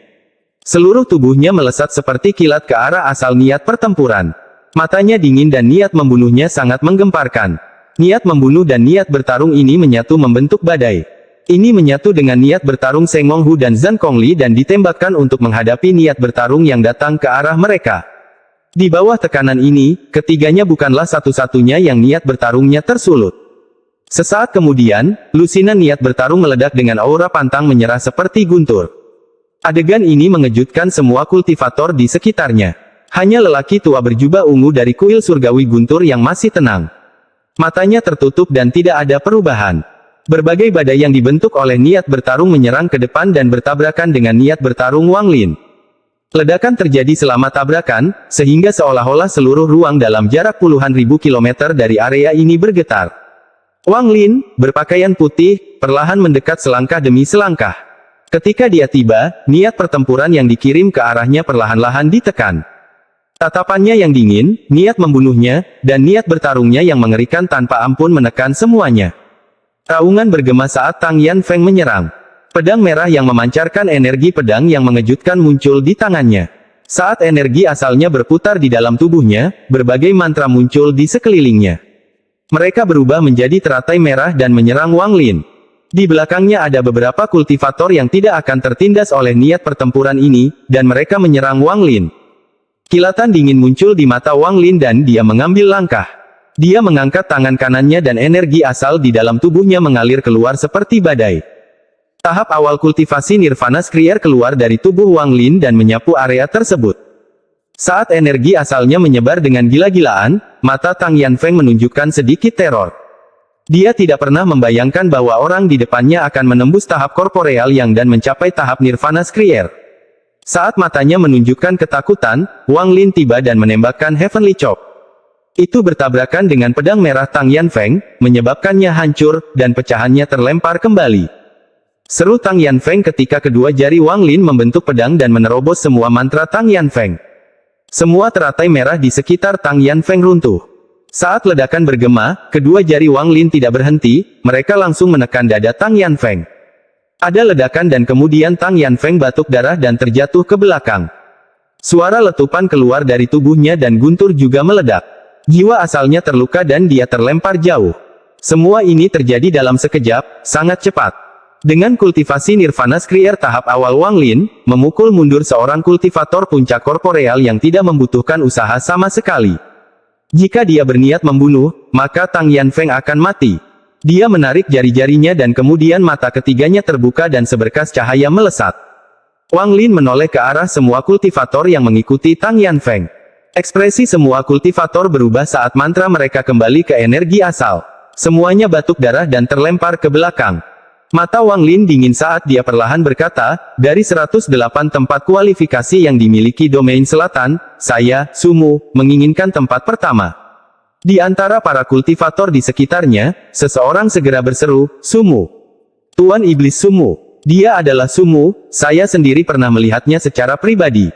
Seluruh tubuhnya melesat seperti kilat ke arah asal niat pertempuran. Matanya dingin dan niat membunuhnya sangat menggemparkan. Niat membunuh dan niat bertarung ini menyatu membentuk badai. Ini menyatu dengan niat bertarung Seng Wong Hu dan Zhang Kongli dan ditembakkan untuk menghadapi niat bertarung yang datang ke arah mereka. Di bawah tekanan ini, ketiganya bukanlah satu-satunya yang niat bertarungnya tersulut. Sesaat kemudian, lusinan niat bertarung meledak dengan aura pantang menyerah seperti guntur. Adegan ini mengejutkan semua kultivator di sekitarnya. Hanya lelaki tua berjubah ungu dari kuil surgawi guntur yang masih tenang. Matanya tertutup dan tidak ada perubahan. Berbagai badai yang dibentuk oleh niat bertarung menyerang ke depan dan bertabrakan dengan niat bertarung Wang Lin. Ledakan terjadi selama tabrakan, sehingga seolah-olah seluruh ruang dalam jarak puluhan ribu kilometer dari area ini bergetar. Wang Lin, berpakaian putih, perlahan mendekat selangkah demi selangkah. Ketika dia tiba, niat pertempuran yang dikirim ke arahnya perlahan-lahan ditekan. Tatapannya yang dingin, niat membunuhnya, dan niat bertarungnya yang mengerikan tanpa ampun menekan semuanya. Raungan bergema saat Tang Yanfeng menyerang. Pedang merah yang memancarkan energi pedang yang mengejutkan muncul di tangannya. Saat energi asalnya berputar di dalam tubuhnya, berbagai mantra muncul di sekelilingnya. Mereka berubah menjadi teratai merah dan menyerang Wang Lin. Di belakangnya ada beberapa kultivator yang tidak akan tertindas oleh niat pertempuran ini, dan mereka menyerang Wang Lin. Kilatan dingin muncul di mata Wang Lin dan dia mengambil langkah. Dia mengangkat tangan kanannya dan energi asal di dalam tubuhnya mengalir keluar seperti badai. Tahap awal kultivasi Nirvana Skrier keluar dari tubuh Wang Lin dan menyapu area tersebut. Saat energi asalnya menyebar dengan gila-gilaan, mata Tang Yanfeng menunjukkan sedikit teror. Dia tidak pernah membayangkan bahwa orang di depannya akan menembus tahap korporeal yang dan mencapai tahap Nirvana Skrier. Saat matanya menunjukkan ketakutan, Wang Lin tiba dan menembakkan Heavenly Chop. Itu bertabrakan dengan pedang merah Tang Yanfeng, menyebabkannya hancur, dan pecahannya terlempar kembali. Seru Tang Yanfeng ketika kedua jari Wang Lin membentuk pedang dan menerobos semua mantra Tang Yanfeng. Semua teratai merah di sekitar Tang Yanfeng runtuh. Saat ledakan bergema, kedua jari Wang Lin tidak berhenti, mereka langsung menekan dada Tang Yanfeng. Ada ledakan dan kemudian Tang Yanfeng batuk darah dan terjatuh ke belakang. Suara letupan keluar dari tubuhnya dan guntur juga meledak. Jiwa asalnya terluka dan dia terlempar jauh. Semua ini terjadi dalam sekejap, sangat cepat. Dengan kultivasi Nirvana Skrier tahap awal Wang Lin, memukul mundur seorang kultivator puncak korporeal yang tidak membutuhkan usaha sama sekali. Jika dia berniat membunuh, maka Tang Yanfeng akan mati. Dia menarik jari-jarinya dan kemudian mata ketiganya terbuka dan seberkas cahaya melesat. Wang Lin menoleh ke arah semua kultivator yang mengikuti Tang Yanfeng. Ekspresi semua kultivator berubah saat mantra mereka kembali ke energi asal. Semuanya batuk darah dan terlempar ke belakang. Mata Wang Lin dingin saat dia perlahan berkata, dari 108 tempat kualifikasi yang dimiliki domain selatan, saya, Sumu, menginginkan tempat pertama. Di antara para kultivator di sekitarnya, seseorang segera berseru, Sumu. Tuan Iblis Sumu. Dia adalah Sumu, saya sendiri pernah melihatnya secara pribadi.